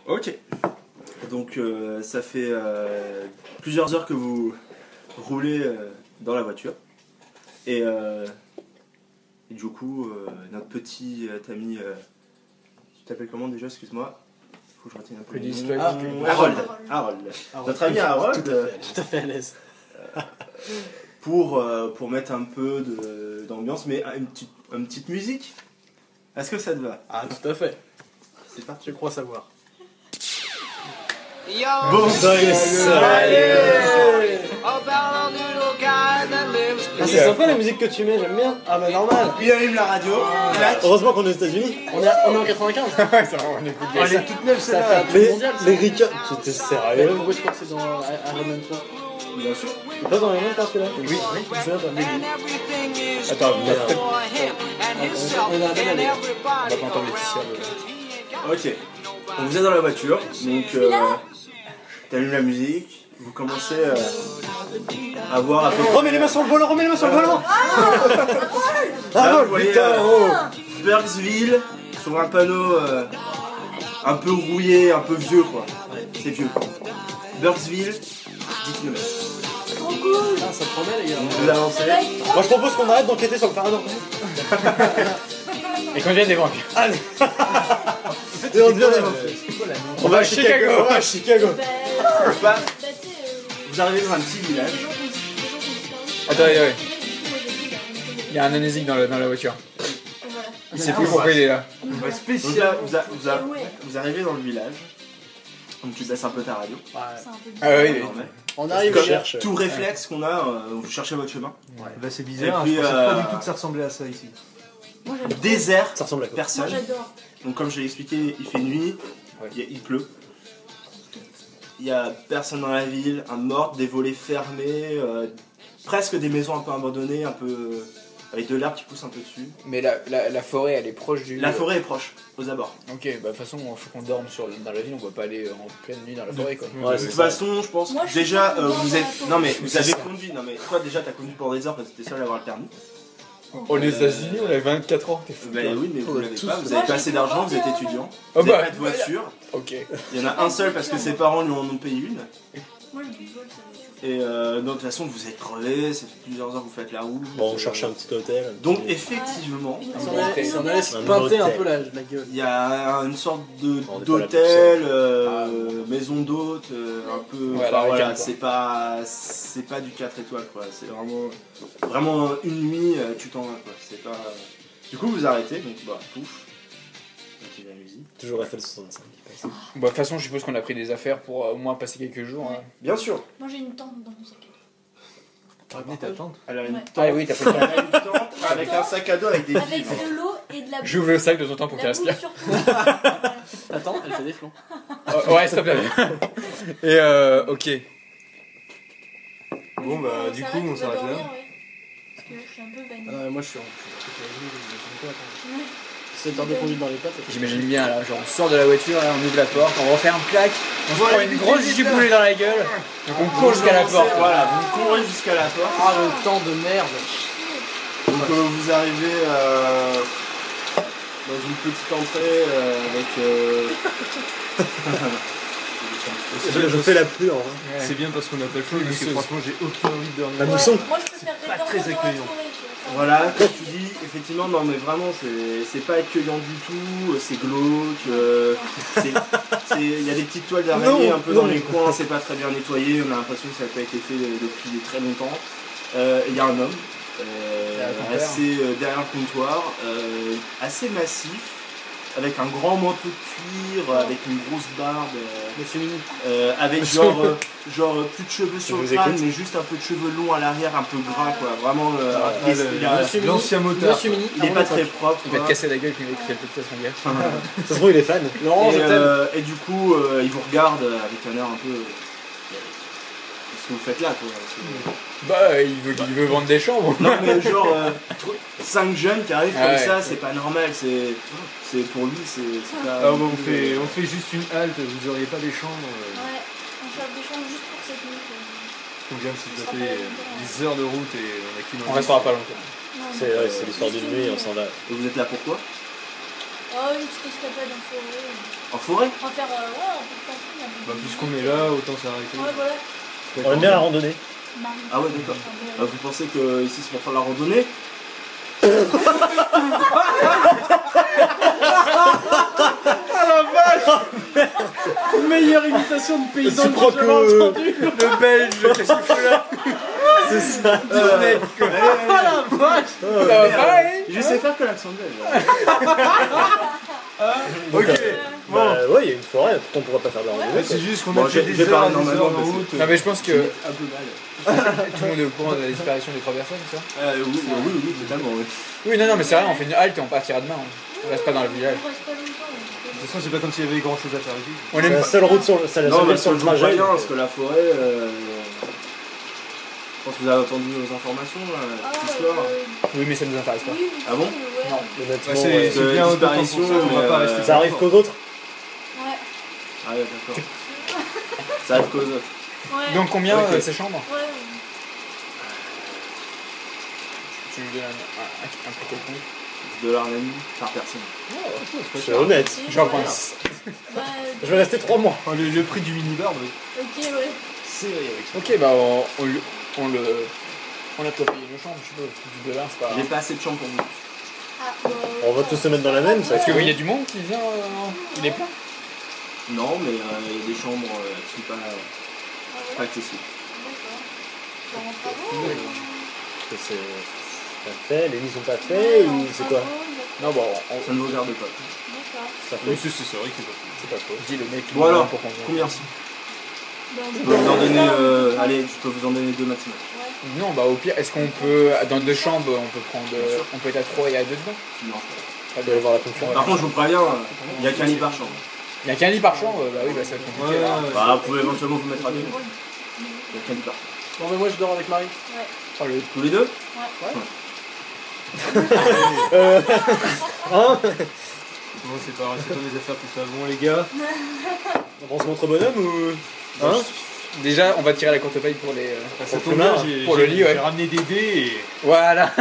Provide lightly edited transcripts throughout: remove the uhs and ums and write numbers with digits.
Ok. Donc ça fait plusieurs heures que vous roulez dans la voiture. Et du coup, notre petit ami... tu t'appelles comment déjà, excuse-moi? Faut que je retienne un peu le nom. Harold. Notre ami Harold. Tout à fait à l'aise. Pour mettre un peu d'ambiance, mais une petite musique. Est-ce que ça te va? Ah, tout à fait. C'est parti. Je crois savoir. Bon, Ah, c'est sympa la musique que tu mets, j'aime bien. Ah bah normal. il allume la radio. Clac. Heureusement qu'on est aux États-Unis. On est en 95. Ouais, ça va, on écoute bien. Elle est toute neuve, Ça celle-là. fait un tour mondial. Les Rika, t'es Mais sérieux? pourquoi je crois que c'est dans Iron Man 3? Bien sûr. C'est pas dans Iron Man 3 celui-là? Oui. Je me souviens pas. Attends, merde. On a bien allé. On va pas entendre Laetitia. Ok. Donc vous êtes dans la voiture, donc t'allumes la musique, vous commencez à voir à peu près... Remets les mains sur le volant, remets les mains sur le volant! Là, vous voyez putain, oh! Burksville sur un panneau un peu rouillé, un peu vieux quoi. C'est vieux. Burksville, 10 km. Trop cool. Ah, ça promet les gars. Vous avancez. Moi je propose qu'on arrête d'enquêter sur le paranormal. Et qu'on vienne des banques. Allez! Et on devient On va à Chicago! On va à Chicago! Bah, vous arrivez dans un petit village. Attends, ouais. Il y a un amnésique dans la voiture. Il sait plus pourquoi il est là. Donc là, vous arrivez dans le village. Donc tu baisses un peu ta radio. Ah oui, Normal. On arrive Comme cherche. tout réflexe qu'on a, vous cherchez votre chemin. Bah c'est bizarre, Et puis, je pensais pas du tout que ça ressemblait à ça ici. Moi j'aime trop. Désert, Ça ressemble à quoi? Moi personne. j'adore. Donc comme je l'ai expliqué, il fait nuit, Ouais. il pleut. Il y a personne dans la ville, un mort, des volets fermés, presque des maisons un peu abandonnées, un peu avec de l'herbe qui pousse un peu dessus. mais la forêt, elle est proche du... La forêt est proche, aux abords. Ok, bah de toute façon, il faut qu'on dorme dans la ville, on va pas aller en pleine nuit dans la forêt quoi. Ouais, De toute façon, je pense Moi, je suis déjà pas vous êtes. dans la Non mais forêt. vous avez conduit. Non mais toi déjà t'as conduit pour des heures parce que t'es seul à avoir le permis. On est aux États-unis, on a 24 ans, t'es fou. Bah oui, mais vous l'avez tous- pas. Vous Moi, avez pas j'ai assez d'argent, vous êtes 21 ans. étudiant. Oh Vous avez bah, pas de voiture. ok. Il y en a un seul parce que ses parents lui en ont payé une. Moi je vole ça. Et donc de toute façon vous êtes crevé, ça fait plusieurs heures que vous faites la route. Bon, on cherche un petit hôtel. Donc effectivement, Si on allait se Un pinter un hôtel. peu la gueule. il y a une sorte On est pas là pour d'hôtel, Ah, maison d'hôte, un peu. Ouais, Enfin, la voilà, récap, c'est pas du 4 étoiles quoi. C'est vraiment une nuit, tu t'en vas quoi. C'est pas. Du coup vous arrêtez, donc bah pouf. Mettez la musique. Toujours FL65. Bah de toute façon, je suppose qu'on a pris des affaires pour au moins passer quelques jours. Hein. Bien sûr. Moi j'ai une tente dans mon sac à dos. T'as ramené ta tante? Elle a une Ouais. tente, Ah oui, t'as pris ça. elle a une tente avec un sac à dos avec des Avec vivres. de l'eau et de la bouffe. J'ouvre le sac de temps en temps pour qu'il La respire. bouffe surtout. Attends, elle fait des flancs. Oh, ouais, stop là. Et ok. Bon bah du coup on s'arrête là. Parce que je suis un peu vanille. Moi je suis en toute la vie, 7 heures de conduite dans les pattes. J'imagine bien là, genre on sort de la voiture, là, on ouvre la porte, on refait un claque, on se prend une grosse giboulée dans la gueule, donc on court jusqu'à la porte. Voilà, vous courez jusqu'à la porte. Ah le temps de merde. Donc vous arrivez dans une petite entrée avec. Je fais la pluie en vrai. C'est bien parce qu'on a pas le feu, parce que franchement j'ai aucune envie de dormir. La mousson. Moi je préfère pas dormir très dans la accueillant. forêt, tu vois. Voilà, comme tu dis, effectivement, non mais vraiment, c'est pas accueillant du tout, c'est glauque, il y a des petites toiles d'araignée Non, un peu non. dans les coins, c'est pas très bien nettoyé, on a l'impression que ça n'a pas été fait depuis très longtemps. Il y a un homme, assez derrière le comptoir, assez massif, avec un grand manteau de cuir, avec une grosse barbe, Monsieur Mini. avec genre plus de cheveux sur le vous crâne, écoute. mais juste un peu de cheveux longs à l'arrière, un peu gras quoi. Vraiment, Monsieur Mini. L'ancien motard. Monsieur Mini. il est pas très propre. Il va te quoi. casser la gueule quand il fait le podcast mon gars. Ça se trouve, il est fan. Laurent, je t'aime. Et du coup, il vous regarde avec un air un peu. Qu'est-ce que vous faites là quoi? Bah il veut vendre des chambres. Non mais genre 5 jeunes qui arrivent Ah comme ouais. ça, c'est pas normal, c'est pour lui, c'est pas. Ah bon, on fait juste une halte, vous auriez pas des chambres Ouais, on cherche des chambres juste pour cette nuit. quoi. on vient de se taper des heures de route et on a qu'une On envie. restera pas longtemps. Non, C'est mais- ouais, c'est l'histoire d'une nuit, on s'en va. Et vous êtes là pourquoi? Oh, une petite escapade en forêt. En forêt? On va faire, ouais, un peu de camping, un peu Bah, de puisqu'on musique. est là, autant s'arrêter. Ouais, voilà. On aime bien la randonnée. Marie. Ah ouais, d'accord. Ah, Vous pensez que ici c'est pour faire la randonnée? Meilleure imitation de paysan Tu que crois j'ai jamais que- entendu. Le belge, qu'est-ce qu'il fait là? C'est ça. Ah la vache. Ça va pas, hein? Je sais faire que l'accent belge. Ok. Bon. Ouais, il y a une forêt, pourquoi on pourrait pas faire de la randonnée? C'est juste qu'on Bon, a fait j'ai des heures parlé et des normalement heures de parce que- route. Non, mais je pense que Un peu mal. tout le monde est au courant de la disparition des 3 personnes, ça? Oui, totalement, oui. Oui, non, mais c'est rien, on fait une halte et on partira demain. On reste pas dans le village. On reste pas longtemps. De toute façon, c'est pas comme s'il y avait grand chose à faire ici. On C'est aime la pas. seule route sur le, c'est la Non, seule mais ville sur le je vous trajet. préviens, parce que la forêt, je pense que vous avez entendu nos informations, là, Ah, cette histoire. Oui, mais ça nous intéresse pas. Oui, Ah bon? ouais. Non. Honnêtement, Ouais, ouais. c'est bien autant pour disparition, ça qu'on va mais, pas rester. Ça arrive qu'aux autres. Ouais. Ah ouais, d'accord. Ça arrive qu'aux autres. Ouais. Donc combien Ok. ces chambres? Ouais. Tu me donnes un prix quelconque. $1,5 par personne. C'est honnête. J'en pense. Bah, Je vais rester 3 mois. Oh, le prix du minibar, bah, ok, ouais. c'est vrai avec ça. Ok, bah on a pas payé nos chambres, je suppose. Du dollar, c'est pas. J'ai pas assez de chambres pour vous. Ah, bah, On va tous se mettre dans la même, ça Parce va qu'il être y a du monde qui vient. Il est plein. Non, mais il y a des chambres qui sont pas ah ouais, accessibles. d'accord. Pour en travaux, Parce que c'est pas fait, les lits sont pas faits ou c'est quoi? Non, bon, Ça ne vous regarde pas. D'accord. Ça Oui, fait. c'est vrai que C'est pas faux. on dit le mec. Bon alors, pour qu'on combien? Bah, Je peux vous en donner, allez, je peux vous en donner 2 maximum. Ouais. Non, bah au pire, est-ce qu'on peut. Dans 2 chambres, on peut prendre. Bien sûr. On peut être à 3 et à 2 dedans? Non. Très Tu vas aller bien. voir la concurrence. Par contre, je vous préviens, il n'y a qu'un lit par chambre. Il y a qu'un lit par chambre, bah oui, bah ça va être compliqué. là. Bah, vous pouvez éventuellement vous mettre à 2. Il n'y a qu'un lit par chambre. Bon, mais moi je dors avec Marie. Ouais. Oh, le... Tous les deux? Hein? bon, c'est pas c'est pas mes affaires tout ça. Bon, les gars, On se montre bonhomme ou. Hein? Déjà, on va tirer la courte paille pour les. ça le tombe plumard, bien, pour le lit, ouais. j'ai ramené des dés et. Voilà.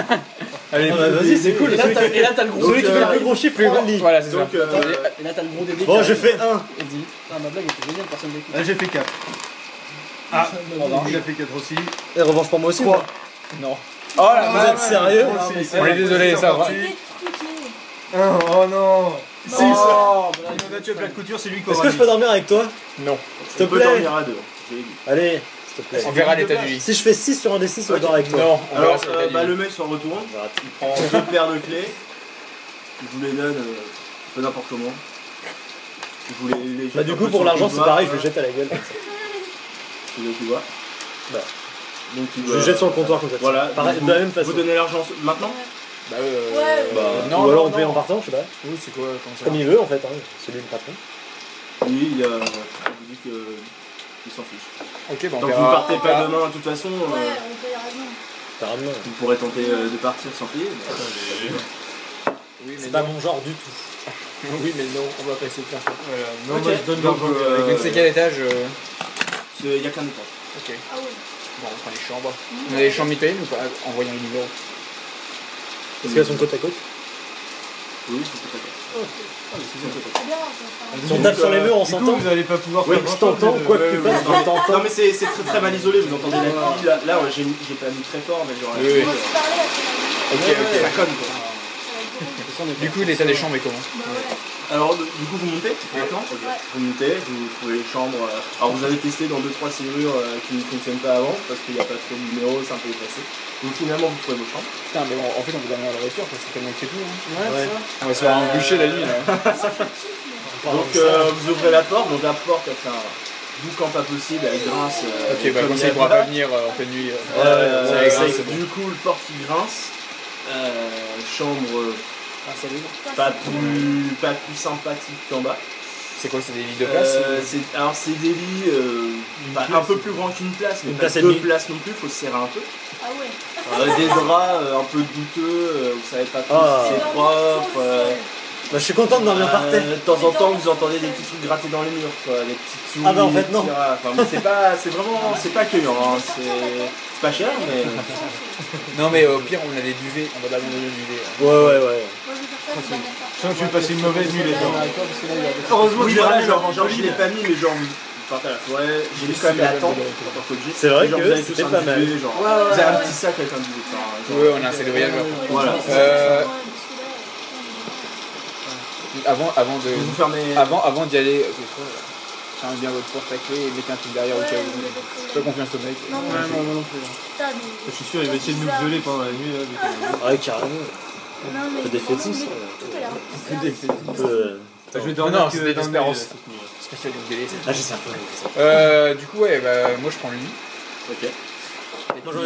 Allez, Ah bah vas-y, c'est cool. Et là, t'as le gros. Celui qui fait le Donc, plus gros chiffre prend le lit. Voilà, c'est ça. Donc, Et là, t'as le gros dédé. Bon, je fais 1. Vas-y. Ah, ma blague était géniale, personne n'écoute. Là, j'ai fait 4. Ah, Revanche. il a fait 4 aussi. Et revanche pour moi aussi. Quoi? Non. Oh là, Vous êtes sérieux? on est désolé, ça va. C'était truqué. Oh non. Si, Non. On a tué plat de couture, c'est lui qui Est-ce aura que je peux dormir avec toi? Non. S'il te on peut plaît. dormir à 2. Je l'ai dit. Allez, s'il te plaît. On verra l'état du lit. Si je fais 6 sur un des 6, on Ok. dort avec toi. Non, on verra Alors, sur l'état du lit. le mec s'en retourne, On verra. il prend 2 paires de clés, il vous les donne peu n'importe comment. Il vous les jette Bah, un du peu coup, sur pour le l'argent, c'est couloir, pareil, je le jette à la gueule. Tu veux, tu vois. Bah. Donc, tu Je le jette sur le comptoir comme ça. Voilà, Pareil, donc de la même façon. Vous donnez l'argent maintenant? Bah, Ouais. non, Ou alors non, on paye non. en partant, je sais pas. Oui, c'est quoi comme ça? Comme il veut en fait, hein. C'est lui le patron. Oui, il vous dit que il s'en fiche. Ok, bah on Donc vous verra. partez pas demain, de toute façon, Ouais, on peut y raison. T'as ramené. vous pourrez tenter de partir sans payer. mais- Oui, mais C'est pas non. mon genre du tout. Oui, mais non, on va pas essayer de faire ça. Voilà. Non, Ok. moi je donne Donc, l'argent. Mais c'est quel étage Il n'y a qu'un étage. Ok. Ah ouais. Bon, on prend les chambres. On a les chambres mitoyennes ou pas en voyant les numéros? Est-ce qu'elles sont côte à côte? Oui, c'est tout à fait. C'est tout à fait. C'est bien, ça. Si on tape sur les murs, on Du coup, s'entend? vous allez pas pouvoir Ouais, faire Je grand-chose, t'entends, mais quoi que Ouais, tu ouais, fasses, ouais. je t'entends. Non mais c'est très mal isolé, vous entendez la pluie, là ouais, j'ai pas mis très fort mais genre Oui, oui. On va se parler après la nuit. Ok, ok. ça conne quoi. Ça va être drôle. Du coup, l'état des chambres est comment? Bah ouais. Alors du coup vous montez maintenant Ok. Ouais. Vous montez, vous trouvez les chambres. Alors vous avez testé dans 2-3 serrures qui ne fonctionnent pas avant parce qu'il n'y a pas trop de numéros, c'est un peu effacé. Donc finalement vous trouvez vos chambres. Putain, mais en fait, on peut dormir dans la voiture parce que c'est tellement crépi. Hein. Ouais. On va se faire embûcher la nuit là. Donc vous ouvrez la porte, donc la porte elle fait un boucan pas possible, elle grince. Ok, bah comme comme ça, il il y a pourra pas. pas venir en pleine nuit. Ouais, ça ouais, c'est bon. Du coup le porte qui grince. Chambre Ah, salut. pas plus sympathique qu'en bas. C'est quoi, c'est des lits de place? Alors c'est des lits un peu plus grands qu'une place, mais Une pas place et deux demie. places non plus, faut se serrer un peu. Ah ouais. Des draps un peu douteux, vous savez pas trop Ah. si c'est propre. Bah, je suis content de dormir par terre. De temps en temps vous entendez des petits trucs grattés dans les murs, quoi, des petites souris. Ah bah, en fait, des non. petits rats. Enfin, mais c'est vraiment pas accueillant, hein. C'est pas cher mais. Non, mais au pire, on a des duvets. On va abandonner le duvet. Ouais, ouais, ouais. Moi je vais faire ça. Je sens que je vais passer une mauvaise nuit les gars. Heureusement Oui, que voilà, j'ai genre je l'ai pas mis, mais genre, vous partez à la forêt, j'ai mis quand même la tente en tant qu'objet. C'est vrai Genre, que vous avez tous c'était un pas mal. duvet, genre, Ouais, ouais, vous avez un ouais. petit sac avec un duvet. Enfin, genre, Ouais, on a un sac de voyageur. Voilà. Avant de. Vous fermez. Avant d'y aller, fermez bien votre porte à clé et mettez un truc derrière au cas où. J'ai pas confiance au mec. Non, Ouais, moi non plus. Je suis sûr, il va essayer de nous violer pendant la nuit. Là, Ouais, carrément. C'est des fétiches, ça. Tout a l'air bizarre. Des faits. Un peu, je vais Non, dormir non, que c'était dans le l'espérance. cette nuit. Spécial de me violer. Ah, je sais un peu. Du coup, ouais, bah, moi je prends le lit. Ok. Moi, j'en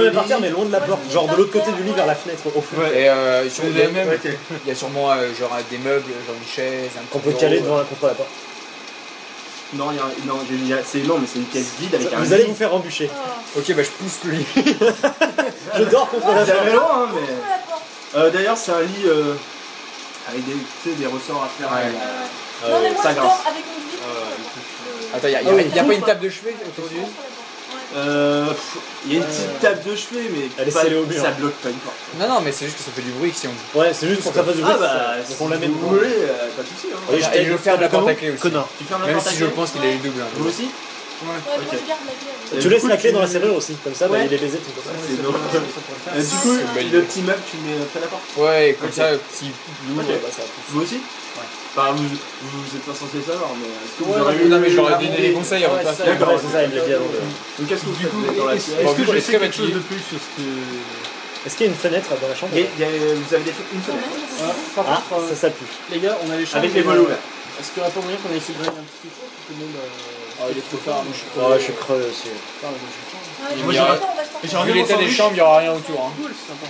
vais partir, mais loin de la porte. Genre de l'autre côté du lit vers la fenêtre, au fond. Et sur C'est la même. il y a sûrement genre des meubles, genre une chaise, un Qu'on peut bureau, caler contre la porte. Non, c'est énorme, mais c'est une pièce vide avec un. Vous allez vous faire embûcher. Oh. Ok, bah je pousse le lit. Je dors contre la Vous avez porte. loin, hein, Contre mais. la porte. D'ailleurs, c'est un lit avec des, tu sais, des ressorts à faire. Ouais. Non, mais moi ça je grince. dors avec mon lit. Attends, y a pas une table de chevet autour du lit? Il y a une petite table de chevet, mais Elle est pas- scellée au mur. ça bloque pas une porte. Non, non, mais c'est juste que ça fait du bruit si on. Ouais, c'est juste pour que ça fasse du bruit. Ah bah, donc si on la met vous devant. voulez, pas de soucis. Hein. Oui, Et je ferme la porte à clé aussi. Connard. Tu fermes la Même porte à si je clé. pense qu'il a les doubles. Vous aussi Ouais, moi je garde la clé. Tu laisses la clé dans la serrure aussi, comme ça, bah, Ouais. il est baisé tout comme ça. C'est drôle. Du coup, C'est une belle le idée. petit meuble, tu le mets près de la porte. Ouais, comme Ok. ça, si l'ouvre, Ok. bah ça pousse. Vous aussi Ouais. Bah, vous êtes pas censé le savoir, mais est-ce que vous Ouais, aurez Non, mais je leur ai la donné idée des conseils avant de Ouais, passer. ça, D'accord, Ouais, c'est ça, il me l'a dit avant. Donc, qu'est-ce que vous Du faites coup, Vous êtes dans la est-ce pièce Bon, que je est-ce sais que quelque chose Mathieu- de plus sur ce que. Est-ce qu'il y a une fenêtre dans la chambre? Et vous avez une fenêtre Par Ah, contre, ça pue. les gars, on a les chambres. avec les volets ouverts. Est-ce qu'il y aurait pas moyen qu'on aille se griller un petit peu? Parce que bon, bah. Ah, il est trop tard, moi je suis Ouais, je suis creux aussi. Putain, mais moi, je suis faim. Ouais, Moi, je j'ai- vais on va se porter. j'ai ramené Vu mon l'état des sandwich. chambres, il y aura rien autour. Hein. Cool, c'est sympa.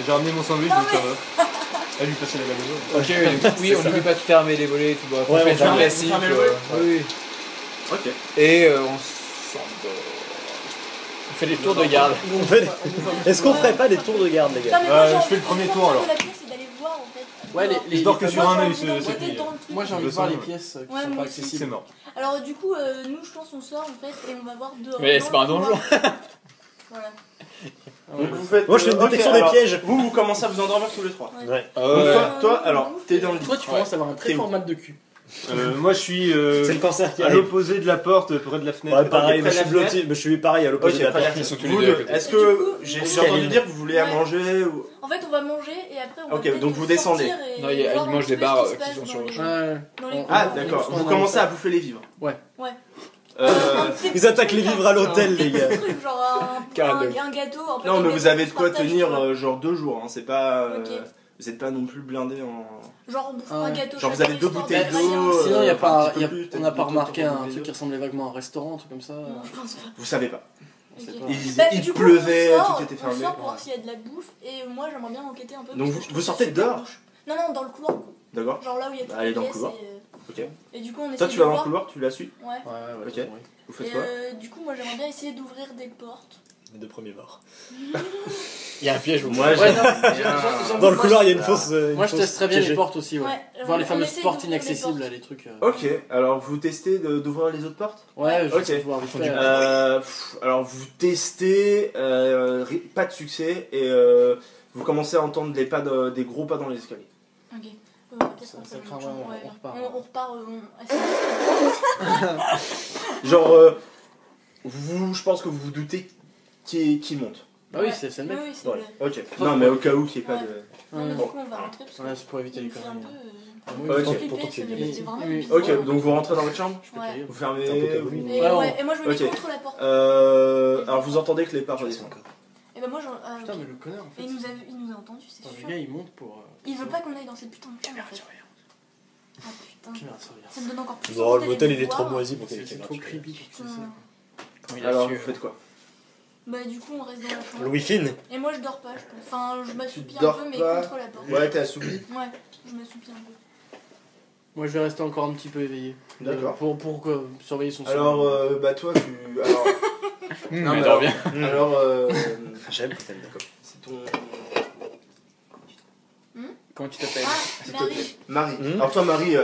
J'ai ramené mon sandwich, donc ça va. Elle lui passer la gamme. Ok, oui, on n'oublie pas de fermer les volets, tout. Bref, on Ouais, fait on le ferme- classique. on ferme les volets. Oui. Ok. Et on s'endort. On fait des tours de garde. On fait- Est-ce qu'on ferait pas des tours de garde, les Non, gars? mais moi, j'ai je envie fais le de premier sortir tour, alors. de la pièce et d'aller voir en fait. Ouais, dehors. les- Je dors que moi, sur Moi, un j'ai œil envie cette d'enquêter nuit. dans le truc. Moi, j'ai envie de voir les pièces qui Ouais, sont moi pas aussi. accessibles. C'est mort. Alors, du coup, nous, je pense, on sort en fait et on va voir dehors. Mais dans c'est pas un le couloir. donjon. Voilà. Donc, vous faites. Moi, je fais une ok, détection des alors, pièges. Vous commencez à vous endormir tous les trois. Ouais. Donc, toi, alors, t'es dans le lit. Toi, tu commences à avoir un très T'es fort où mal de cul. Moi, je suis C'est le cancer qui à arrive. l'opposé de la porte, près de la fenêtre. Ouais, pareil, Ok, mais je suis près de la blotti, mais je suis pareil à l'opposé Ok, de la pas porte. Ils sont tous les Vous deux à deux, côté. est-ce Et que du coup, j'ai on entendu se dire que vous voulez à Ouais. manger ou... En fait, on va manger et après, on va Ok, peut-être donc vous sortir descendez. et Non, il y a- voir ils un mangent petit des peu bars, ce qui se qui passe sont dans sur le les- champ. Ouais. dans les Ah, couloirs. d'accord. on Vous se commencez prend à bouffer les vivres. Ouais. Euh, Un petit Ils attaquent les truc, vivres à l'hôtel, les gars. un truc, genre Carrément. un gâteau. un peu Non, comme mais les vous avez de gâteaux quoi se partagent, tenir tu vois. genre 2 jours. Hein. C'est pas. Ok. Vous êtes pas non plus blindé en. Genre, on bouffe Ah un ouais. gâteau. Genre, vous chacun, avez 2 histoire bouteilles de d'eau. rien. Sinon, il y a un pas, petit peu plus, on peut-être n'a pas deux remarqué temps un pour truc les qui deux. ressemblait vaguement à un restaurant, un truc comme ça. Non, je pense pas. Vous savez pas. On sait Ok. pas. Il Du coup, pleuvait, on sort, tout était On fermé. sort pour voir s'il y a de la bouffe et moi j'aimerais bien enquêter un peu. Donc parce que vous je trouve sortez ça super dehors louche. Non, non, dans le couloir. D'accord. Genre là où il y a Bah, toutes allez les dans le pièces couloir. et, Ok. et du coup on essaie Toi, de tu vas dans le voir. couloir, tu la suis. Ouais. Ouais, ouais, Ok. ouais. Vous faites Et quoi du coup, moi j'aimerais bien essayer d'ouvrir des portes. Les deux premiers morts. Il y a un piège au Moi, Ouais, j'ai- non, j'avoue, Dans le moi, couloir, il y a une fausse. Moi, je testerais bien les portes aussi, ouais. Ouais, Voir les on fameuses essaie portes d'ouvrir des inaccessibles, portes. là, les trucs. Ok, alors vous testez d'ouvrir les autres portes. Ouais, je Ok. vais voir vite fait. Alors vous testez, pas de succès, et vous commencez à entendre des pas des gros pas dans les escaliers. Ok. Peut-être Ça- qu'on ça peut- craint, ouais, ouais. on repart. On repart. Assez Genre, je pense que vous vous doutez qui monte. Bah oui, c'est le mec. Oui, c'est Voilà. le- Ok. Non, mais au cas où qu'il n'y ait pas de. Non, mais Ouais. du coup, on va rentrer parce que. Ouais, c'est pour éviter il les me fait un conneries. peu. Ok. Pour Flippé, ton pied. c'est vraiment Oui. bizarre. Ok, donc vous rentrez dans votre chambre, Ouais. vous fermez. C'est un peu comme vous- lui. Et, Ouais, ouais, et moi je me mets Ok. contre la porte. Alors vous entendez que les pas redescendent. Et ben moi, Putain, mais le connard, en Et fait. il nous a entendu, c'est Attends, sûr. le gars, il monte pour. Il veut pas qu'on aille dans cette putain de chambre en fait. Ah putain. Caméra de surveillance. Ça me donne encore plus. Bon, envie le d'aller motel, le il est trop voir. moisi pour qu'il y ait C'est des trop caméras. creepy. Putain. Alors vous faites quoi? Bah du coup on reste dans la chambre. Louis Fine. Et moi je dors pas je pense. Enfin je m'assoupis un dors peu mais pas. contre la porte. Ouais, t'es assoupi. Ouais, je m'assoupis un peu. Moi, je vais rester encore un petit peu éveillé. D'accord. Pour surveiller son Alors, sommeil. bah toi tu. Alors, Non, mais mais alors- bien. alors J'aime quand elle d'accord. c'est ton. Comment tu t'appelles Ah, S'il te Marie. plaît. Marie. Hmm. Alors toi Marie,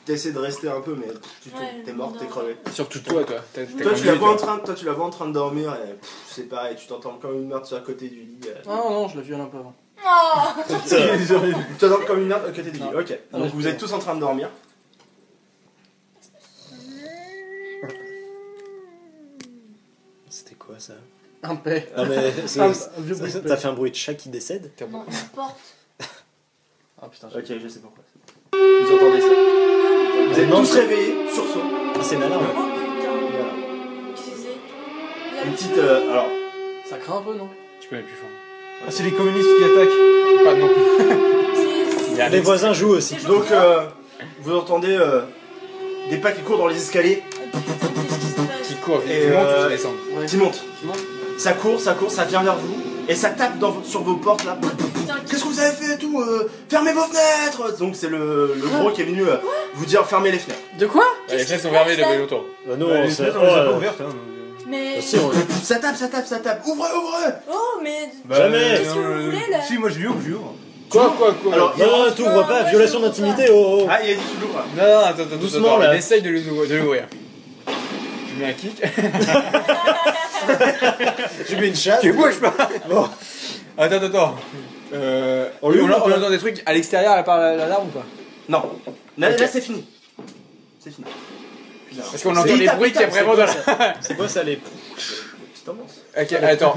t'essaies de rester un peu mais Ouais, t'es morte, t'es non. crevé. Surtout toi. T'as Toi tu, conduit, la vois en toi. train, tu la vois en train de dormir et c'est pareil, tu t'entends comme une meurtre sur à côté du lit. Ah non, non, je la viole un peu avant. Oh. Tu t'endors comme une merde. Ok, t'es débile. Ok. Donc vous êtes tous en train de dormir. C'était quoi ça? Un paix. Ah mais Un vieux bruit de t'as fait un bruit de chat qui décède? Non, une porte. Ah putain, Ok, je sais pourquoi. Vous entendez ça? Vous êtes non, tous réveillés, sursaut. Ah, c'est une alarme. Oh putain. Voilà. Qu'est-ce que c'est? Il y a Une le petite. feu. Alors, ça craint un peu, non? Tu peux aller plus fort. Ah, c'est les communistes qui attaquent. Pas non plus. C'est- Les voisins jouent aussi. donc vous entendez des pas qui courent dans les escaliers, Qu'est-ce qui se passe? Qui court, Et, qui monte, qui descend. Ouais. qui montent. Qui monte? Ça court, ça vient vers vous et ça tape sur vos portes là. Putain, Qu'est-ce que vous avez fait et tout fermez vos fenêtres. Donc c'est le gros qui est venu vous dire fermez les fenêtres. De quoi? Les Qu'est-ce fenêtres qui sont se fermées passe, de là autour. Bah non, Les c'est fenêtres, on les a pas ouvertes. Hein. Mais. Si, on... Ça tape. Ouvrez. Oh, mais. Jamais. Qu'est-ce que vous voulez, là? Si, moi je lui ouvre. Quoi Alors, Non, t'ouvres pas, moi, violation je l'ouvre d'intimité, oh oh. Ah, il a dit qu'il l'ouvre. Non, attends, Doucement, là. Il essaye de l'ouvrir. Je mets un kick. Je mets une chasse. Tu bouges pas. Bon. Attends. On lui ouvre ou pas entend des trucs à l'extérieur à part l'alarme ou pas? Non. Là, Ok. là, c'est fini. C'est fini. Putain. Parce qu'on C'est entend les tape, bruits qu'il y a tape, vraiment dans la... C'est quoi ça, les... Petite ambiance. Ok, attends,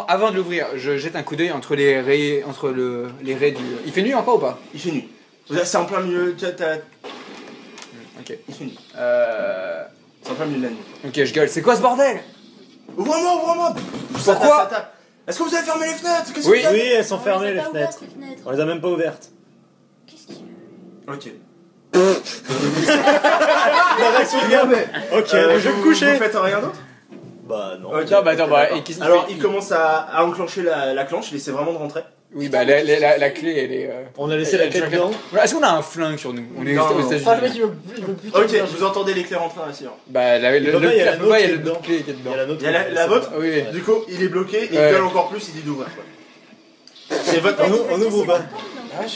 avant de l'ouvrir, je jette un coup d'œil entre les raies, les raies du... Il fait nuit encore ou pas? Il fait nuit. C'est en plein milieu. Ok. Il fait nuit. Ok, C'est en plein milieu de la nuit. je gueule. C'est quoi ce bordel? Ouvre-moi. Pourquoi? Ça tape. Est-ce que vous avez fermé les fenêtres? Qu'est-ce Oui. que vous Oui, avez elles sont On fermées, les les a pas ouvertes, fenêtres. les fenêtres. On les a même pas ouvertes. Qu'est-ce qu'il veut? Ok. La réaction de gamme. Ok, je vais me coucher. Vous faites rien d'autre? Bah non. Ok. Non, bah attends, bah, D'accord. et qu'est-ce qu'il Alors fait? il commence à enclencher la clanche, il essaie vraiment de rentrer. Oui, bah la clé, elle est... On a laissé la clé dedans. Est-ce qu'on a un flingue sur nous? On est Non, aux non. Ah, le États-Unis. mec il veut putain. Ok, vous entendez les clés rentrer à l'intérieur. Bah, Il peut pas, il y a la nôtre il y a qui est le dedans. clé qui est Il dedans. y a la nôtre. Il y a la vôtre. Oui, oui. Du coup, il est bloqué et il Ouais. gueule encore plus, il dit d'ouvrir. quoi. C'est votre. On ouvre ou pas?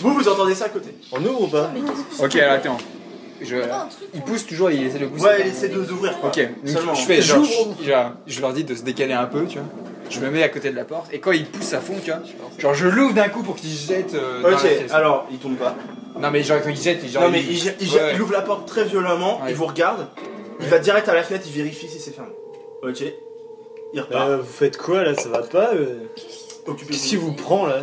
Vous entendez ça à côté. On ouvre ou pas? Mais qu'est-ce que Ok, alors attends. c'est pas un truc, Il on- pousse toujours, il essaie de pousser. Ouais, il essaie d'ouvrir quoi. Ok, donc Seulement. je fais J'ouvre. je leur dis de se décaler un peu, tu vois. Je me mets à côté de la porte et quand ils poussent à fond, tu vois, genre je l'ouvre d'un coup pour qu'ils jettent dans la Ok, pièce. alors il tombe pas. Non mais genre quand ils jettent, genre Non mais il ouvre la porte très violemment, Ouais. il vous regarde, il va direct à la fenêtre, il vérifie si c'est fermé. Ok. Il repart. Vous faites quoi là? Ça va pas? Occupez-vous. Qu'est-ce qui vous prend là?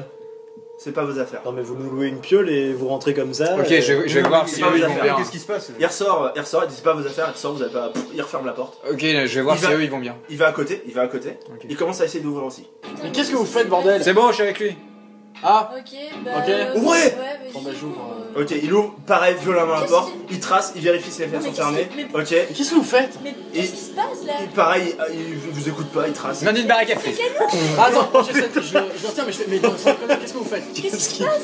C'est pas vos affaires. Non mais vous nous louez une piole et vous rentrez comme ça. Ok, je vais voir si pas eux ils vos vont affaires. bien. Qu'est-ce qui se passe? Il ressort, il dit c'est pas vos affaires, il ressort, vous avez pas. Il referme la porte. Ok, je vais voir Il si va- eux ils vont bien. Il va à côté. Ok. Il commence à essayer d'ouvrir aussi. Mais qu'est-ce que vous faites, bordel? C'est bon, je suis avec lui. Ah! Ok, bah. Ok. Ouvrez. Ouais, Bon, bah, j'ouvre. Ok, il ouvre pareil violemment la Qu'est-ce porte, que- il trace, il vérifie si les fenêtres Mais sont fermées. qu'est-ce Ok. Mais qu'est-ce que vous faites? Mais Et- qu'est-ce qui se passe là? Et pareil, il vous écoute pas, il trace. Viens d'une barre à café. Ah, attends, je le retiens, mais je fais. Mais dans qu'est-ce que vous faites? Qu'est-ce qui se passe?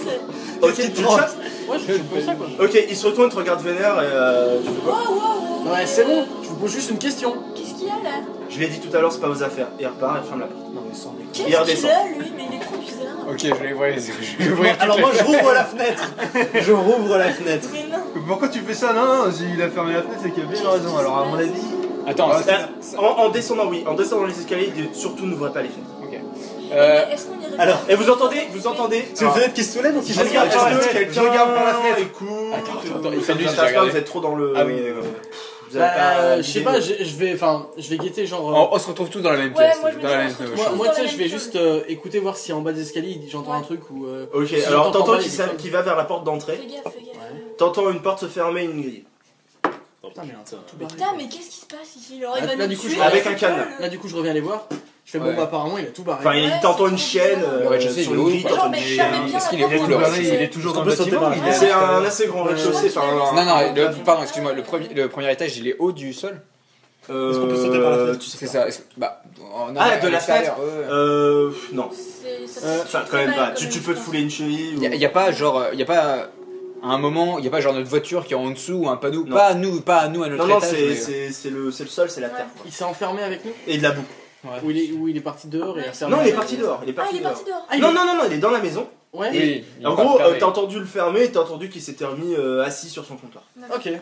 Ok, tu le chasses. Ouais, je fais comme ça quoi. Ok, il se retourne, te regarde vénère et tu fais quoi? Wow. Ouais, c'est bon, je vous pose juste une question. Qu'est-ce qu'il y a là? Je l'ai dit tout à l'heure, c'est pas vos affaires. Il repart, il ferme la porte. Non, mais sans déconner. Il Qu'est-ce qu'il redescend. a lui? Mais il est trop bizarre. Ok, je vais ouvrir les yeux. Je vais ouvrir Alors moi je rouvre la fenêtre. Je rouvre la fenêtre. Mais non. Pourquoi tu fais ça? Non, s'il a fermé la fenêtre, c'est qu'il a bien une raison. Alors, à mon avis. Attends, En descendant, oui, en descendant les escaliers, il dit surtout n'ouvrez pas les fenêtres. ok. Mais est-ce qu'on irait alors, pas- Et vous entendez C'est une fenêtre qui se soulève ou qui Je se regarde par la fenêtre, soulève? quelqu'un regarde par la fenêtre, écoute. Attends, il Ça fait vous nuit, j'ai intéresse pas, regardé. vous êtes trop dans le. Ah oui, d'accord. Vous avez pas Je sais d'idée pas, de- je vais guetter genre. On se retrouve tous dans la même Ouais, pièce. moi, je me dans dis, la on même se retrouve Moi, tous moi dans tu sais, la je vais même juste pièce. écouter voir si en bas des escaliers j'entends Ouais. un truc ou. Ok, Si alors j'entends t'entends pas, qu'il il est qui va vers la porte d'entrée. Fais gaffe, fais gaffe. T'entends une porte se fermer et une grille. Putain, mais tout Mais barré. putain, mais qu'est-ce qui se passe ici? Alors, il Là, va nous du coup, tuer, je- avec c'est un cadenas. quoi, le- Là, du coup, je reviens les voir. Je fais bon, Ouais. bah apparemment, il a tout barré. Enfin, Ouais, t'entends c'est une trop chienne bizarre. Le rez-de-chaussée, sur il est une haut, grille, quoi. t'entends Non, une mais chienne. fermez bien Est-ce qu'il la est porte. rouge, le rez-de-chaussée? Il est toujours Est-ce dans qu'on le peut sauter bâtiment. par la il est- C'est un assez grand rez-de-chaussée. Ouais. Non, non, pardon, excuse-moi, le premier étage il est haut du sol. Est-ce qu'on peut sauter par la fenêtre? Tu sais C'est pas. ça. Bah, Ah, de la l'extérieur, ouais. Non. Ça Enfin, quand même pas. Tu peux te fouler une cheville. Il y a pas genre, il y a pas à un moment, il y a pas genre notre voiture qui est en dessous ou un panneau. Non. Pas à nous à notre Non, non, étage. c'est le sol, c'est la terre. quoi. Il s'est enfermé avec nous. Et de la boue. Ou il est parti dehors et il a fermé. Non, il est parti dehors. Il est Ah, parti il est dehors. parti dehors. Ah, il Non, est- non, non, non, il est dans la maison. Ouais. Oui. il est En pas gros, fermé. t'as entendu le fermer et t'as entendu qu'il s'était remis assis sur son comptoir. Ok. Putain,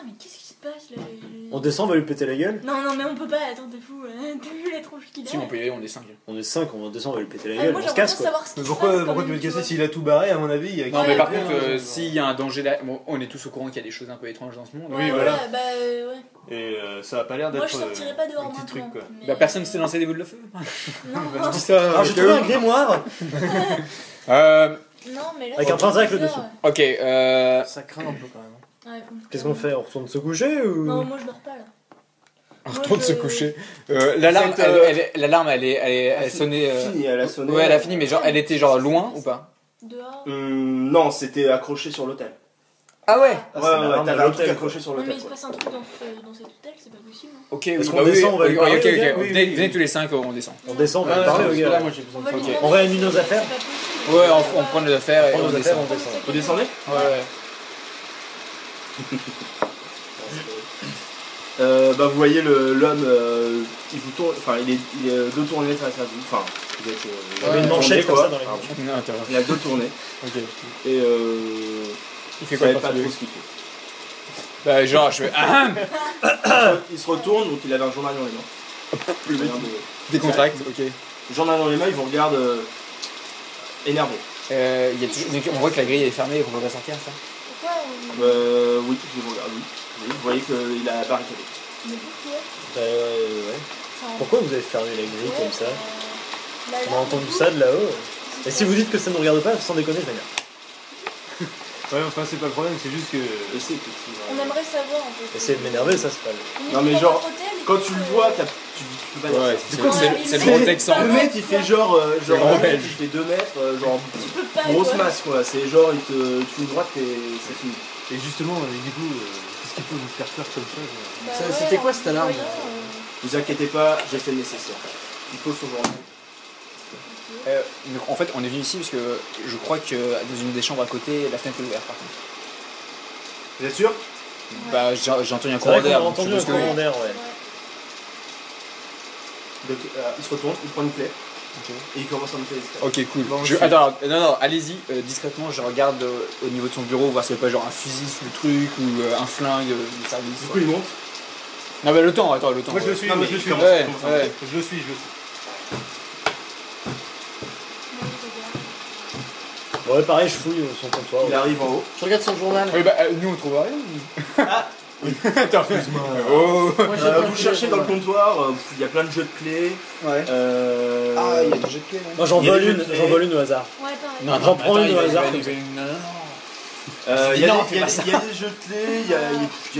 mais qu'est-ce qui se passe là? On descend, on va lui péter la gueule. Non, non, mais on peut pas, attends, t'es fou. T'as vu la tronche qu'il a? Si, on peut y aller, on est 5. On est 5, on descend, on va lui péter la Ah, gueule. moi On se j'aimerais bien casse quoi. savoir ce qui Mais se pourquoi passe tu quand veux même, te tu casser vois. s'il a tout barré, à mon avis, il y a Non, Ouais, mais par ouais, contre, ouais. s'il y a un danger là. Bon, on est tous au courant qu'il y a des choses un peu étranges dans ce monde. Oui, Ouais, voilà. bah ouais. Et ça a pas l'air d'être Moi je sortirais pas dehors un petit truc maintenant. quoi. mais- Bah, personne s'est lancé des boules de feu. Non, Je dis ça. Alors j'ai trouvé un grimoire non, mais là. Avec c'est un prince avec le bizarre, dessus. Ok, Ça craint un peu quand même. Ouais, Qu'est-ce qu'on fait? On retourne se coucher ou. Non, moi je dors pas là. on Moi, retourne je- se coucher. L'alarme, Cette, euh, l'alarme, elle sonnait. Fini, elle a sonné. Ouais, elle a fini, mais genre, elle était genre loin ou pas? Dehors. Non, c'était accroché sur l'hôtel. Ah ouais. Ouais, c'est ouais, l'alarme t'avais de un l'hôtel, truc accroché sur Non, mais l'hôtel. il se quoi. passe un truc dans cet hôtel, c'est pas possible. Hein. Ok, Est-ce oui, qu'on bah descend, oui, on va lui ok, parler, ok, les gars ok. Oui, Venez, oui. venez tous les 5, on descend. On descend, on va Ouais, lui parler parce au que là, gars. moi j'ai besoin On de va faire lui Ok. demander On réunit si nos c'est affaires. pas possible. Ouais, on prend nos affaires et Prends on nos affaires, descend. on descend. Vous descendez Ouais, ouais. Bah vous voyez l'homme, il vous tourne, enfin il est deux tournées face à vous, enfin vous êtes. Il y avait une manchette comme ça dans les Pardon. mains. Non, t'as Il a deux tournées Ok. et Il fait vous quoi savez le pas trop particulier ce qu'il fait. Bah, genre, je fais. Il se retourne, donc il avait un journal dans les mains. Le mec, Rien de- décontracte, ok. Le journal dans les mains, il vous regarde énervé. Il y a donc, on voit que la grille est fermée et qu'on peut pas sortir, ça. Pourquoi on... Oui, je vous regarde, oui. Oui, vous voyez qu'il a barricadé. Mais pourquoi Bah ouais. Enfin, Pourquoi vous avez fermé la grille comme ça? On a l'alarme entendu et ça tout. de là-haut. C'est Et si vous dites que ça ne nous regarde pas, sans déconner, je vais dire. Ouais, enfin, c'est pas le problème, c'est juste que. Et c'est petit. On aimerait savoir en fait. Essayez de m'énerver, ça c'est pas le. On est Non, mais dans genre, notre hôtel et Quand tout, tu le vois, tu peux pas dire Ouais, ça. c'est le gros texan. Le mec il fait genre, Le grand le mec, belge. il fait 2 mètres, genre Tu peux pas. grosse quoi. masse quoi. C'est genre il te fait une droite et c'est fini. Et justement, du coup, qu'est-ce qui peut vous faire peur comme ça Bah Ça, ouais, c'était quoi en cette alarme voyant, Vous inquiétez pas, j'ai fait le nécessaire. Il pose son journal. Donc, en fait, on est venu ici parce que je crois que dans une des chambres à côté, la fenêtre est ouverte par contre. Vous êtes sûr? Bah, j'ai entendu un C'est vrai courant qu'on a d'air. entendu je un suppose que- courant d'air, ouais. Donc il se retourne, il prend une clé Ok. et il commence à monter les escaliers. Ok, cool. Bon, Je- c'est- attends, non, allez-y, discrètement, je regarde au niveau de son bureau, voir s'il n'y a pas genre un fusil sous le truc ou un flingue du service. Du coup il monte. Non, mais le temps, attends, le temps. Moi je ouais. le suis, Non, moi mais je le suis. comment- Ouais, comment ça ouais. Je le suis, je le suis. Ouais, pareil, je fouille son comptoir. Il arrive en haut. Je regarde son journal. Oui, bah, nous on trouve rien. Attends, Excuse-moi. oh. Moi, j'ai plein Vous de cherchez jeux, dans le ouais. comptoir, il y a plein de jeux de clés. Ouais. Ah, des jeux de clés, Moi j'en Il y a vole des une, jeux de j'en clés. vole une au hasard. Ouais, pareil. Non, J'en prends une au hasard. Non, comme ça. non, non. Il y a Non, des- fais il y a pas ça. des- il y a des jeux de clés, il y a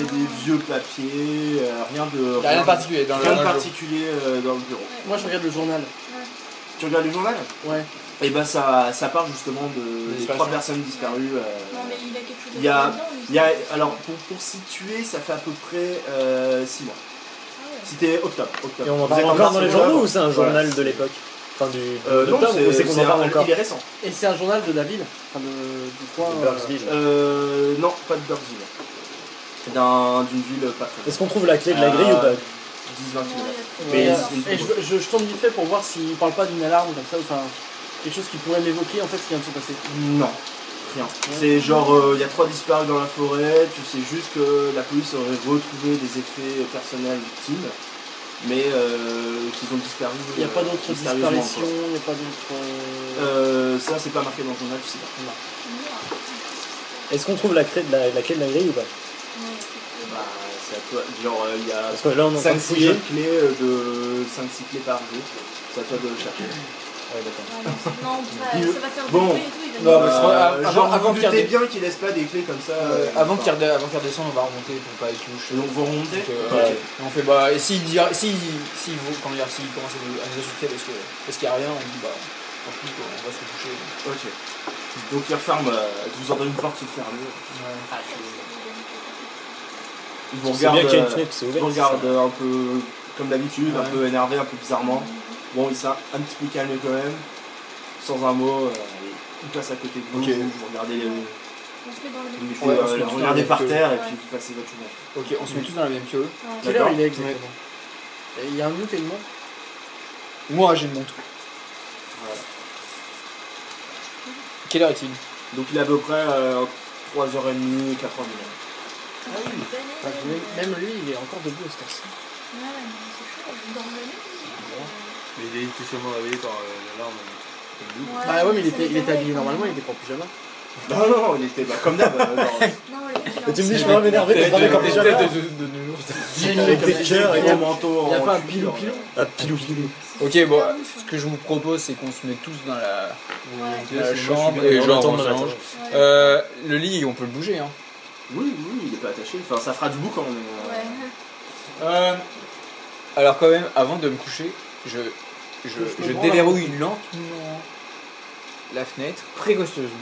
des vieux papiers, rien de. Il n'y a rien de particulier dans le Rien de dans le jeu. particulier dans le bureau. Moi je regarde le journal. Tu regardes le journal? Ouais. Et bah ça part justement des disparitions. 3 personnes disparues. Non, mais il a quelque chose Il y a- dedans, lui, Il y a, c'est- alors pour situer, ça fait à peu près 6 mois. Ah ouais. C'était octobre. Et on en Vous parle êtes en encore mars, dans les octobre. journaux ou c'est un Voilà. journal de l'époque? Enfin, du. Non, d'octobre, ou c'est qu'on en parle encore? il est récent. Et c'est un journal de la ville, enfin du coin. De Burksville. Non, pas de Burksville. D'une ville pas très. Est-ce qu'on trouve la clé de la grille ou pas? 10-20 Non, km. il y a trop Mais de- Et je tourne vite fait pour voir s'il parle pas d'une alarme comme ça, ou enfin quelque chose qui pourrait m'évoquer en fait ce qui vient de se passer. Non, rien. C'est genre, il y a 3 disparus dans la forêt, tu sais juste que la police aurait retrouvé des effets personnels victimes, mais qu'ils ont disparu. Il n'y a pas d'autres mystérieusement, disparitions, quoi. il n'y a pas d'autres. Ça, c'est pas marqué dans le journal, tu sais pas. Est-ce qu'on trouve la clé de la clé de la grille ou pas? Bah, c'est à toi. Genre, il y a Parce que là on est en train de 5-6 jeux fouiller. de clés de 5-6 clés par jour. C'est à toi de le chercher. Ouais, d'accord. Non, ça va faire Bon. du bruit et tout, il va Non, nous- mais avant- genre, avant vous qu'il y doutez ait- bien qu'il laisse pas des clés comme ça. Avant qu'il redescende, on va remonter pour pas être louche. Et donc vous remontez. Donc, Ok. et on fait bah, et s'il commence à nous insulter parce qu'il y a rien, on dit bah tant pis quoi, on va se coucher. Ok. Donc il referme, vous entendez une porte se fermer. Ils vous C'est bien regardent, qu'il y a une fenêtre qui s'est ils ouverte. vous regardent un peu comme d'habitude, un Ouais. peu énervé, un peu bizarrement. Bon, il s'est un petit peu calmé quand même. Sans un mot, il passe à côté de vous, Ok. vous regardez les. On se met dans le Vous mettez, Ouais, on se met vous tous regardez dans par le terre et ouais. puis vous passez votre journée. Ok, on se met tous dans la même queue. Ouais. Quelle heure D'accord. il est exactement? Et il y a un minute et une montre. Moi j'ai une montre. Voilà. Quelle heure est-il? Donc il est à peu près 3h30, 4h du matin. Ah oui. Enfin, même lui, il est encore debout à cette heure-ci. Ouais, mais c'est chaud, il dort jamais. Mais il était sûrement réveillé par l'alarme. Comme nous. Bah ouais, mais il ça était m'étonnerait habillé quand normalement, il même. était pas en pyjama. Non, il était comme d'hab. Non, le mec, il a Et tu me dis, un je petit- vais m'énerver de travailler comme déjà là. Avec des cœurs et un tout. manteau. Il y a en pas un cuir. pilou-pilou. Ah, pilou. Ok, bon, super mouche, ce que je vous propose, c'est qu'on se met tous dans la Ouais. chambre Et et on genre attend on de change. Ouais. Le lit, on peut le bouger, hein. Oui, il est pas attaché. Enfin, ça fera du bouc quand même. Ouais. Alors quand même, avant de me coucher, je déverrouille lentement la fenêtre, précautionneusement.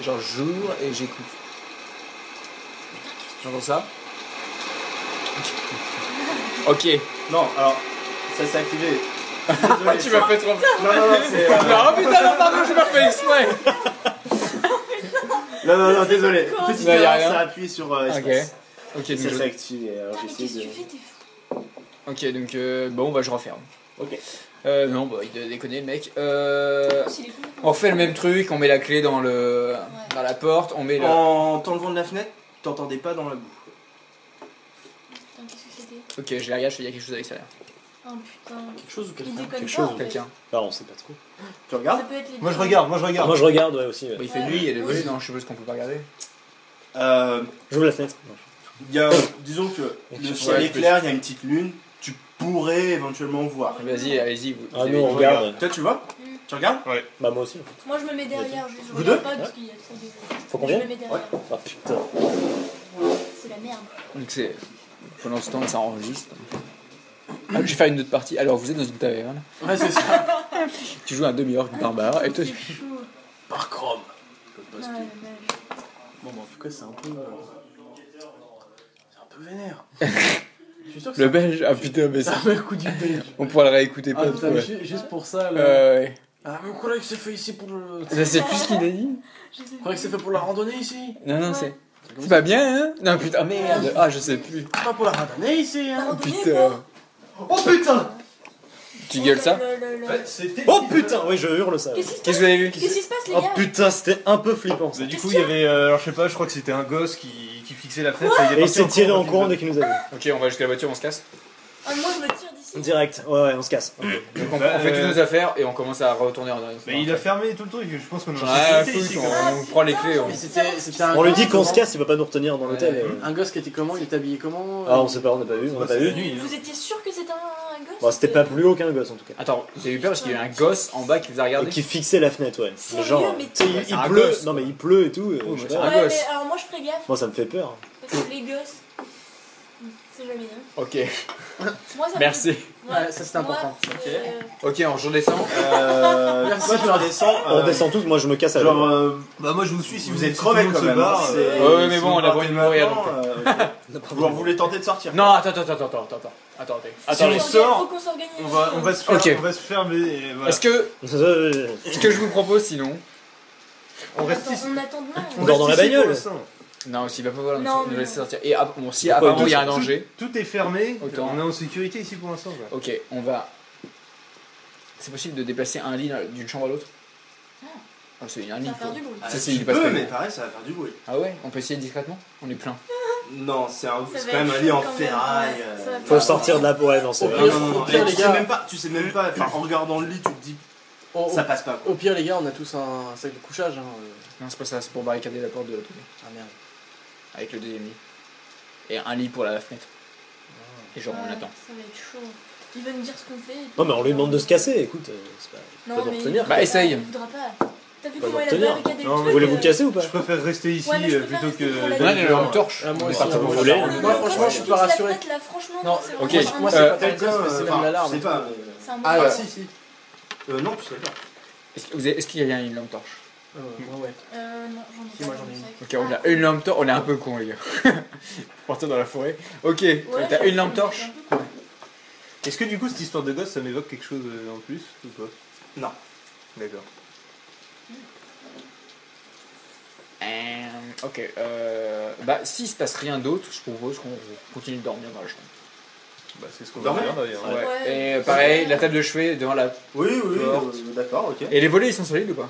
Genre j'ouvre et j'écoute. J'entends ça? Ok. Non, alors, ça s'est activé. Désolé. Tu m'as fait trop... Non, c'est. Non, putain, non, pardon, je m'ai fait exprès. Non, désolé. Quoi Petite Non, y a erreur, rien. ça appuie sur espace. Ok, Et donc, ça s'est activé. Alors, Ah, mais j'essaie qu'est-ce que de. tu fais? T'es fou. ok, donc bon, bah je referme. Ok. Non, bah il doit déconner le mec. Il est complètement On fait le même truc, on met la clé dans dans la porte, on met le... En t'enlevant de la fenêtre, t'entendais pas dans la boue. Putain, qu'est-ce que c'était? Ok, je les regarde, je fais il y a quelque chose à l'extérieur. Oh putain. Quelque chose ou Il quelqu'un. déconne quelque pas chose, en fait. Quelqu'un. Ah, on sait pas trop. Tu Ça regardes peut être les Moi je deux. regarde. Moi je regarde, ouais, aussi. Ouais. Bah, il fait Ouais. nuit, il y a des volets, Oui. non, je suppose qu'on peut pas regarder. J'ouvre la fenêtre. Il y a, disons que le ciel est clair, il y a une petite lune, tu pourrais éventuellement voir. Vas-y, allez-y. Vous Ah avez non, on dit- regarde. Toi tu vois Mm. Tu regardes Bah, moi aussi. En fait. Moi je me mets derrière, juste je Vous regarde deux pas parce qu'il y a trop de. Faut qu'on Je me vienne mets derrière. Ah putain. C'est la merde. Donc c'est... Pendant ce temps, ça enregistre. Ah, je vais faire une autre partie. Alors, vous êtes dans une taverne. Ouais, c'est ça. Tu joues un demi-orc barbare et toi... C'est chaud. Par chrome. Ouais, ouais. Bon, bah, en tout cas, c'est un peu. C'est un peu vénère. Je suis sûr que Le belge, ah putain, mais c'est ça... un coup du belge. On pourra le réécouter Ah pas de putain, fois. mais juste pour ça, là. Ouais. Ah, mon collègue s'est fait ici pour le. Je sais plus ce qu'il a dit. Je sais Je croyais que c'est fait pour la randonnée ici. Non, non, Ouais. c'est pas bien, hein? Non, putain, merde. Ah, je sais plus. C'est pas pour la randonnée ici, La hein. randonnée, Putain. quoi. Oh putain. Tu gueules ça? C'était. Oh putain, oui, je hurle ça. Qu'est-ce qui se Qu'est-ce passe? que vous avez vu? Qu'est-ce qui se passe, les Oh gars? putain, c'était un peu flippant. ça. Bah, du coup, il y avait. Alors, je sais pas, je crois que c'était un gosse qui fixait la fenêtre. Et il s'est tiré en courant courant dès qu'il nous a vu. Ok, on va jusqu'à la voiture, on se casse. Ah, moi je me tire d'ici. Direct, ouais, on se casse. Donc on Bah, fait toutes nos affaires et on commence à retourner en arrière. Mais il a fermé tout le truc, je pense qu'on J'en ai a rien à sécurité foutre, ici, quand même. on prend les clés. Mais c'était un On lui gosse dit qu'on se comment casse, il va pas nous retenir dans l'hôtel. Ouais. Un gosse qui était comment? Il était habillé comment? Ah, on sait pas, on n'a pas vu, on n'a pas vu. Vous étiez sûr que c'était un gosse? Bon, c'était pas plus haut qu'un gosse en tout cas. Attends, vous avez eu peur parce qu'il y a eu un gosse en bas qui vous a Et regardé? qui fixait la fenêtre, ouais. Sérieux, Genre, mais tu sais, c'est il un pleut. gosse. Non, mais il pleut et tout. Oh, je sais mais pas. un Ouais, gosse. mais alors moi je ferais gaffe. Moi, ça me fait peur. Parce que les gosses. C'est jamais bien. Ok, Moi ça merci. Ouais, ça, c'est important. Ok, on redescend. Merci, Moi je redescends. On descend tous, moi je me casse à la Genre, Bah, moi je vous suis si vous vous êtes êtes crevés crevés quand se même. barre. Ouais, mais bon, on a pas envie de mourir, Vous voulez tenter de sortir? Non, attends. Si on sort, Faut qu'on s'organise. on va se faire, Ok. on va se fermer. Et voilà. Est-ce que ce que je vous propose sinon... On reste ici. On attend demain. On dort dans la reste ici pour bagnole. l'instant. Non, s'il va pas vouloir Non, nous mais laisser non. sortir. Et bon, si Pourquoi apparemment il y a un Tout- danger, Tout est fermé. Autant. On est en sécurité ici pour l'instant. quoi. ok, on va... C'est possible de déplacer un lit d'une chambre à l'autre? Ah, c'est un Ça lit. va faire quoi. du bruit. Ça, c'est Tu il passe peux, pas mais le- pareil, ça va faire du bruit. Ah ouais? On peut essayer discrètement? On est plein. Non, c'est va quand être même un chaud lit en quand même, ferraille. ouais. Ça va Faut faire- sortir de la. Ouais, non, c'est Au vrai. pire, Non, au pire, les tu sais gars. même pas, enfin en regardant le lit, tu te dis, ça passe pas quoi. Au pire, les gars, on a tous un sac de couchage. Hein. Non, c'est pas ça, c'est pour barricader la porte de l'autre côté. Ah merde. Avec le deuxième lit. Et un lit pour la fenêtre. Et genre, on Ouais, attend. Ça va être chaud. Il va nous dire ce qu'on fait. et puis- Non, mais on lui demande de se casser, écoute. C'est pas. Non, pas de mais retenir. il Bah, voudra essaye. pas, il voudra pas. T'as vu Pas comment de il a retenir. barricadé le Non, truc? Vous voulez vous casser ou pas? Je préfère rester ici Ouais, mais je préfère plutôt rester que. pour la On a nuit. une lampe torche. Ah, moi On est aussi, parti hein. pour Vous le voulez faire. Moi, franchement, je suis pas rassuré. Là, franchement, Non, c'est ok, vraiment un- moi, c'est pas tant le gosse, mais c'est même l'alarme. Je sais pas. c'est un Ah, bon- ouais. Si. Non, je sais pas. Est-ce qu'il y a une lampe torche? Ouais. Non, j'en ai Si, pas moi, dans j'en ai le une. sac. Ok, on a une lampe torche. On est un peu con, les gars. Partir dans la forêt. Ok, Ouais, t'as une lampe torche? Est-ce que du coup cette histoire de gosse ça m'évoque quelque chose en plus ou pas? Non. D'accord. Ok, bah s'il se passe rien d'autre, je propose qu'on continue de dormir dans la chambre. Bah c'est ce qu'on va Dormir. faire d'ailleurs. Ouais. Ouais. Et pareil, la table de chevet devant la... Oui, Porte. d'accord, ok. Et les volets, ils sont solides ou pas?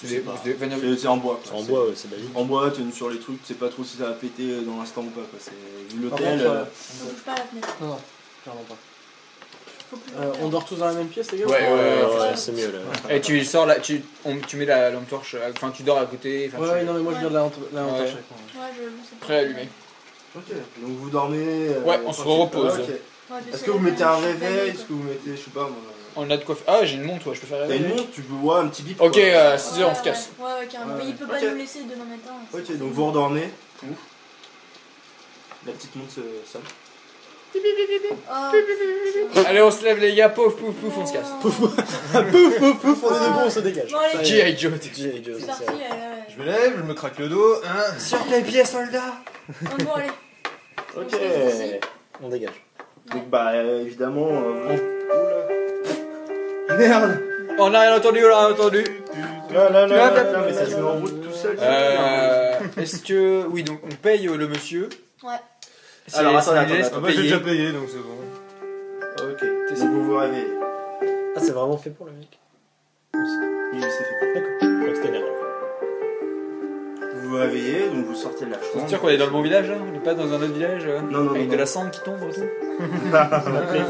C'est en bois. C'est quoi. en bois, ouais, c'est basique. En bois, tenu sur les trucs, tu sais pas trop si ça va péter dans l'instant ou pas. Quoi. Vu Par l'hôtel. contre, On touche pas à la fenêtre. Non, clairement pas. Faut plus On dort tous dans la même pièce, les gars? Ouais, Ouais, c'est mieux là. Et tu sors là, tu mets la lampe torche, enfin tu dors à côté. enfin, Ouais, tu- non, mais moi je garde la lampe Ouais. torche avec moi. Ouais, je sais pas. Prêt à allumer. Ok, donc vous dormez. Ouais, on se tranquille. repose. Ah, ok. Ouais, Est-ce j'essaie que vous de mettez un faire réveil? quoi. Est-ce que vous mettez, je sais pas moi. On a de quoi faire. Ah, j'ai une montre, ouais, je peux faire T'as une réveiller. montre, tu peux voir un petit bip. Ok, quoi. 6h on se casse. Ouais, carrément. Mais il peut pas Ok. nous laisser demain matin. Ok, donc vous redormez. La petite montre sonne. Ah, Allez, on se lève les gars, pouf pouf pouf, on se casse. Pouf, pouf, pouf, on est debout, on se dégage. Bon, allez, G.I. Joe. G.I. Joe, c'est c'est parti. ça. Je me lève, je me craque le dos. Hein. Sur tes pieds, soldat. Bon, allez. Ok. On dégage. Donc bah évidemment. Merde. On a rien entendu, on a rien entendu. Non, mais ça se met en route tout seul. Est-ce que. Oui, donc on paye le monsieur. Ouais. Si Alors, si attendez, il laisse, attendez, on Moi j'ai paye. déjà payé donc c'est bon. Ok, donc vous vous réveillez. Ah, c'est vraiment fait pour le mec. Oui, c'est fait. D'accord. Je crois que c'était une erreur. Vous vous réveillez, donc vous sortez de la C'est chambre. sûr qu'on est dans le bon village, hein. On n'est pas dans un autre village Non, non, avec non, de la non. cendre qui tombe et tout.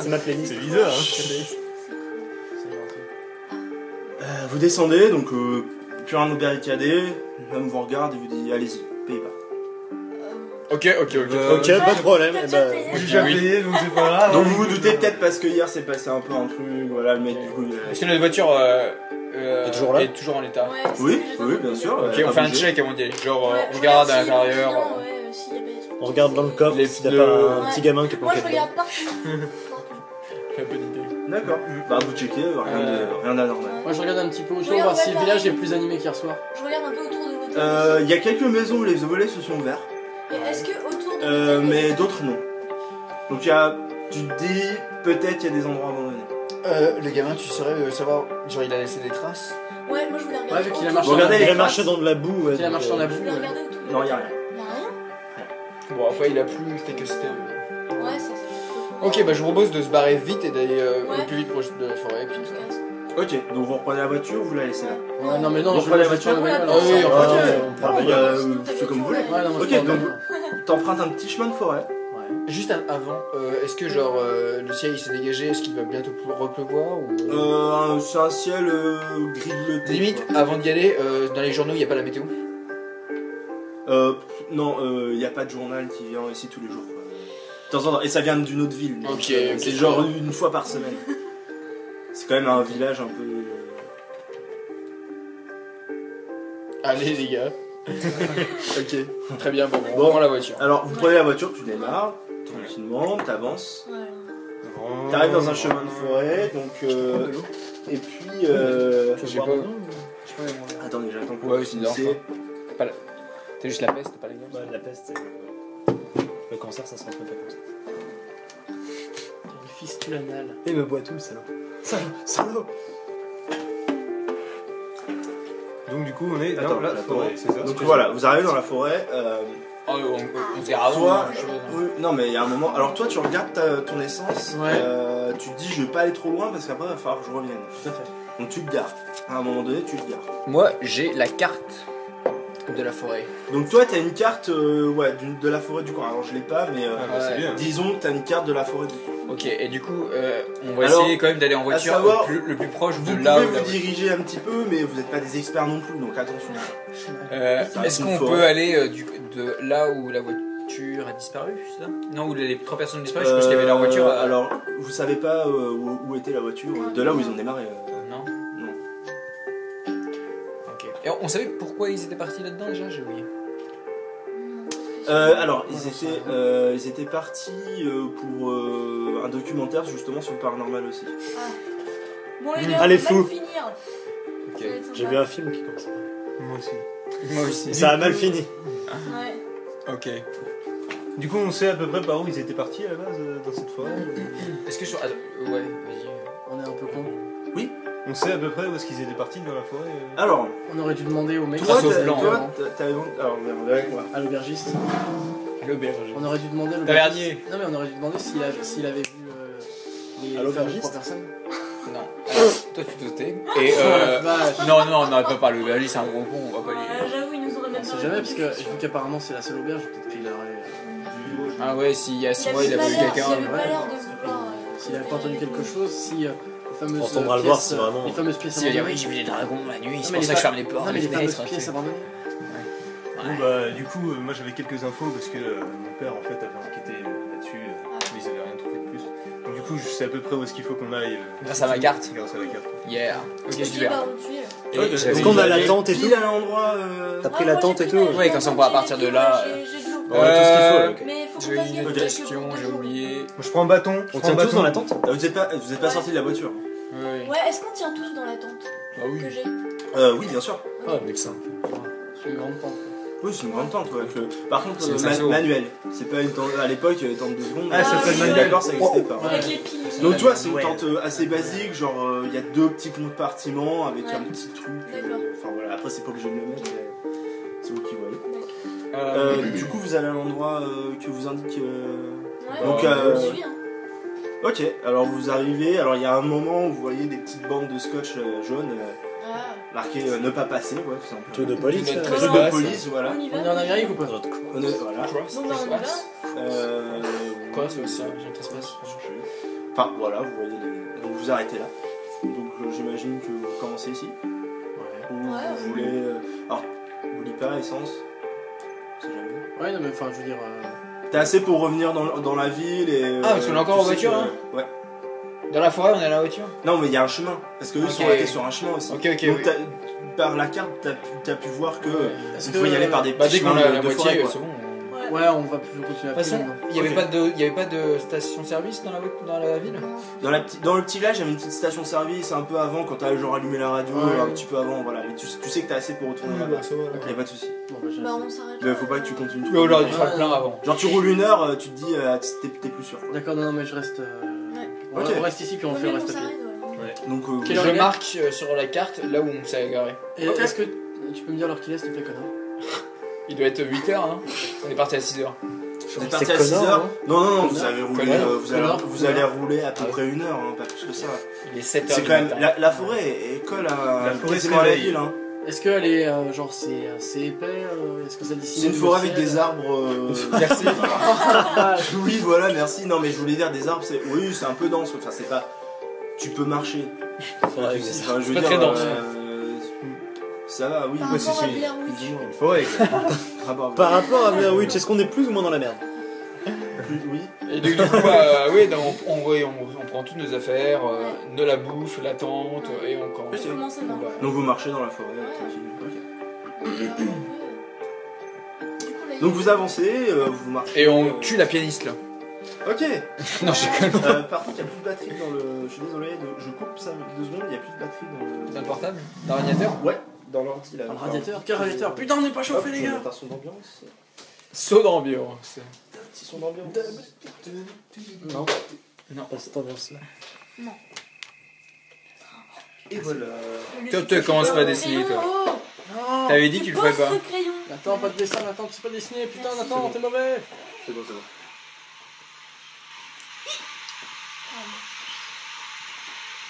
C'est ma playlist. C'est bizarre hein. Vous descendez, donc plus rien de barricadé. L'homme vous regarde et vous dit allez-y, payez pas. Ok. Ok, pas de problème. T'as eh déjà ben, payé. J'ai déjà payé donc c'est pas grave. Donc vous vous doutez peut-être parce que hier c'est passé un peu un truc, voilà le mec du coup. Est-ce que notre voiture est toujours là est toujours en état? Ouais, c'est Oui, ce que j'étais en oui, train de bien dire. sûr. Ok, on fait un check avant d'y aller. Genre, Ouais, on je regarde à s'il y a pas des l'intérieur. clients, ouais, s'il y a pas des trucs. on regarde dans le coffre Les s'il n'y a pneus. pas un Ouais. petit gamin qui est Moi, planqué je dedans. regarde partout. Fais un peu d'idée. D'accord. Bah vous checkez, rien d'anormal. Moi je regarde un petit peu autour, Regarde, voir si le regarde. village est plus animé qu'hier soir. Je regarde un peu autour de l'hôtel. Il y a quelques maisons où les volets se sont ouverts, Et est-ce que autour de l'hôtel. mais d'autres non. Donc tu te dis peut-être qu'il y a des endroits abandonnés. Le gamin, tu saurais savoir, genre il a laissé des traces. Ouais, moi je voulais regarder. Ouais, vu qu'il a autour. marché Vous regardez Il les a traces. marché dans de la boue. ouais, Il a donc, marché dans la Je boue. voulais regarder autour. Non, il y a rien. Y'a rien. Bon, après il a plu, c'était que c'était. Ouais, ça c'est. Ok, bah je vous propose de se barrer vite et d'aller Ouais. le plus vite proche de la forêt. On Puis... se casse. Ok, donc vous reprenez la voiture ou vous la laissez là? Ouais, non, mais non, On je prend la vais voiture. prendre la Ouais, bagnole, oui, alors. ouais, Ok. on prend la Non, bagnole. Sinon, t'as c'est comme vous voulez. Ouais, non, moi, je Ok, prends la donc bagnole. t'empruntes un petit chemin de forêt. Juste avant, est-ce que genre le ciel il s'est dégagé, est-ce qu'il va bientôt repleuvoir ou... C'est un ciel gris bleuté. Limite, quoi. avant d'y aller, dans les journaux il n'y a pas la météo. Non, il n'y a pas de journal qui vient ici tous les jours. Quoi. De temps en temps, et ça vient d'une autre ville. donc, Ok, c'est ok. genre une fois par semaine. C'est quand même un village un peu. Allez les gars. Ok. Très bien, bon, on prend la voiture. Alors, vous prenez la voiture, tu démarres, tranquillement, t'avances. Ouais. T'arrives dans un chemin de forêt, donc. Et puis. J'ai pas... Attendez, j'attends que Ouais, vous c'est bien. finissez. T'as juste la peste, t'as pas les gars. Ouais, la peste, le cancer, ça se rentre pas comme ça. Une fistule anale. Et me boit tout, le salaud. Salaud. Donc du coup on est dans Attends, la j'attends. forêt, c'est ça? Donc voilà, vous arrivez dans la forêt. Oh, on se dit avant. Toi, hein, je- oui, non mais il y a un moment. Alors toi, tu regardes ton essence. Ouais. Tu te dis, je vais pas aller trop loin parce qu'après, il va falloir que je revienne. Tout à fait. Donc tu te gares. À un moment donné, tu te gares. Moi j'ai la carte de la forêt. Donc toi, t'as une carte ouais, de la forêt du coin. Alors je l'ai pas, mais Ah, bah, c'est Ouais. bien. disons que t'as une carte de la forêt du coin. Ok, et du coup, on va Alors, essayer quand même d'aller en voiture savoir, le plus proche Vous de là pouvez où la vous voiture. diriger un petit peu, mais vous n'êtes pas des experts non plus, donc attention. Ça Est-ce reste qu'on une peut forêt. aller de là où la voiture a disparu, c'est ça? Non, où les 3 personnes ont disparu, je pense qu'il y avait leur voiture. Alors, vous savez pas où était la voiture, de là où ils ont démarré. Non. Non. Ok. Et on savait pourquoi ils étaient partis là-dedans déjà? J'ai oublié. Alors, ils étaient partis pour un documentaire justement sur le paranormal aussi. Bon, les gars, Allez, on va fou. finir. Ok. J'ai vu un film qui commence. Moi aussi. Moi aussi. Ça a mal fini. Ouais. Ok. Du coup on sait à peu près par où ils étaient partis à la base dans cette forêt. Est-ce que sur. Ouais, vas-y. On est un peu con. On sait à peu près où est-ce qu'ils étaient partis dans la forêt. Alors, On aurait dû demander au mec. toi, Grâce au t'as- blanc, toi, hein. t'avais. Alors, on verra avec moi. À l'aubergiste. L'auberge. On aurait dû demander à Tavernier. Non, mais on aurait dû demander s'il avait vu les À l'aubergiste. 3 personnes. Non. Toi tu te tais. Et non, on n'aurait pas parlé. Lui c'est un gros con, on va pas lui. J'avoue, il nous aurait même On sait jamais, parce que vu qu'apparemment c'est la seule auberge, peut-être qu'il aurait. Ah ouais, s'il y a 6 mois il a vu quelqu'un. Il avait pas l'air de vouloir. S'il avait pas entendu quelque chose, si les fameuses On retournera le voir si vraiment- les fameuses pièces S'il va dire oui, abandonnées. j'ai vu des dragons la nuit, c'est mais pour les ça que je ferme les portes, Non, mais les les fameuses fenêtres. pièces abandonnées. Bon, bah, du coup, moi j'avais quelques infos parce que mon père en fait avait enquêté là-dessus, mais ils avaient rien trouvé de plus. Donc, du coup, je sais à peu près où est-ce qu'il faut qu'on aille. Grâce à ma carte. Grâce à la carte. Yeah. Ok, Est-ce qu'il est super. pas où tu es là Et Est-ce j'avais- qu'on a la tente et tout Pile à l'endroit. T'as pris Ah, la moi, tente j'ai et pris tout ma- Ouais, comme ça, on pourra j'ai partir de les là, kilos, j'ai de l'eau. On a tout ce qu'il faut là, ok. Mais faut qu'on J'ai fasse une gaffe autre parce que question, pour j'ai deux oublié. Moi, je prends un bâton. On tient tous dans la tente Vous êtes pas Ouais. sortis de la voiture. Ouais. Ouais, est-ce qu'on tient tous dans la tente Ah oui. que j'ai Oui, bien sûr. Ah, mec, ça. C'est une grande tente. Oui, c'est une grande tente. Ouais. Par contre, C'est 5 euros. manuel. C'est pas une tente. À l'époque, tente de secondes. Ah, ça s'appelle je suis manuel. d'accord, ça n'existait pas. Avec les piles. Donc, tu vois, c'est une Ouais. tente assez basique. Genre, il y a 2 petits compartiments avec Ouais. un petit truc. D'accord. Enfin voilà, après, c'est pas obligé de le mettre. C'est vous qui voyez. Euh, Du coup, vous allez à l'endroit que vous indique. Ouais, Donc, je suis, hein. Ok, alors vous arrivez. Alors, il y a un moment où vous voyez des petites bandes de scotch jaune Ah, marquées ne pas passer. Ouais, tout simplement. Truc de police. Notre là. truc Truc de de base. police, voilà. on y On est va. en Amérique ou pas Voilà. Cross, Donc, bah, on y va. Euh, Quoi, c'est aussi j'ai un trespass. Enfin voilà, vous voyez les... Donc vous arrêtez là. Donc j'imagine que vous commencez ici. Ou Ouais, vous voulez... Alors, n'oublie pas, essence. On sait jamais. Ouais, non, mais enfin, je veux dire. T'as assez pour revenir dans la ville et... Ah, parce qu'on est encore tu en sais voiture, que- hein. Ouais. Dans la forêt, on est à la voiture. Non mais il y a un chemin. Parce que eux Ok. sont arrêtés sur un chemin aussi. Ok, Donc oui. par la carte, t'as pu voir que... Est-ce Il faut y aller par des Bah, petits dès qu'on chemins a de, la de moitié, forêt, quoi. c'est bon. Ouais, on va plus continuer De toute façon, il n'y avait, Ok. avait pas de station-service dans la ville. Dans le petit village, il y avait une petite station-service un peu avant, quand t'as genre allumé la radio, Ouais. un petit peu avant, voilà. Mais tu sais que t'as assez pour retourner là-bas. ça va. Y'a pas de soucis. Bon, bah, j'ai Bah, assez. on s'arrête. Mais faut pas que tu continues. Mais on aurait dû Ouais. faire le plein avant. Genre tu roules 1 heure, tu te dis t'es plus sûr. quoi. D'accord, non, mais je reste. Ok. On reste ici puis on fait le reste à pied. Donc Quelle heure Je il est marque sur la carte là où on s'est garé. Et Ok. est-ce que tu peux me dire l'heure qu'il est, s'il te plaît, connard? Il doit être 8h, hein. On est parti à 6h. vous êtes C'est parti à 6 Connor, heures. non Non, vous avez roulé, Connor. vous allez rouler à peu près 1 heure, hein, pas plus que ça. Il est 7h. C'est quand même la forêt est colle à La forêt quasiment à la se réveille. ville. Hein. Est-ce qu'elle est genre c'est épais? Est-ce que ça dessine C'est une le forêt avec ciel? des arbres. Merci. Oui, voilà, merci. Non, mais je voulais dire des arbres, oui, c'est un peu dense. Enfin, c'est pas. Tu peux marcher. Faudrait que Enfin, je veux pas dire, très dense. ça va, oui. Par Ouais, rapport à c'est Blair Witch. dis-moi. Une forêt. Par rapport à Blair Witch, est-ce qu'on est plus ou moins dans la merde? Oui. Et du coup, oui, on prend toutes nos affaires, de la bouffe, la tente, et on commence. Ok. Comment ça marche Donc vous marchez dans la forêt, tranquille. Ok. Donc vous avancez, vous marchez. Et on tue la pianiste là. Ok. Non, je déconne. Par contre, il n'y a plus de batterie dans le. Je suis désolé, je coupe ça 2 secondes, il n'y a plus de batterie dans le. Dans le portable. Dans le radiateur. Ouais, dans l'ordi là. Dans le radiateur? Quel radiateur? Putain, on n'est pas chauffé, les gars! Un son d'ambiance. Saut d'ambiance. Petit son d'ambiance. Non. Non. Pas cette ambiance-là. Et voilà. Toi, commence pas à dessiner, toi. T'avais dit que tu le ferais pas. Ce crayon. Attends, pas de dessin, attends, tu sais pas dessiner, putain, attends, t'es mauvais! C'est bon, c'est bon.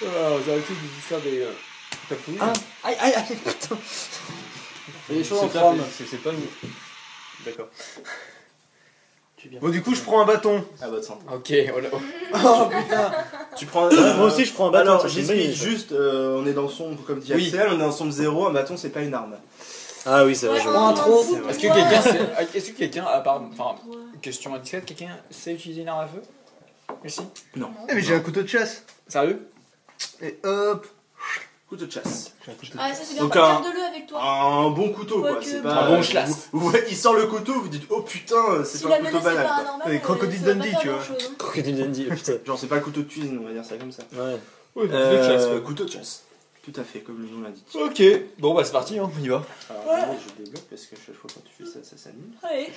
Ah, vous arrêtez de faire des tapouilles. Aïe, putain. Il y a des choses en C'est trame. pas nous. D'accord. Tu viens. Bon, du coup, je prends un bâton. À votre santé. Ok, voilà. Oh putain! Tu prends. Moi aussi, je prends un bâton. Alors, ça, c'est une bonne j'explique idée, ça. juste, on est dans le son, comme dit Oui. Axel, on est dans le son 0, un bâton c'est pas une arme. Ah oui, c'est vrai. Ouais, je on vois. en intro. fout. Est-ce que quelqu'un sait. Est-ce que quelqu'un, à part. Enfin, question indiscrète, quelqu'un sait utiliser une arme à feu? Ici? Eh, mais j'ai un couteau de chasse. Sérieux? Et hop. Couteau de chasse. Ah, ça c'est bien. Donc, Garde-le avec toi. Un bon couteau quoi, Quoique, c'est bon. pas. Un bon schlass. Il sort le couteau, vous dites oh putain, c'est Si pas la un couteau menace est banal. quoi. paranormale, Et Crocodile ça va pas Dundee, faire tu vois. grand-chose, hein. Crocodile Dundee, putain. Genre c'est pas le couteau de cuisine, on va dire ça comme ça. Ouais. Oui, Couteau de chasse. Tout à fait, comme le nom l'indique. Ok, bon bah c'est parti, hein, on y va. Alors attendez, je débloque parce que chaque fois quand tu fais ça, ça s'anime. Allez.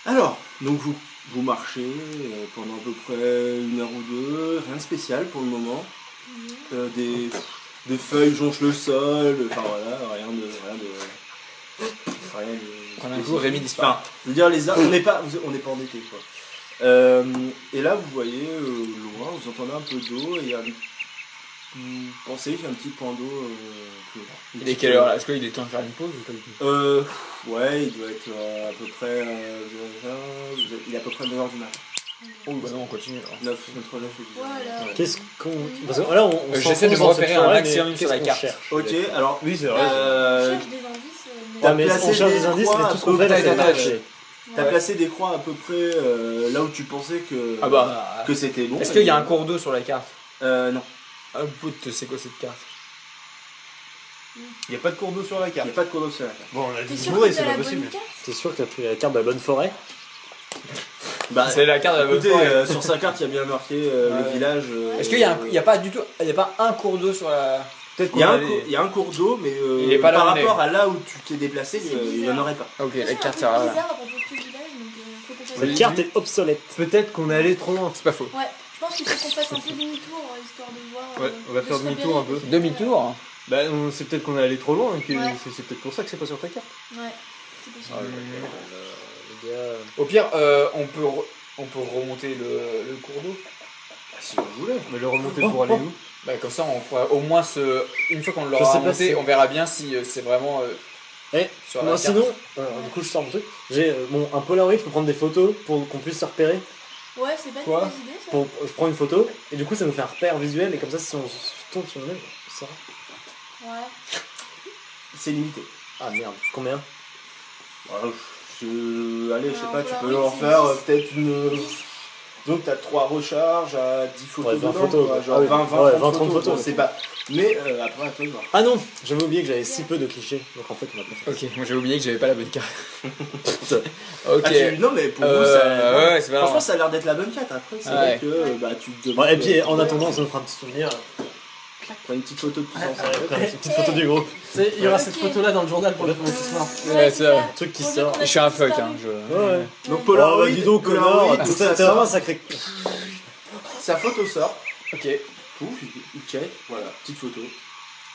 Alors, donc vous marchez pendant à peu près 1 heure ou 2, rien de spécial pour le moment. Des feuilles jonchent le sol, enfin voilà, rien de. Prends un coup, Rémi disparaît. Enfin, je veux dire, les arbres, on n'est pas en été quoi. Et là, vous voyez loin, vous entendez un peu d'eau et il y a vous pensez qu'il y a un petit point d'eau Il est quelle heure là? Est-ce qu'il est temps de faire une pause ou pas du tout? Ouais, il doit être à peu près. Il est à peu près 9h du matin. Oh bah non, on continue alors. 9, entre 9 et 10. Voilà. Ouais. Qu'est-ce qu'on. Parce que là, on j'essaie de me s'enfonce dans cette repérer un forêt, maximum mais sur la qu'est-ce carte. qu'on cherche Ok, alors. Oui, c'est vrai. On Euh, cherche des indices. Ah, mais on cherche des indices, mais tout ce qu'on fait, là, c'est Attends, chercher. T'as placé des croix à peu près là où tu pensais Ah bah. que c'était bon. Est-ce qu'il y a un cours d'eau sur la carte? Non. Ah putain, c'est quoi cette carte? Il n'y a pas de cours d'eau sur la Il carte. n'y a pas de cours d'eau sur la carte. Bon, on a T'es dit sûr bourré, que c'est t'as pas la possible. bonne carte? T'es sûr que t'as pris la carte de la bonne forêt? Bah, C'est la carte de la bonne écoutez, forêt. sur sa carte, il y a bien marqué le Ouais. village. Est-ce qu'il y a, il y a pas du tout, il y a pas un cours d'eau sur la. Peut-être Il y, a qu'on un allait- cours, il y a un cours d'eau, mais Il est pas là par où on est. rapport à là où tu t'es déplacé, C'est il n'y en bizarre. aurait pas. Ok, C'est la un carte truc sert à rien. bizarre à propos de ce village, donc faut qu'on fasse. Cette carte est obsolète. Peut-être qu'on est allé trop loin. C'est pas faux. Ouais, je pense qu'il faut qu'on fasse un peu demi-tour histoire de voir. Ouais, on va de faire se demi-tour un repérer. peu. Demi-tour. Bah, c'est peut-être qu'on est allé trop loin et que Ouais. c'est peut-être pour ça que c'est pas sur ta carte. Ouais, c'est possible. Les gars. Au pire, on peut remonter le cours d'eau. Si vous voulez. On va le remonter pour aller où? Bah, comme ça, on pourra au moins une fois qu'on Je l'aura sais pas remonté, si- on verra bien si c'est vraiment Eh, sur la moi, carte. sinon, du coup, je sors mon truc. J'ai un Polaroid pour prendre des photos pour qu'on puisse se repérer. Ouais, c'est pas une Quoi mauvaise idée ça. Je prends une photo et du coup, ça nous fait un repère visuel. Et comme ça, si on tombe sur le même, ça va. Ouais. C'est limité. Ah merde, combien? Allez, je sais Alors, pas, tu voilà, peux oui, en c'est faire 10. peut-être une. Donc t'as 3 recharges à 10 photos. Ouais, 20 dedans, photos, quoi, ouais. genre Ah oui, 20, ouais, 30 30 photos. bon, c'est pas. Mais après, à toi de voir. Ah non, j'avais oublié que j'avais si peu de clichés. Donc en fait, on va pas faire. Ok, moi j'ai oublié que j'avais pas la bonne carte. Putain. Ok. Ah, non, mais pour vous, ça. Ouais, c'est pas Franchement, grave. ça a l'air d'être la bonne carte. Après, c'est Ouais. vrai que bah, tu te demandes. Ouais, et puis en attendant, ça nous fera un petit souvenir. Prends une petite photo de tous ensemble. Une petite photo du groupe. Il y aura cette Ok. photo-là dans le journal pour le premier ce soir. Ouais, c'est ça. Un truc qui Pour sort. dire qu'on a Je suis un tous fuck, disparu. hein. Ouais. Donc Oh, Polaroid, dis donc, Polaroid, connard. donc T'es ça vraiment un sort. sacré. Sa photo sort. Ok. Pouf, il check. Voilà, petite photo.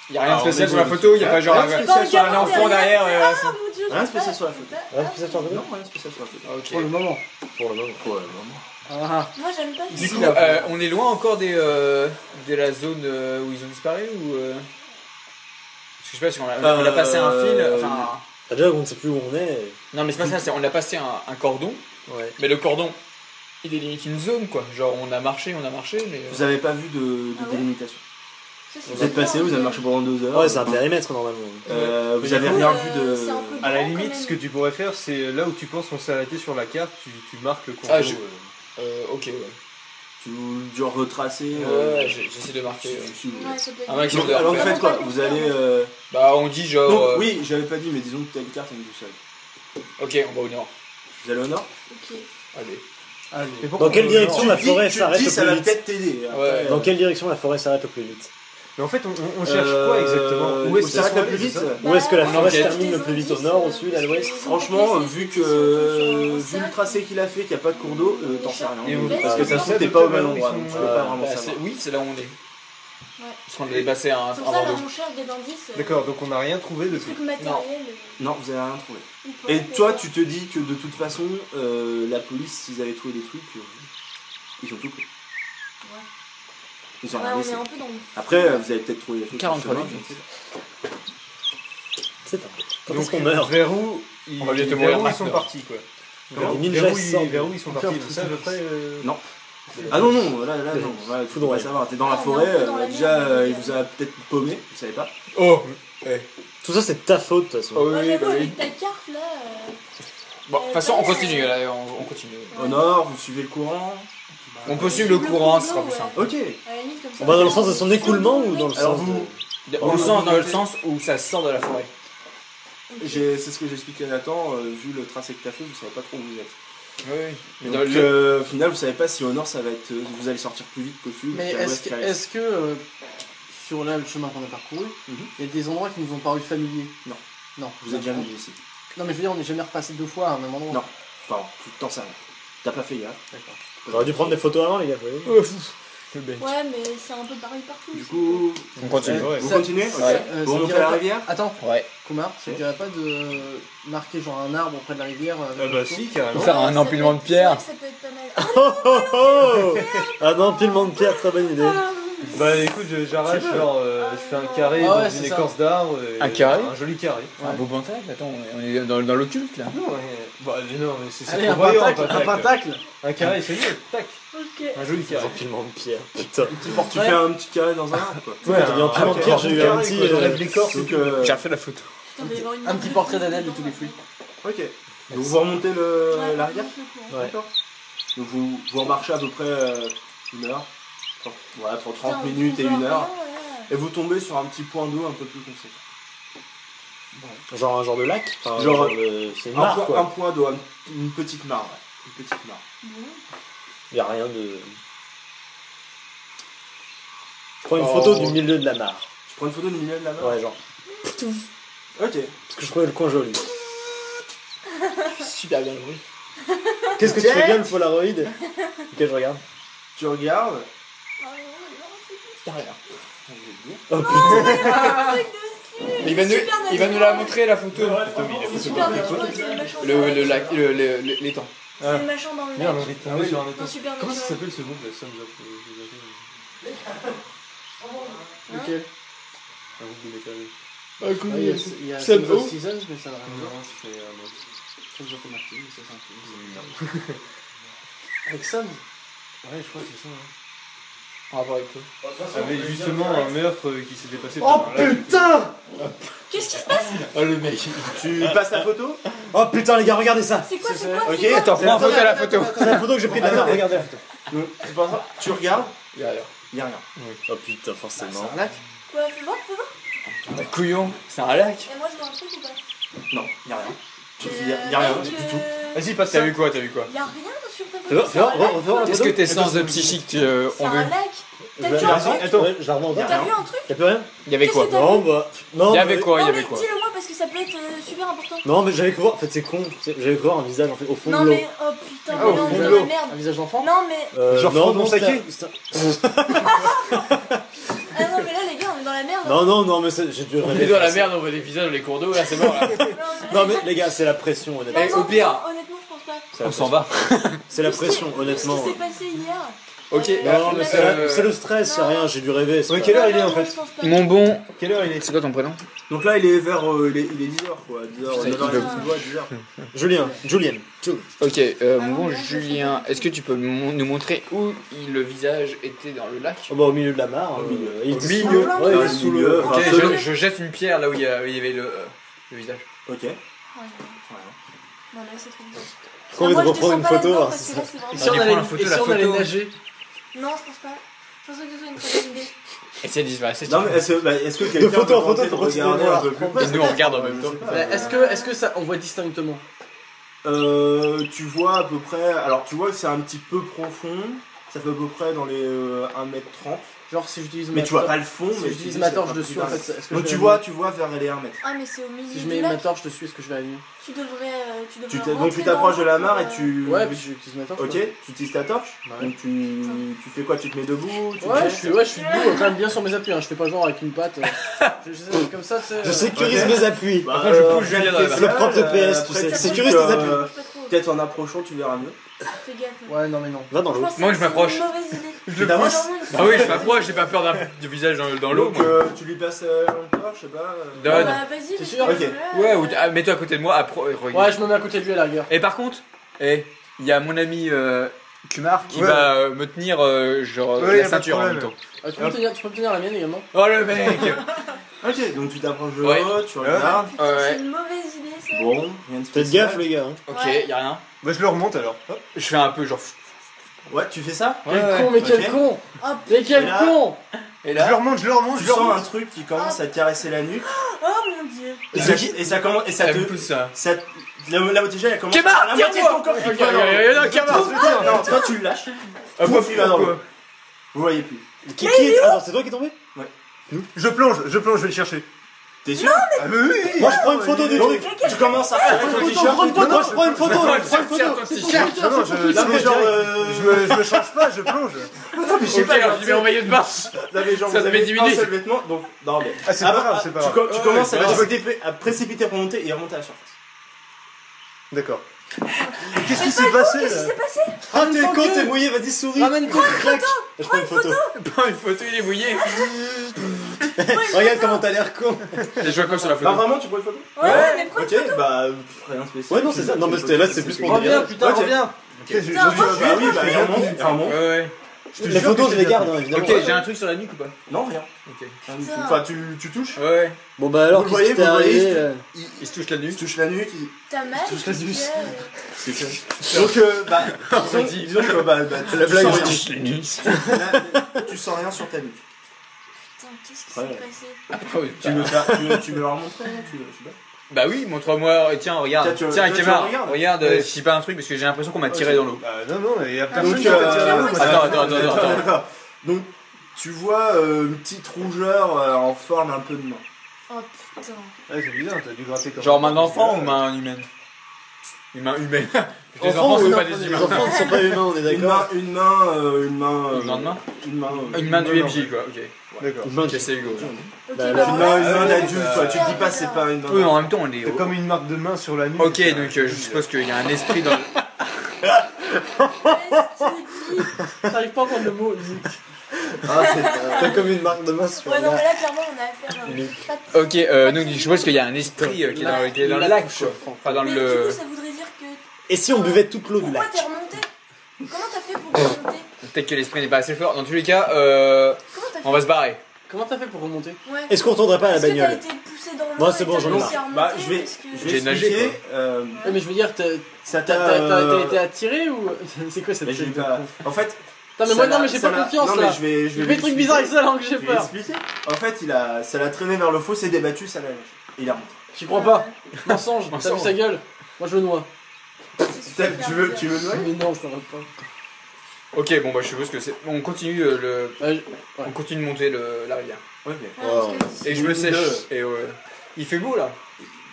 Y'a rien de Alors, spécial on sur la est photo, y'a pas genre rien de un spécial sur la enfant derrière. Ah mon dieu, Rien de je sais spécial pas. sur la photo. Ouais, c'est ça, tu en veux? Non, rien de spécial sur la photo. Ok. Pour le moment. Pour le moment. Ah, Moi j'aime pas. Du coup, là. on est loin encore de la zone où ils ont disparu ou Parce que je sais pas si on a passé un fil. Enfin, Ah, déjà, on ne sait plus où on est. non mais c'est pas ça. On a passé un cordon, Ouais. mais le cordon, il délimite une zone quoi. Genre on a marché, mais. Vous avez pas vu de Ah ouais délimitation. Ça, c'est Vous êtes passé, vous avez marché pendant 2 heures. Ouais, c'est un périmètre normalement. Vous avez rien vu de. C'est un peu À la grand, limite, quand ce que même. tu pourrais faire, c'est là où tu penses qu'on s'est arrêté sur la carte, tu marques le cours Ah, d'eau, Ok, ouais. Tu genre retracer. Ouais, j'essaie de marquer. si vous voulez. Ouais, ça peut être Un maximum bien. de Alors vous repères. faites quoi Vous allez. Bah on dit genre. Donc oui, j'avais pas dit, mais disons que t'as une carte et une boussole. Ok, on va au nord. Vous allez au nord Ok. Allez. Allez. Dans quelle direction Tu la te dis- forêt tu te s'arrête dis, au ça plus va vite? peut-être t'aider. Après, Ouais. Dans quelle direction la forêt s'arrête au plus vite? Mais en fait, on cherche quoi exactement? Où est-ce ça que s'arrête le plus vite Où est-ce que la Bah, forêt se se termine termine le plus vite? Au nord, au sud, à l'ouest? Franchement, vu vu le tracé qu'il a fait, qu'il n'y a pas de cours d'eau, t'en sais Et rien. on- Parce que ça se trouve, t'es pas au même endroit, donc tu peux pas vraiment Bah, savoir. oui, c'est là où on est. Ouais. Parce qu'on avait passé un C'est pour ça, là, bandeau. on cherche des indices. D'accord, donc on n'a rien trouvé Des depuis. trucs matériels. Non, vous avez rien trouvé. ou pas, Et toi, peut-être. tu te dis que de toute façon, la police, s'ils avaient trouvé des trucs, ils ont tout pris. Ouais. Ils ont Ouais, rien on est laissé. un peu dans le. Après, vous avez peut-être trouvé des trucs. 43 sur le chemin, minutes. je ne sais pas. C'est un peu. Quand est-ce Donc qu'on meurt? vers où ils, On va bientôt vers mourir où ils maintenant. sont partis quoi? Les ninjas sortent. Vers où ils sont partis? Vous savez à peu près Non. Ah non, non, là, non, là, il faut Foudroyé. pas savoir. T'es dans la Ah, on est forêt, un peu dans la déjà, merde. il vous a peut-être paumé, vous savez pas. Oh Tout ça, c'est ta faute, de toute façon. Oh Ouais, oui, j'avoue, bah oui. avec ta carte là. Bon, de toute façon, on continue là, on continue. Au nord, vous suivez le courant. On peut suivre le courant, ce sera plus simple. Ok. À la limite, comme ça, On va dans le sens de son écoulement ou dans le Alors sens vous, Dans le sens où ça sort de la forêt. c'est ce que j'expliquais à Nathan, vu le tracé que t'as fait, vous savez pas trop où vous êtes. Oui, mais Donc, au final, vous savez pas si au nord ça va être, vous allez sortir plus vite qu'au sud. Mais qu'à l'ouest, qu'à l'est. est-ce que sur là, le chemin qu'on a parcouru, Mhm. il y a des endroits qui nous ont paru familiers? Non. Non. Vous êtes jamais venu ici. Non, mais je veux dire, on n'est jamais repassé 2 fois à un même endroit. Non. Pardon, tout le temps ça. T'as pas fait gaffe. D'accord. J'aurais dû prendre des photos avant, les gars. vous voyez. Ouais, mais c'est un peu pareil partout. Du coup, On continue. Ouais. vous Ça- continuez. Ok. Ouais. Vous ça remontez dirait à la pas- rivière. Attends, Ouais. Kumar, ça ne dirait pas de marquer genre un arbre près de la rivière? Ah bah si, carrément. Faire un empilement de pierre. Ça peut être pas mal. Oh oh oh Un empilement de pierre, très bonne idée. Bah écoute, j'arrache, genre, je fais un carré Ah ouais, dans c'est une ça. écorce d'arbre. Un carré? Un joli carré. Un beau pentacle, attends, on est dans l'occulte là. Non, bah non, mais c'est Allez, un prévoyant, pentacle, un pentacle. Un carré, c'est mieux, tac. Ok. Un joli carré. Empilement de pierre. Putain. Tu fais un petit carré dans un arbre quoi. Ouais, T'as dit empilement de pierre, j'ai eu un petit. J'enlève l'écorce. Donc, J'ai refait la photo. Putain, il va y avoir une Un petit portrait d'Adèle de tous les fruits. ok. Donc vous remontez Ouais, l'arrière. ouais. Ouais. Donc vous remarchez à peu près une heure. Voilà, entre 30 Putain, minutes et on une voit heure. rien, ouais. Et vous tombez sur un petit point d'eau un peu plus conséquent. Genre un genre de lac. Enfin, Genre, c'est une Un mare point, un quoi. point d'eau, une petite mare. Ouais. Une petite mare. Bon. Y a rien de. Je prends une photo du milieu de la mare. Tu prends une photo du milieu de la mare. Ouais, genre. Ok. Parce que je trouvais le coin joli. Super bien joué. Qu'est-ce que tu fais bien le Polaroid? Ok, je regarde. Tu regardes. Ah, non, il Y'a rien. Oh putain. va y avoir un truc dessus. Mais il va nous la montrer la photo. C'est super naturel, c'est le machin. Le lac, l'étang. C'est le machin dans le Merde, lac. on est tombé sur un étang. Non, super Comment ça naturel. s'appelle ce groupe, la Sons of Lequel Un groupe de métal. Il y a Sun Sons O. of Seasons, mais ça n'a rien à voir. Non, c'est un autre. Sons of Martin, mais ça c'est un film. Avec Sons Ouais, je crois que c'est ça. Hein. En rapport avec toi. Avec justement un meurtre qui s'était passé Oh par là. putain. Qu'est-ce qui se passe? Oh le mec. Tu passes la photo. Oh putain, les gars, regardez ça. C'est quoi? C'est ça. quoi? Ok, C'est quoi? Attends, prends en photo la photo. C'est la photo que j'ai prise de la mare. Regardez la photo. Donc, tu regardes. Y'a rien. Il y a rien. Oh putain, C'est forcément. un lac. Quoi? Fais voir, fais voir. Bah, couillon, c'est un lac. Et moi, je vois un truc ou pas? Non, il y a rien. Il y a rien du tout. Vas-y, passe T'as ça. vu quoi? Y a rien sur ta Fais voir, photo. C'est un lac. fais voir la Qu'est-ce photo. que tes sens de psychique C'est ont un vu? lac. T'as vu Je un la- truc? Attends. Ouais, je la remonte. T'as vu un truc? Y'a plus rien? Il y avait quoi? Qu'est-ce que t'as Non, bah. Non. Il y avait mais- quoi? Il y Non, avait mais quoi? dis-le moi parce que ça peut être super important. Non, mais j'avais cru voir. En fait, c'est con. J'avais cru voir un visage en fait au fond Non, de l'eau. mais oh putain, Ah, mais au non, fond on de est dans l'eau. la merde. Un visage d'enfant. Non, mais. Genre non, Frodon non, Saké. c'était- Ah non, mais là, les gars, on est dans la merde. Non, mais j'ai dû On rêver. est dans la merde, on voit des visages dans les cours d'eau, là c'est mort là. Non, mais les gars, c'est la pression, honnêtement. Eh, au pire. Honnêtement, je pense pas. C'est la On s'en pression. va. C'est la pression, honnêtement. Qu'est-ce qui s'est passé hier? Ok, Non, mais euh, c'est le stress, c'est non. rien, j'ai dû rêver. c'est Ouais, pas- quelle heure il est en Non, fait? je pense pas. mon bon. Quelle heure il est? C'est quoi ton prénom? Donc là, il est vers. Il est 10h quoi. 10h, Putain, 9h, il tu vois, 10h. Julien. Ok, mon bon Julien, est-ce que tu peux nous montrer où le visage était dans le lac? Oh, bah, au milieu de la mare. Au milieu. Il Au était milieu. sous- Ouais, il au était sous milieu. le. Enfin, Ok, selon- je jette une pierre là où il y avait le visage. Ok. Ouais, non, là, c'est trop bizarre. J'ai envie de Moi, je reprendre descends une pas photo. là-dedans hein, parce c'est que là, ça. c'est Et vraiment- si on Allez, allait, prends la photo, et si la on allait photo. nager? Non, je pense pas. Je pense que ce soit une très bonne idée. Et c'est disparaissait. Non, mais est-ce que quelqu'un De photo peut en photo, tenter faut de continuer regarder de un voir. peu plus Et nous on regarde en même temps. Est-ce que ça on voit distinctement? Tu vois à peu près. Alors, tu vois que c'est un petit peu profond. Ça fait à peu près dans les 1m30. Genre si j'utilise Mais ma tu vois torche- pas le fond. si mais j'utilise tu ma sais, torche c'est un peu dessus plus en tard. fait, est-ce que Donc je tu vais vois vers les 1 mètre. Ah, mais c'est au milieu Si je du mets lac. ma torche dessus, est-ce que je vais aller mieux? Tu devrais. Donc tu t'approches de la mare et tu. Ouais, puis j'utilise ma torche. Ok, tu utilises ta torche. Ouais. Donc tu fais quoi? Tu te mets debout? Tu Ouais, te- je suis debout, quand même bien sur mes appuis, hein. Je fais pas genre avec une patte. Comme ça, tu sais. Je sécurise mes appuis. Bah, Par contre, je pousse Julien dans la fais C'est le ça, propre de PS, tu après, sais. tu Sécurise dis tes que, appuis. Pas trop. Peut-être en approchant, tu verras mieux. Fais gaffe. Ouais, non, mais non. Va dans l'eau. Franchement, Moi, je c'est m'approche. une mauvaise idée. Tu t'approches. Ah oui, je m'approche, j'ai pas peur du visage dans l'eau. Donc moi. tu lui passes une torche, je sais pas. Donne. Bah, vas-y, T'es mais sûr? je Ok. vais là. Ouais, ou mets-toi à côté de moi, regarde. Ouais, je me mets à côté de lui à la rigueur. Et par contre, il y a mon ami Kumar qui Ouais. va me tenir genre Ouais, y a la pas de ceinture en problème. même temps. Ah, tu peux me tenir la mienne également? Oh le mec. Ok, donc tu t'approches de Ouais. l'autre, tu regardes. Putain, Ouais. c'est une mauvaise idée ça. Bon, rien de Faites spécial. gaffe, les gars. hein. Ok, Ouais. y a rien. Bah, je le remonte alors. Hop. Je fais un peu genre. Ouais, tu fais ça. Ouais, Quel ouais. con, mais quel ok. con! Oh, Mais quel Et là- con! Et Je le là, remonte, je le remonte, Tu je le sens un remonte. truc qui commence à te caresser la nuque. oh mon dieu. Et ça commence. Et ça elle te. me pousse ça. La moitié, elle commence. Kemar, la moitié de ton corps qui Ok, va dans l'eau. non, Kemar. Non, toi tu le lâches. Pouf, il va dans l'eau. Vous voyez plus. Qui est. Attends, c'est toi qui est tombé? Je plonge, je vais le chercher. T'es sûr? Ah, mais oui! Moi, je prends une photo du truc. Tu commences à faire ton t-shirt. Moi, je prends une photo. Tiens, Je prends une tiens, photo. ton t-shirt. Non, non, je. Là, mais genre. Je me change pas, je plonge. Ok, alors tu mets en maillot de bain. Là, mais genre, Ça vous te met avez 10 un minutes. seul vêtement. Donc, non, mais. Ah, c'est pas grave, c'est pas grave. Tu commences Ouais, à précipiter pour monter et à monter à la surface. D'accord. Qu'est-ce qui s'est passé Qu'est-ce qui là? s'est passé? Ah, t'es con, t'es mouillé, vas-y, souris. Ramène ton crack! Je prends une photo. Prends une photo, il est mouillé. Regarde comment t'as l'air con. Et je vois quoi sur la Non, photo? vraiment, tu prends une photo? Ouais, mais prends une Ok, photo. bah, rien de spécial. Ouais, non, c'est ça. Non, mais c'était là, c'est plus pour Reviens, dire. putain, Ok. reviens. Bah oui, bah, il remonte. Ouais, ouais. Les photos, je les garde, hein, évidemment. Ok, j'ai un truc sur la nuque ou pas? Non, rien. Ok. Rien du tout. Putain. Enfin, tu touches. Ouais, ouais. Bon, bah alors, Vous qu'est-ce qui voyez, t'est vous voyez, arrivé Il se touche la Il se nuque. touche la nuque. T'as mal. touche la nuque. C'est C'est donc, bah, disons que bah, tu La blague, sens je rien. touche les nuques. Là, tu sens rien sur ta nuque. Putain, qu'est-ce qui Ouais. s'est passé? Tu veux leur montrer, hein, je sais pas. Bah oui, montre-moi. Tiens, regarde. Tiens, Tiens, tu Kemar, regardes. regarde Ouais. si c'est pas un truc parce que j'ai l'impression qu'on m'a tiré dans l'eau. Bah non, non, il y a Ah, personne Donc, qui t'a tiré. Moi, Attends. Donc, tu vois une petite rougeur en forme un peu de main. Oh putain. Ouais, c'est bizarre, t'as dû gratter comme Genre main d'enfant ou main humaine? Une main humaine. Les Enfants, enfants oui, sont pas enfants, des les humains. enfants ne sont pas humains, on est d'accord. Une main. Une main de main? Une main du MJ quoi, ok. D'accord. Une main Ok, de- c'est Hugo. Ok, Bah, bah, Une voilà. main d'adulte, ouais, toi. Tu ouais. dis pas c'est pas une main. Oui, en même temps on est. T'as comme une marque de main sur la nuque. Ok, donc je suppose qu'il y a un esprit dans. T'arrives pas à entendre le mot. Ah, t'as comme une marque de main sur Ouais, non, mais la... là, clairement, on a affaire à Nuque. pas de- Ok, donc je suppose qu'il y a un esprit qui est dans le lac quoi. Enfin dans Mais du le. coup, ça voudrait dire que. Et si on buvait toute l'eau du Pourquoi lac? t'es remonté? Comment t'as fait pour remonter? Peut-être que l'esprit n'est pas assez fort. Dans tous les cas, Comment t'as fait? on va se barrer. Comment t'as fait pour remonter? Ouais. Est-ce qu'on retournerait pas à la Est-ce que t'as bagnole? été poussé dans l'eau? Bon, c'est et bon, t'as j'en ai réussi marre. à remonter Bah, je vais- parce que- Je J'ai vais nagé, expliquer. Ouais, mais je veux dire, Ça t'as été attiré ou. C'est quoi cette Mais j'ai tête de pas. con? En fait. Putain, mais ça moi, non, l'a- mais j'ai ça pas l'a- confiance non, là. mais je vais Il fait des l'expliquer. trucs bizarres avec ça, alors que j'ai Je vais peur. expliquer. En fait, ça l'a traîné vers le fond, s'est débattu, ça l'a lâché. Et il a remonté. J'y crois pas. Mensonge, t'as vu Mensonge. sa gueule? Moi, je le noie. Tu veux noyer? Mais non, ça va pas. Ok, bon bah je suppose que c'est. On continue le. Ouais, On continue de monter la rivière. Ok. Ouais, parce que- Et je me Une, sèche. deux. Et il fait beau là.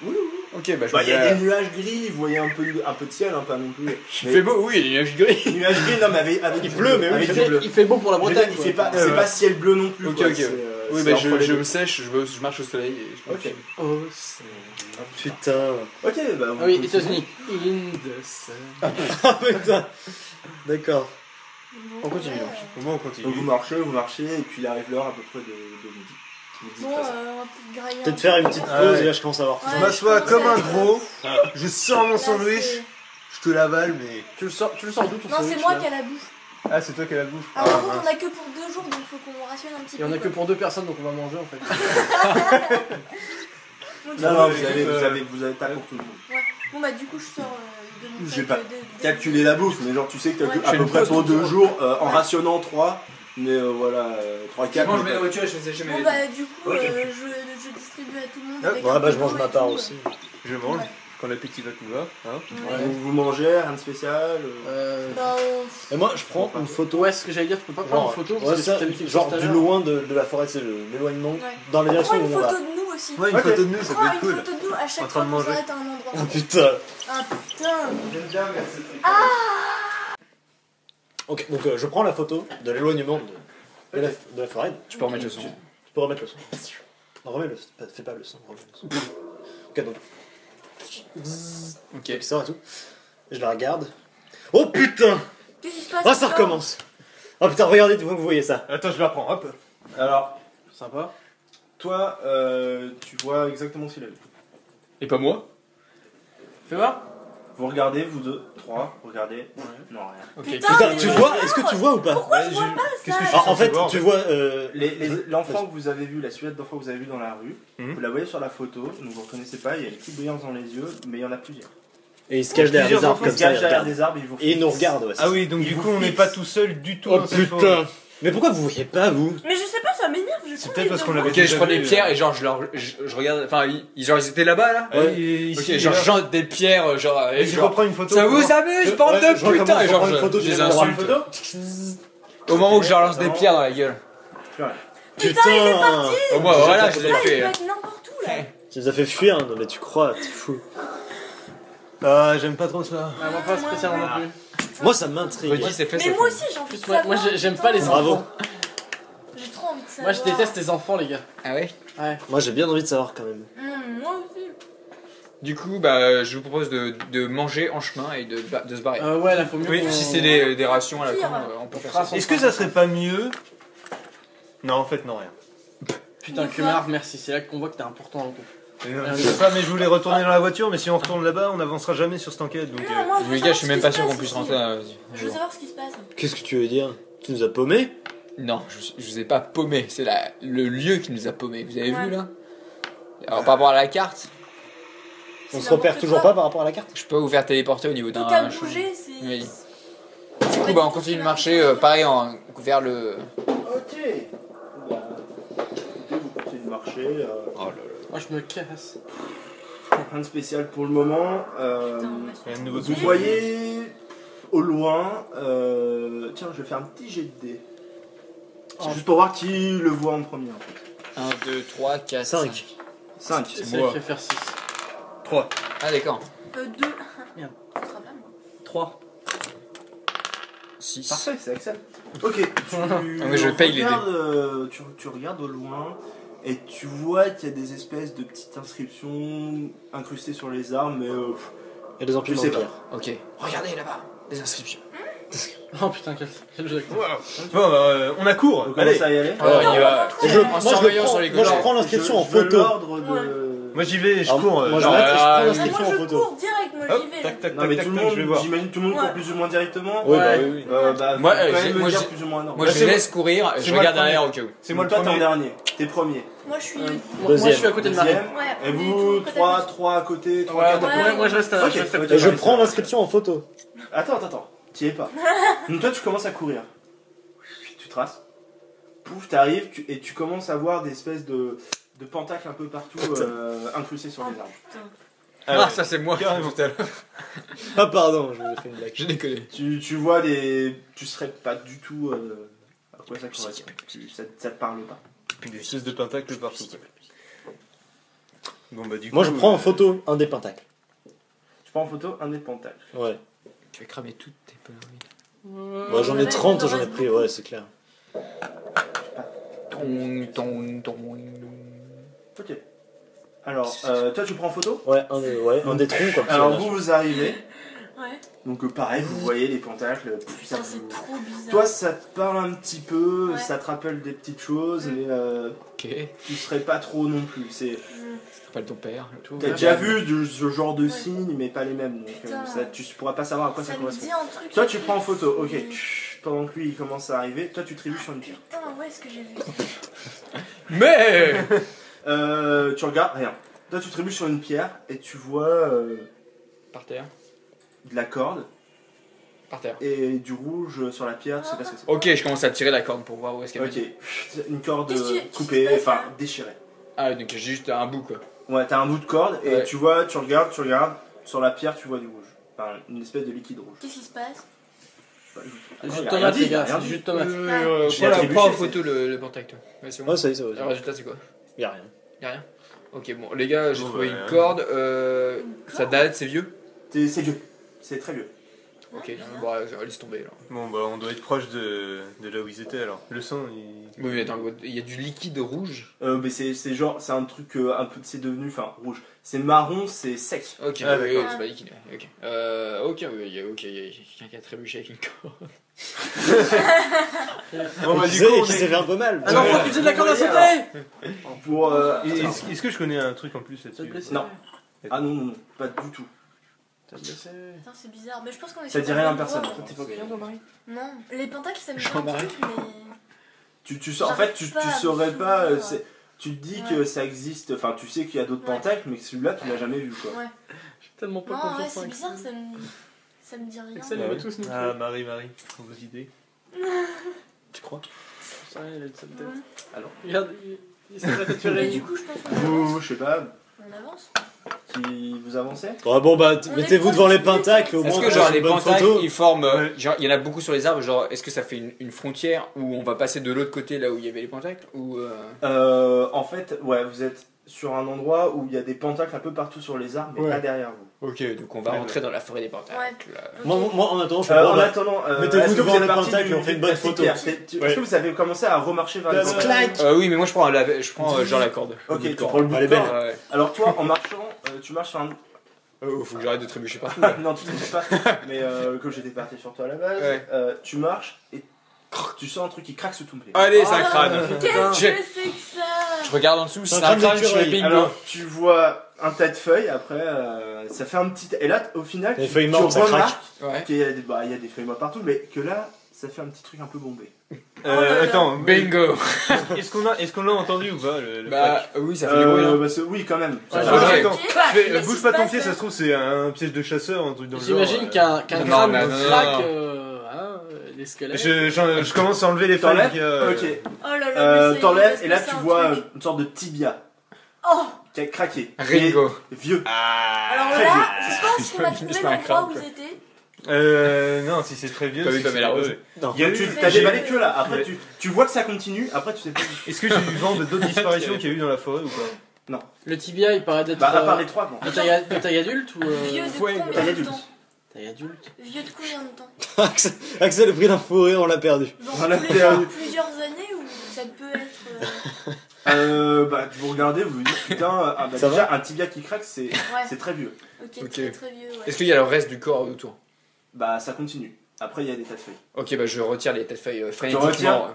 Oui, oui. Ok, bah je Bah, il y a vais. des nuages gris, vous voyez un peu de ciel, hein, pas non plus. Il fait beau, oui, il y a des nuages gris. Des nuages gris, non, mais avec Il du pleut, bleu, mais oui, avec il du bleu. fait, il fait beau pour la Je veux dire, Bretagne. il quoi. fait pas, Ouais, c'est ouais. pas ciel bleu non plus. Ok, quoi, ok. c'est, Oui, c'est bah entre les je deux. me sèche, je marche au soleil et je Ok. Oh, Putain. Ok, bah. ah oui, États-Unis. In the sun. Ah putain. D'accord. On continue. Ouais. Comment on continue? Donc vous marchez, et puis il arrive l'heure à peu près de midi. Midi Bon, 13. on va peut-être grailler un Peut-être peu. faire une petite pause et là je commence à avoir faim. Ouais, Je m'assois je comme un pense que- gros, je sors mon Là, sandwich, c'est- je te l'avale, mais. Tu le sors d'où ton Non, c'est sandwich, moi là qui ai la bouffe. Ah, c'est toi qui as la bouffe. Alors, Ah, par contre, mince. on a que pour 2 jours, donc faut qu'on rationne un petit Il peu. y en a que quoi. pour 2 personnes, donc on va manger en fait. Donc, Non, non, Ouais, vous avez pas pour tout le monde. Ouais. Bon, bah, du coup, je sors de mon J'ai sac pas de- calculé la bouffe, mais genre tu sais que t'as Ouais. à J'ai peu une près pause pour tout 2 le jours en rationnant 3, mais voilà, 3-4. mange mes nourritures et je fais sécher mes Bon, bah, du coup, Ok. je distribue à tout le monde. Ah, avec Ouais, un bah je peu mange d'eau ma et part tout. aussi. Je mange, Ouais. quand l'appétit va tout va. Hein. Ouais. Vous mangez, rien de spécial Bah, Et moi je prends une photo. Ouais, ce que j'allais dire, tu peux pas prendre Genre, une photo ouais, parce que ça, t'as vu quelque genre chose tout à du l'heure. loin de la forêt, c'est l'éloignement. Ouais. Dans la Prends direction où une on va. photo de nous aussi. Ouais, une Ok. photo de nous, ça peut Prends être une cool. photo de nous à chaque En train fois de qu'on manger. s'arrête à un endroit. Oh putain. Ah putain. J'aime bien, mais c'est très Ok, donc je prends la photo de l'éloignement de la forêt. Tu peux remettre le son. Tu peux remettre le son. Non, remets le son. Fais pas le son, remets le son. Ok, donc. Ok. Qui sort et tout. Et je la regarde. Oh putain. Qu'est-ce qui se passe Ah, ça encore recommence. Oh putain, regardez, vous voyez ça. Attends, je la reprends, hop. Alors, Sympa. toi, tu vois exactement ce qu'il a vu. Et pas moi? Fais voir. Vous regardez, vous deux, 3, regardez. Non, rien. Ok. Putain, Putain, mais tu non. vois? Est-ce que tu vois ou pas? Pourquoi Ouais, je vois j'ai- pas qu'est-ce que ça je Ah, en fait, voir, tu mais- vois. L'enfant que vous avez vu, la silhouette d'enfant que vous avez vu dans la rue, Mhm. vous la voyez sur la photo, donc vous ne reconnaissez pas, il y a une petite brillance dans les yeux, mais il y en a plusieurs. Et il se cache derrière des Plusieurs arbres enfants comme Ils se ça. cachent il derrière regarde. des arbres, ils vous Et ils nous regardent, ouais. Ah oui, donc Il du vous coup, on n'est fixe. pas tout seul du tout Oh dans cette forêt. putain. Mais pourquoi vous voyez pas, vous? Mais je sais pas, ça m'énerve. C'est peut-être parce qu'on l'avait Ok, déjà je prends des vu, pierres et genre je regarde. Enfin, genre ils étaient là-bas là? Ouais, Ouais. Ok, genre je jante des pierres, genre. Et je genre, reprends une photo. ça pour vous voir. amuse, bande de je recommence, putain! Et je genre prends une photo, je je les vais prendre une insulte. Au moment où je leur lance des pierres dans la gueule. Putain, il est parti. Au moins, voilà, je l'ai Putain, il fait. peut être n'importe où là. Tu les as fait fuir, hein. Non mais tu crois, t'es fou. Ah, j'aime pas trop ça. Ah, moi pas spécialement non plus. Moi ça m'intrigue. Redis, c'est fait, Mais c'est moi fait. aussi j'ai envie de Moi, savoir. j'aime putain. pas les Bravo. enfants. J'ai trop envie de savoir. Moi je déteste les enfants, les gars. Ah ouais? Ouais. Moi j'ai bien envie de savoir quand même. Moi aussi. Du coup, bah, je vous propose de manger en chemin et de se barrer. Ouais, là, faut mieux. Oui, qu'on- Si c'est des rations à la Tire. con, on peut faire ça. Est-ce que ça serait pas mieux? Non, en fait, non, rien. Putain, Kumar, merci. C'est là qu'on voit que t'es important dans le groupe. Je sais pas, mais je voulais retourner dans la voiture, mais si on retourne là-bas, on n'avancera jamais sur cette enquête. Donc, Non, moi, veux Les gars, savoir je suis ce même qui pas se sûr qu'on passe puisse ici. rentrer. Je veux savoir ce qui se passe. Qu'est-ce que tu veux dire? Tu nous as paumés? Non, je vous ai pas paumé. C'est le lieu qui nous a paumé. Vous avez Ouais. vu là? Alors, par rapport à la carte, On C'est se repère n'importe toujours quoi. pas par rapport à la carte? je peux vous faire téléporter au niveau Tout d'un. a champ. bougé, c'est. Oui. Du coup, bah, on continue de marcher, pareil, vers le. Ok. Bah, écoutez, vous continuez de marcher. Moi, je me casse. Rien de spécial pour le moment. rien de nouveau Vous tout. voyez au loin. Tiens, je vais faire un petit jet de dés. C'est juste pour voir qui le voit en premier. 1, 2, 3, 4, 5. 5. C'est moi. qui va faire 6. 3. Ah, d'accord. 2. Merde. Ce sera pas moi. 3. 6. Parfait, c'est Axel. Ok. mais je paye les regardes, tu regardes au loin et tu vois qu'il y a des espèces de petites inscriptions incrustées sur les arbres, mais Il y a des je empilements sais de pas. pierre. Ok. Regardez là-bas, des inscriptions. Oh putain, quel jeu. Bon, bah, on accourt. On Allez. commence à y aller. Oh, on y va. Et je- En moi, surveillant sur les moi, je gauches. prends l'inscription en Je veux photo. l'ordre de. Moi j'y vais, je Alors, cours. moi, je non, note et je prends Moi, l'inscription en je photo. cours direct, moi, Hop, j'y vais. tac, tac, Non mais tac, tout le tac, je vais monde, voir. j'imagine tout le monde Ouais. court plus ou moins directement. Oui, bah Ouais. oui, oui. Bah, Moi, faut quand même moi, me dire j'ai- plus ou moins. Non. Moi, Bah, je c'est laisse courir, c'est je moi regarde le premier. derrière au cas où. C'est moi le toi t'es en premier. dernier, t'es premier. Moi, je suis. Moi, Deuxième. je suis à côté de Marie. Deuxième. Ouais, Et on est vous, tous côte à côte. 3 à côté, 3 Ouais, 4 à côté. moi, je reste à Ok, côté. ok. Et je prends l'inscription en photo. Attends, t'y es pas. Donc toi tu commences à courir. Tu traces. Pouf, t'arrives et tu commences à voir des espèces de pentacles un peu partout incrustés sur les arbres. Ah, ça c'est moi Carrément. tout à l'heure. Ah, pardon, je vous ai fait une blague. J'ai déconné. Tu vois des... Tu serais pas du tout... à quoi ça correspond. Ça te parle pas. Des espèces de pentacles partout. Bon bah du coup. Moi, je prends en photo un des pentacles. Tu prends en photo un des pentacles. Ouais. Tu vas cramer toutes tes conneries. Moi, j'en ai 30, j'en ai pris, ouais, c'est clair. Ok. Alors, toi tu prends en photo. Ouais, un des troncs, comme ça. Alors vous arrivez. Ouais. Donc pareil, vous voyez les pentacles. Ça Putain, c'est vous- trop bizarre. Toi ça te parle un petit peu, Ouais. ça te rappelle des petites choses, mais Ok. tu serais pas trop non plus. C'est pas de ton père. T'as déjà vu ce genre de signes, mais pas les mêmes. Donc Putain. tu pourras pas savoir à quoi ça Ça me correspond. dit un truc. Toi tu prends en photo, ok. Mm. Pendant que lui il commence à arriver, toi tu trébuches sur une pierre. Putain, ouais, ce que j'ai vu. Mais Tu regardes, rien. Toi tu trébuches sur une pierre et tu vois Par terre. de la corde Par terre. et du rouge sur la pierre, tu sais pas ce que c'est. Ok, je commence à tirer la corde pour voir où est-ce qu'elle Ok, mène. une corde Qu'est-ce qui coupée, se passe, enfin là déchirée. Ah, donc j'ai juste un bout quoi. Ouais, t'as un bout de corde et Ouais. tu vois, tu regardes, sur la pierre tu vois du rouge. Enfin, une espèce de liquide rouge. Qu'est-ce qui se passe? Jus de Rien tomate, dit, les gars, rien c'est dit. jus de tomate. J'ai Voilà, attribué, prends en c'est- photo le contact. Toi. Ouais, c'est bon. Ouais, ça y est, ça Le va. résultat c'est quoi? Y'a rien. Y'a rien? Ok, bon, les gars, j'ai Bon, trouvé bah, une corde. Ça date, c'est vieux? C'est vieux, c'est très vieux. Ok, bizarre. bon, laisse tomber là. Bon bah on doit être proche de là où ils étaient alors. Le sang il. Oui, mais attends, il y a du liquide rouge. Mais c'est genre, c'est un truc un peu, c'est devenu, enfin rouge. C'est marron, c'est sec. Ok, Ah, oui, d'accord. c'est pas liquide. Ok, ok, oui, il y a quelqu'un qui a trébuché avec une corde. Bon bah Qui du sait, coup on qui est- s'est fait un peu mal. Ah non, faut utiliser de la corde à sauter! Pour Est-ce que je connais un truc en plus T'as là-dessus? blessé? Non. Ah non, pas du tout. T'as blessé? Putain, c'est bizarre. Mais je pense qu'on est Ça sur dit la rien à bonne personne. voie. T'es pas quelqu'un, toi, Marie? Non, les pentacles, ça me dit un Jean-Marie. truc, mais. En fait, tu J'arrive pas à me saurais pas. souvenir. Tu te dis Ouais. que ça existe. Enfin, tu sais qu'il y a d'autres Ouais. pentacles, mais que celui-là, tu l'as jamais vu, quoi. Ouais. J'ai tellement pas Non, ouais, confiance c'est en bizarre, Axel. ça me dit rien. Axel, Bah il va ouais. tous nous Ah tuer. Marie, vos idées. Tu crois? Ça, il a une seule tête. Ouais. Alors Regarde, il s'est fait tuer. Mais du coup, je pense qu'on avance. Vous, je sais pas, On avance. qui vous avancez Ouais, bon, bah, On mettez-vous est devant les proche du pentacles, au but. moins, Est-ce que on genre fasse les une bonne pentacles photo. ils forment, Ouais. genre il y en a beaucoup sur les arbres, genre est-ce que ça fait une frontière où on va passer de l'autre côté là où il y avait les pentacles ou En fait, ouais, vous êtes sur un endroit où il y a des pentacles un peu partout sur les arbres, mais Ouais. pas derrière vous. Ok, donc on va Ouais, rentrer dans la forêt des pentacles. Ouais. là. Moi, en attendant, je fais En bon, bah, attendant, mettez-vous est-ce que devant vous êtes les parti pentacles du- et on fait une de bonne la photo. cimetière Est-ce que vous avez commencé à remarcher vers les pentacles Clac. Oui, mais moi je prends, genre la corde. Ok, Le bout de tu corde. prends le bout Elle de est corde. belle. Ouais. Alors toi, en marchant, tu marches sur Oh, faut que j'arrête de trébucher partout. là. Non, tu ne sais pas. Mais comme j'étais parti sur toi à la base, Ouais. tu marches et tu sens un truc qui craque sous ton pied. Allez, c'est un crâne. Qu'est-ce que J'ai- c'est que ça? Je regarde en dessous, si C'est c'est un un crâne crâne, je fais d'écureuil. bingo. Alors, tu vois un tas de feuilles, après, ça fait un petit... Et là, au final, Les tu feuilles mortes, ça remarques Ouais. qu'il y a il y a des feuilles mortes partout, mais que là, ça fait un petit truc un peu bombé. Attends, Bingo. est-ce qu'on l'a entendu ou pas le Bah oui, ça fait du bruit. hein. Bah, oui, quand même. Ouais, Ça ouais. fait- Attends, Qu'est-ce qui bouge se pas ton passe pied, ça se trouve c'est un piège de chasseur, un truc dans le genre. J'imagine qu'un Non, crâne mais me non, craque hein, des squelettes. Je commence à enlever les feuilles. T'enlèves Ok. Oh là là, mais ça y est, T'enlèves parce et que là, c'est tu un vois truc. une sorte de tibia Oh! qui a craqué. Ringo. Qui est vieux. Alors Très là, vieux. je pense qu'on a Je trouvé fais un l'endroit crâne, où quoi. vous étiez. Non, si c'est très vieux. T'as vu c'est Pamela que c'est- Rose ouais. Non. Il y a eu- T'as J'ai- déballé que là. Après, Ouais. tu vois que ça continue. Après, tu sais pas. Est-ce que j'ai du vent de d'autres disparitions qu'il y a eu dans la forêt ou pas? Le tibia, il paraît d'être Bah, à part les trois, non. de taille adulte ou Vieux de Ouais, combien taille de adulte. temps? taille adulte? Vieux de combien de temps? Axel, le prix d'un fourré, on l'a perdu. Genre On l'a tous les perdu. genre plusieurs années ou ça peut être. Bah, vous regardez, vous vous dites putain, bah, Ça déjà un tibia qui craque, c'est Ouais, très vieux. ok, Ok. très très vieux. Ouais. Est-ce qu'il y a le reste du corps autour? Bah, ça continue. Après, il y a des tas de feuilles. Ok, bah je retire les têtes feuilles retires frénétiquement.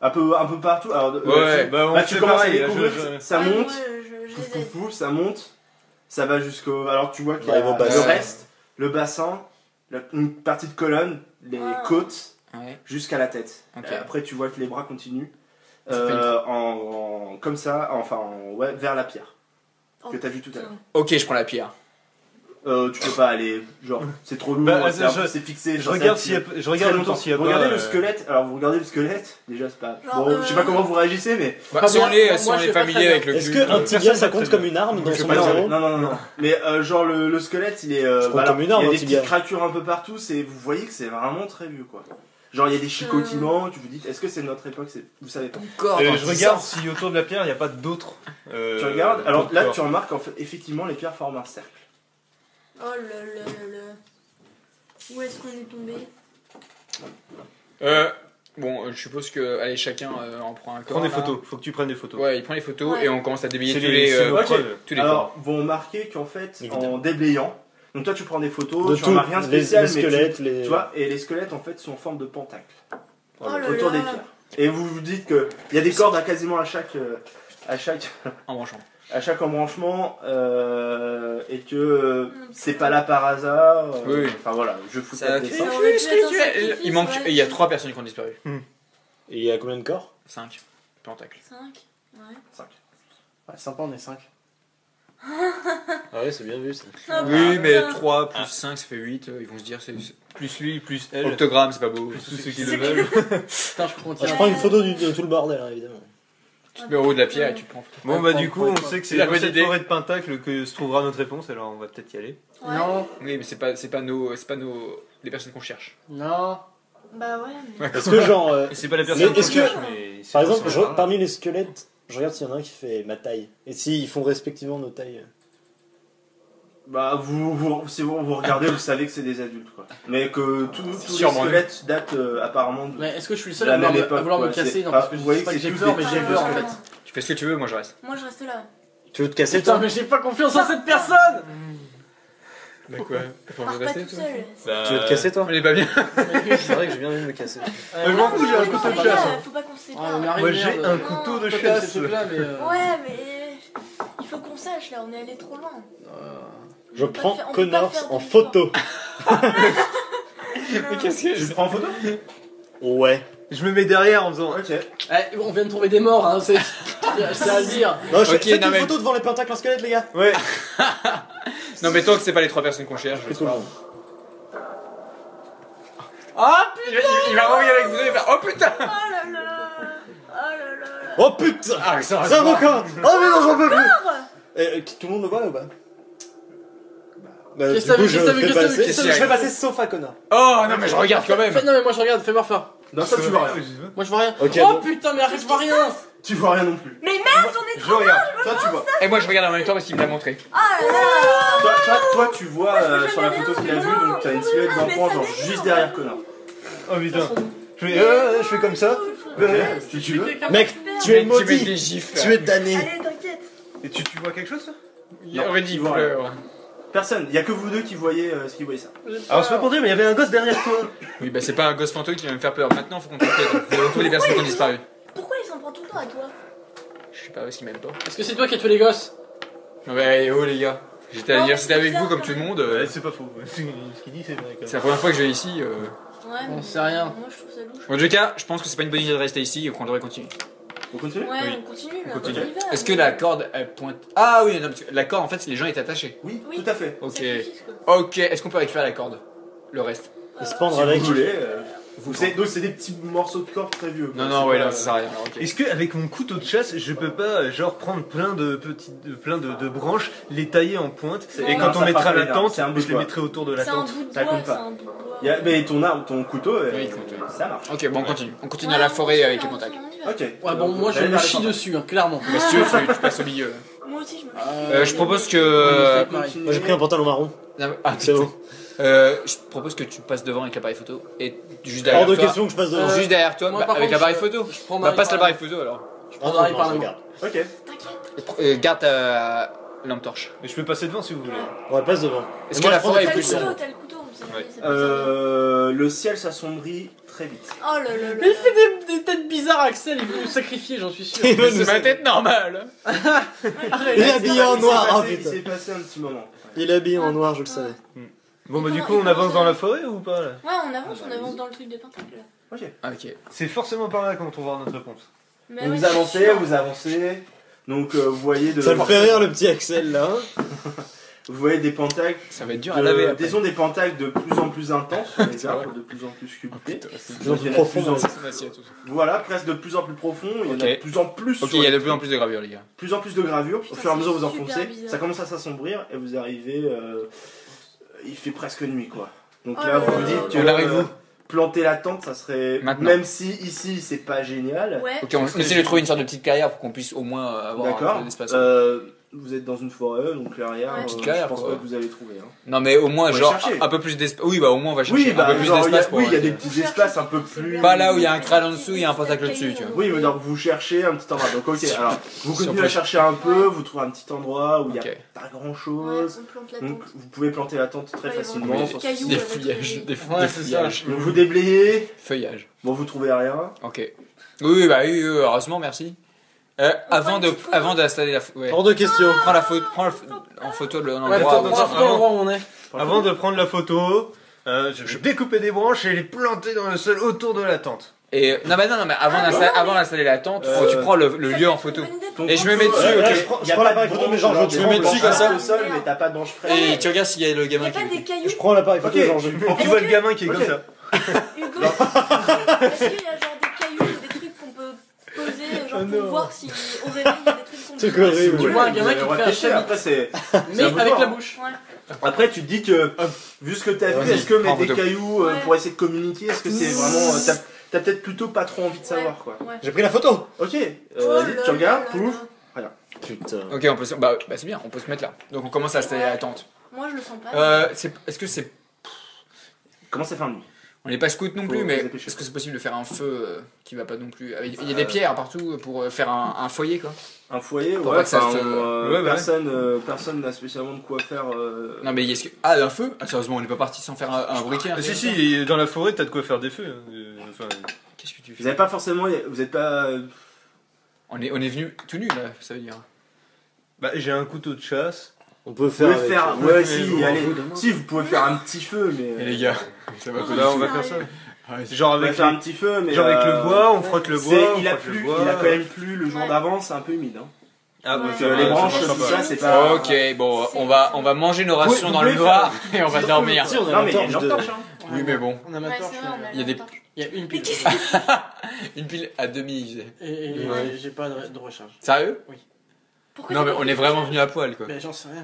Un peu partout. Alors, Ouais, bah on là, tu fait commences à pareil, là, découvrir, ça Ouais, monte, moi, je pouf, les aide. pouf, pouf, ça monte, ça va jusqu'au. Alors, tu vois qu'il y Ouais, a au bassin. le reste, le bassin, une partie de colonne, les Ah. côtes, Ouais. jusqu'à la tête. Ok. Après, tu vois que les bras continuent. Ça fait Comme ça, ouais, vers la pierre Oh, que t'as vu tout à l'heure. Ok, je prends la pierre. Tu peux pas aller, genre, c'est trop lourd, Bah, c'est fixé. Je genre, regarde c'est- s'il y a, je très regarde longtemps. autour s'il y a Vous pas. regardez le squelette, alors vous regardez le squelette, déjà c'est pas. Genre, Bon, je sais pas comment vous réagissez, mais. Bah, Pas si bien. on est, Moi, si on je est fais pas familier très avec le Est-ce culte, qu'un tibia personne ça va compte très comme bien. une arme dans Je sais son pas, zéro Non. Mais genre le squelette, il est. compte comme une arme, il y a un des tibia. petites craquures un peu partout, vous voyez que c'est vraiment très vieux quoi. Genre il y a des chicotements, tu vous dites, est-ce que c'est de notre époque, vous savez pas. corps dans Je regarde si autour de la pierre il n'y a pas d'autres. Tu regardes, alors là tu remarques en fait, effectivement les pierres forment un cercle. Oh là là là là. Où est-ce qu'on est tombé? Bon, je suppose que, allez, chacun en prend un corps. Prends des là. photos, faut que tu prennes des photos. Ouais, il prend les photos Ouais. et on commence à déblayer C'est tous les, c'est nos ok. preuves. tous les corps. Alors vont remarquer qu'en fait Évidemment. en déblayant, donc toi tu prends des photos, De tu tout, remarques rien de les spécial, mais squelettes, tu vois, et les squelettes en fait sont en forme de pentacle Oh là autour là. des pierres. Et vous vous dites que il y a des cordes à quasiment à chaque En branchant. embranchement et que c'est pas là par hasard. Oui. Enfin voilà, je fous Ça pas de fait dessin. Ça aurait pu être un sacrifice, Il manque, ouais. il y a 3 personnes qui ont disparu. Et il y a combien de corps 5. Pentacle. 5. Ouais. Ouais, sympa, on est 5. Ah ouais, c'est bien vu ça. Ah, Oui, mais putain. 3 plus 5 ça fait 8. Ils vont se dire, c'est Plus lui, plus elle. octogramme, c'est pas beau. Plus tous ceux qui C'est le veulent. Putain, je comprends. Je prends une photo de tout le bordel, hein, évidemment. Tu te mets au haut de la pierre et tu prends. Bon bah du coup on sait que c'est La dans bonne cette idée. forêt de Pentacle que se trouvera notre réponse, alors on va peut-être y aller. Ouais. Non, Oui, mais c'est pas nos les personnes qu'on cherche. non. Bah ouais, mais. Est-ce que genre. Et c'est pas la personne Mais qu'on est-ce que- cherche, mais c'est Par pas exemple, ça. parmi les squelettes, je regarde s'il y en a un qui fait ma taille. Et s'ils font respectivement nos tailles. Bah si vous regardez, vous savez que c'est des adultes quoi. Mais que tous les sûrement squelettes datent apparemment de. Mais est-ce que je suis le seul La à vouloir, même me, époque, à vouloir me quoi, casser c'est- Non, ah, parce que vous je voyez sais pas que que j'ai c'est peur, tous mais des j'ai vieux peur en squelettes. fait. Tu fais ce que tu veux, moi je reste. Moi je reste là. Tu veux te casser Putain, toi mais j'ai pas confiance en cette personne. Bah quoi Faut Pars me pas rester, tout toi seul. Bah, Tu veux te casser toi On est pas bien. C'est vrai que j'ai bien envie de me casser. je m'en fous, j'ai un Non, couteau de les chasse. gars, faut pas qu'on se Ah, sépare. mais arrive, Moi j'ai merde. un couteau de Toi, t'as chasse. ces trucs-là, mais. Ouais, mais. Il faut qu'on sache là, on est allé trop loin. Je peut pas prends faire- on peut pas Connors faire en demi-tour. photo. Mais qu'est-ce Tu que le prends en photo Ouais. Je me mets derrière en faisant. Ok. Eh, on vient de trouver des morts, hein, c'est. Je tiens à le dire. Non, je Ok, fais non, une mais- photo devant les pentacles en squelette, les gars. Ouais. Non, mais tant que c'est pas les 3 personnes qu'on cherche, Fais tout le monde. Ah il va revenir avec vous et faire oh putain. Oh là là. Oh là là. Oh putain Ah, ça Ça recommence. Oh mais non, j'en peux plus. Tout le monde le voit ou pas Bah, Qu'est-ce du que coup, t'as vu, je qu'est-ce que t'as vu, fais qu'est-ce que t'as vu, passer- qu'est-ce que je t'as fais vu passer sauf à Connor. Oh non, mais je regarde quand même. Non, mais moi je regarde, fais-moi faire. Non, ça tu vois rien. Moi je vois rien. Ok, Oh bon. putain, mais arrête, je vois rien. Tu vois rien non plus. Mais merde, on est Je trop. regarde. Toi tu vois. Et moi je regarde en même temps parce qu'il me l'a montré. Oh là là. Toi tu vois sur la photo qu'il a vue, donc t'as une silhouette Mais d'enfant ça genre m'énerve. juste derrière Connor. Oh putain. Je fais comme ça. Si tu veux. Mec, tu es Tu mets des maudit. gifs. Tu es damné. Allez, t'inquiète. Et tu vois quelque chose toi Il aurait dit tu vois pleure. Personne. Il y a que vous deux qui voyez ça. Alors c'est pas pour dire, mais il y avait un gosse derrière toi. Oui, bah c'est pas un gosse fantôme qui va me faire peur. Maintenant, faut qu'on t'enquête. Faut retrouver les personnes qui ont disparu. Pourquoi il s'en prend tout le temps à toi? Je sais pas, est-ce qu'il m'aime pas? Est-ce que c'est toi qui as tué les gosses? Non, bah, oh les gars. J'étais à Non, l'université mais avec c'est vous comme bizarre, tout le monde. Ouais, c'est pas faux. Ce qu'il dit, c'est vrai quand C'est même. la première fois que je vais ici. Ouais, On mais sait rien. Moi je trouve ça louche. En tout cas, je pense que c'est pas une bonne idée de rester ici et qu'on devrait continuer. On continue? Ouais, Oui. on continue là. On continue. On y va. Est-ce que la corde elle pointe? Ah oui, non, parce que la corde en fait, les gens étaient attachés. Oui, Oui. tout à fait. Ok. Sacrifice, quoi. Ok, est-ce qu'on peut récupérer la corde? Le reste? Et se pendre Si avec. vous voulez. Donc c'est des petits morceaux de corde très vieux. quoi. Non, non, C'est ouais, pas- là, ça sert à rien. Alors, ok. Est-ce qu'avec mon couteau de chasse, je peux pas genre prendre plein de branches, les tailler en pointe, et Non, quand ça on mettra fera la rien, tente, c'est un bout je de les bois. mettrai autour de la C'est un tente. bout de Ça bois, compte c'est pas. un bout de bois. Mais ton couteau, Oui, compte, oui. ça marche. Ok, bon, on continue. On continue Ouais, à la on forêt continue, avec les on contacts. continue, on y va. Ok. Ouais, bon, moi je J'allais me vers les chie contacts. dessus, hein, clairement. Bah, si tu veux, tu passes au milieu. Moi aussi je me. Je propose que. Continuez. Moi j'ai pris un pantalon marron. Ah, C'est bon. Je propose que tu passes devant avec l'appareil photo et juste derrière Hors de toi. question que je passe devant. Juste derrière toi, moi, bah, par avec contre, l'appareil je- photo. je prends Bah, Marie passe par l'appareil la photo alors. Je prends Marie par la main. Ok. T'inquiète. Garde ta lampe torche. Et je peux passer devant si vous voulez. Ouais, passe devant. Est-ce Et que moi, la je prends forêt des est T'as le plus couteaux. sombre? couteau, t'as le couteau. on sait Ouais. jamais, ça peut servir. Le ciel s'assombrit très vite. Oh là là là. Mais il fait des têtes bizarres, Axel, il veut nous sacrifier, j'en suis sûr. C'est ma tête normale. Il est habillé en noir, oh Il putain. s'est passé un petit moment. Il est habillé en noir, je le savais. Bon bah du Comment- coup on comment avance ça- dans la forêt ou pas là? Ouais, on avance dans le truc de pentacle là. Ah, ok. C'est forcément par là qu'on trouvera notre réponse. Mais Donc ouais, vous c'est avancez, sûr. vous avancez. Donc vous voyez de. Ça me fait rire le petit Axel là. Vous voyez des pentacles. Ça va être dur à laver après. Disons des pentacles de plus en plus intenses sur les C'est arbres, vrai. de plus en plus sculptés. Putain, c'est plus en plus Il y en a profond, de plus en- C'est son assiette, aussi. Voilà, presque de plus en plus profond. Il y en a Ok. de plus en plus. Ok, sur il y a les de plus en plus de gravures, les gars. plus en plus de gravures. Putain, Au fur et à mesure c'est vous super enfoncez, bizarre. ça commence à s'assombrir et vous arrivez. Il fait presque nuit quoi. Donc Oh là là vous vous là. dites que On arrive où planter la tente ça serait. Maintenant. Même si ici c'est pas génial. Ouais. Ok, on essaie de trouver une sorte de petite carrière pour qu'on puisse au moins avoir un D'accord. peu d'espace. Vous êtes dans une forêt, donc clairière, Ouais. Petite je carrière, pense quoi. pas que vous allez trouver. Hein. Non, mais au moins, Faut genre, chercher. un peu plus d'espace. Oui, bah au moins, on va chercher Oui, bah, un peu plus genre, d'espace pour. oui, il y a des euh, petits espaces un peu plus. Pas là où il y a un crâne en dessous, il y a un pentacle dessus, tu vois. Oui, mais donc vous cherchez un petit endroit. Donc ok, alors vous Si on continuez peut- à chercher un peu, vous trouvez un petit endroit où il n'y a Ok. pas grand Ouais, chose. on plante la Donc tente. vous pouvez planter la tente très Ouais, il y a facilement. vraiment sans des cailloux. souci. Des avec feuillages, les- des Ouais, c'est feuillages. Donc vous déblayez, Feuillage. bon vous trouvez rien. Ok. Oui, bah oui, heureusement, merci. Avant prend une petite photo. avant d'installer la. Ouais. Hors de question. Prends en photo Ouais, l'endroit. prends où- la photo de l'endroit où on est. Avant de prendre la photo, je vais découper des branches et les planter dans le sol autour de la tente. Et non, bah non, mais avant d'installer la tente, faut que tu prends le lieu en photo. Ton Et je me couteau, mets dessus, ouais, ok. là, Je prends y a l'appareil pas de photo, branche, mais genre, genre, je des me mets branches dessus comme ça. au sol, mais t'as pas de branche fraîche. Et tu regardes s'il y a le Il y gamin a qui. pas des cailloux. Je prends l'appareil photo, Ok. genre je. Tu vois le gamin qui est Ok. comme ça. Hugo, est-ce qu'il y a genre des cailloux ou des trucs qu'on peut poser genre pour voir si au réveil il y a des trucs qu'on C'est peut horrible. poser? Tu vois un gamin qui Vous te fait un réfléchissez, chenille. après c'est. Mais à vous de avec voir, la hein. bouche. Ouais. Après tu te dis que vu ce que t'as vu, Vas-y, est-ce que prends mettre des photo. cailloux Ouais. pour essayer de communiquer, est-ce que c'est vraiment. T'as peut-être plutôt pas trop envie de savoir quoi. Ouais. J'ai pris la photo. Ok, Oh vas-y, là tu regardes, là pouf. là. Putain. Ok, on peut se. Bah c'est bien, on peut se mettre là. Donc on commence à installer la tente. Moi je le sens pas. Est-ce que c'est. Comment c'est fin de nuit? On n'est pas scout non Faut plus, vous mais dépêcher. est-ce que c'est possible de faire un feu qui va pas non plus. Il y a des pierres partout pour faire un foyer quoi. Un foyer, Pour ouais, pas que ça enfin, se- Ouais, bah personne n'a spécialement de quoi faire. Non mais est-ce que. Ah, un feu? Ah, sérieusement, on n'est pas parti sans faire un briquet. un Ah, truc si, comme ça si, dans la forêt, t'as de quoi faire des feux. Enfin, Qu'est-ce que tu Vous fais? n'avez pas forcément, vous êtes pas. On est venu tout nu là, ça veut dire. bah, j'ai un couteau de chasse. On peut Vous faire. pouvez avec- faire, ouais, ouais, mais si, bon, allez, un peu de main. si vous pouvez faire un petit feu, mais. Et les gars, ça va Oh, Là, on va sérieux. faire ça. pas. Genre Vous pouvez avec, faire un petit feu, mais. genre avec le bois, on frotte le bois. on Il a frotte le plu, bois. il a quand même plu le jour Ouais. d'avant, c'est un peu humide. Hein. Ah, Ouais. bah, Donc ça va, les branches, ça tout marchera ça, pas. c'est pas. Ok, bon, on va manger nos rations Vous dans le pouvez noir et on va faire- dormir. Si, on a Non, la mais il y a torche une de. torche, hein. Oui, mais bon, On a ma Ouais, torche. c'est vrai, on a il y a la des- torche. Il y a une Mais pile. qu'est-ce que une pile à demi. Et Ouais. j'ai pas de recharge. Sérieux? Pourquoi Non, t'as mais pas on fait est vraiment ça venu à poil quoi. Mais j'en sais rien.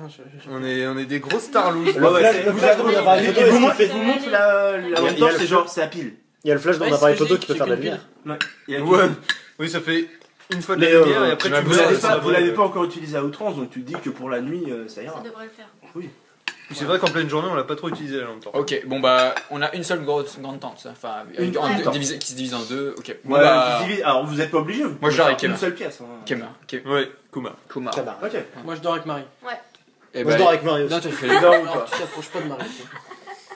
On est des grosses starlouses. Ouais, ouais, c'est- Le flash de mon appareil photo, Il est-ce vous qu'il montre, fait- il vous montre la Il y a lampe le torche, c'est feu. genre, c'est à pile. Il y a le flash de mon Ouais, appareil c'est photo logique, qui peut j'ai faire de la qu'une lumière. Ouais. Il y a Ouais. Oui, ça fait une fois de la Mais, lumière et après tu tu m'as Vous Ouais, l'avez ça pas, va, vous l'avez pas encore utilisé à outrance, donc tu te dis que pour la nuit, ça ira. Ça devrait le faire. C'est vrai qu'en pleine journée, on l'a pas trop utilisé la lampe torche. Ok, bon bah, on a une seule grande tente, ça. Enfin, Une en- grande tente. qui se divise en deux. Ok, bon Ouais, bah. tu divises- alors vous êtes pas obligé, vous Moi, pouvez je dors faire avec une Emma. seule pièce. Hein. Kema, Ouais, Kuma. Kuma. Ok. Moi je dors avec Marie. Et Moi je dors avec Mario. Non, tu fais Les les dents ou Non, pas. tu t'approches pas de Marie.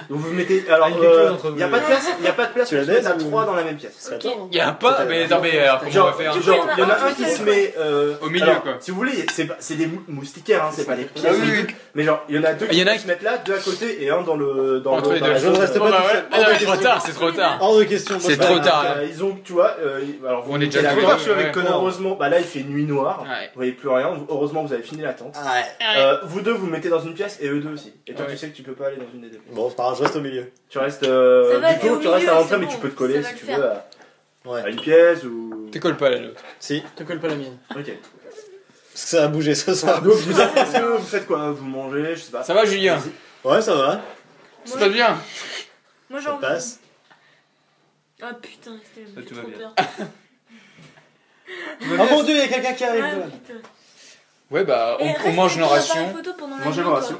Donc vous mettez. Alors, il y a quelque chose entre il n'y a vous. pas de place, il y a pas de place, Tu tu la la mets à baisses ou- 3 dans la même pièce. C'est à Ok. toi, hein. Il y a pas. Mais attends, mais alors comment on va Genre, faire? genre, il y en a un tout qui seul, se met Au milieu, alors, quoi. Si vous voulez, c'est des moustiquaires, hein, c'est pas des pièces. Ah oui, oui. Mais genre, il y en a deux Il y en a qui se mettent là, deux à côté et un dans le dans Entre le- les dans deux. la Je ne zone. reste Bon, pas bah tout ouais. seul. Ah non, c'est trop tard, c'est trop tard. Hors de question. moi, C'est je trop vais- tard. Ils ont, tu vois, alors On est déjà mettez la trop tente. tard, je suis avec ouais. Connor. Heureusement, bah là il fait nuit noire, Ouais. vous voyez plus rien. Heureusement, vous avez fini la tente. Ouais. Vous deux vous mettez dans une pièce et eux deux aussi. Et toi, Ouais. tu sais que tu peux pas aller dans une des deux. Bon, c'est pas grave, je reste au milieu. Tu restes, Ça va, du t'es coup, au tu restes milieu, à l'entrée, c'est mais bon, tu peux te ça coller va si le tu faire. veux à Ouais. une pièce ou. T'écolles pas la nôtre. Si, Te colle pas la mienne. Ok. parce que ça a bougé ce soir. Donc vous faites quoi? Vous mangez, je sais pas. Ça va, Julien? Ouais, ça va. C'est pas bien. Moi Ça j'en passe. Ah putain, c'était tout va trop bien. peur. Oh mon dieu, il y a quelqu'un qui arrive. Ah, là. putain. Ouais, bah, Et on reste mange avec nos ton appareil rations. photo pendant la Mangez nuit, vos toi. rations.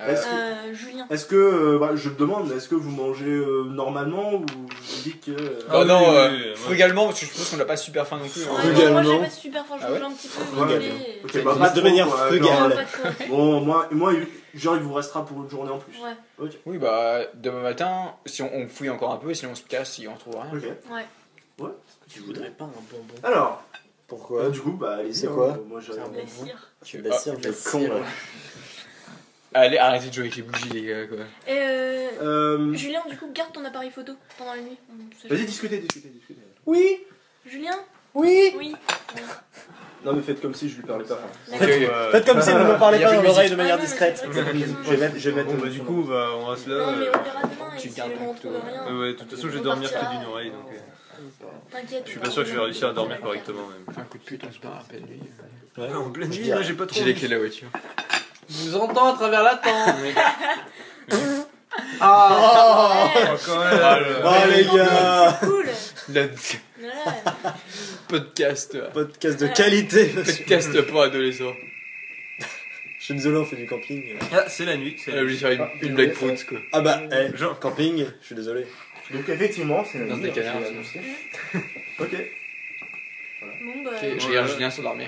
Euh, Julien. Est-ce que, bah, je te demande, est-ce que vous mangez normalement ou vous dites que. Oh non, oui, oui, oui, frugalement, parce que je pense qu'on n'a pas super faim non plus. Ouais, hein. non, Frugalement. moi j'ai pas super faim, je Ah mange ouais un petit peu. Ouais, mais- ok, C'est bah, de pas trop, manière quoi, frugale. genre, Non, pas trop. Bon, moi, genre, il vous restera pour une journée en plus. Ouais. Oui, bah, demain matin, si on fouille encore un peu, sinon on se casse si on trouve rien. Ok. Ouais. Tu voudrais pas un bonbon? Alors, Pourquoi du coup, bah, allez-y. C'est hein, quoi moi, j'ai C'est un rien. bon- La cire. Tu vas cire, quel con, là. Allez, arrêtez de jouer avec les bougies, les gars, quoi. Et Julien, du coup, garde ton appareil photo pendant la nuit. Vas-y, discutez. Oui, Julien oui. Oui. Non, mais faites comme si je lui parlais pas. Ok, Faites comme si vous ne me parlez Il y a pas dans plus l'oreille de Ah, manière non, mais discrète. c'est vrai que c'est Je vais mettre. Bon, bah, du coup, bah, on reste là. Non, mais on verra demain. Tu Et si gardes on un trouve peu. rien. Ouais, de toute façon, je vais On dormir partira. près d'une oreille, donc T'inquiète. je suis pas sûr que je vais réussir à dormir correctement même. Un coup de pute, on se barre à peine nuit. Ouais. En pleine nuit, nuit, là, j'ai pas trop. J'ai les clés de la voiture. Je vous entends à travers la tente. Ah Quand même. Ah les gars, C'est cool. La Voilà. podcast. podcast de qualité. Podcast pour adolescents. Je suis désolé, on fait du camping. Ah, c'est la nuit. C'est Elle a voulu faire une blague prout, quoi. Ah bah, Genre. camping, je suis désolé. Donc, effectivement, c'est Dans des canards. Ok. Bon, bah. Ok, je regarde Julien s'endormir.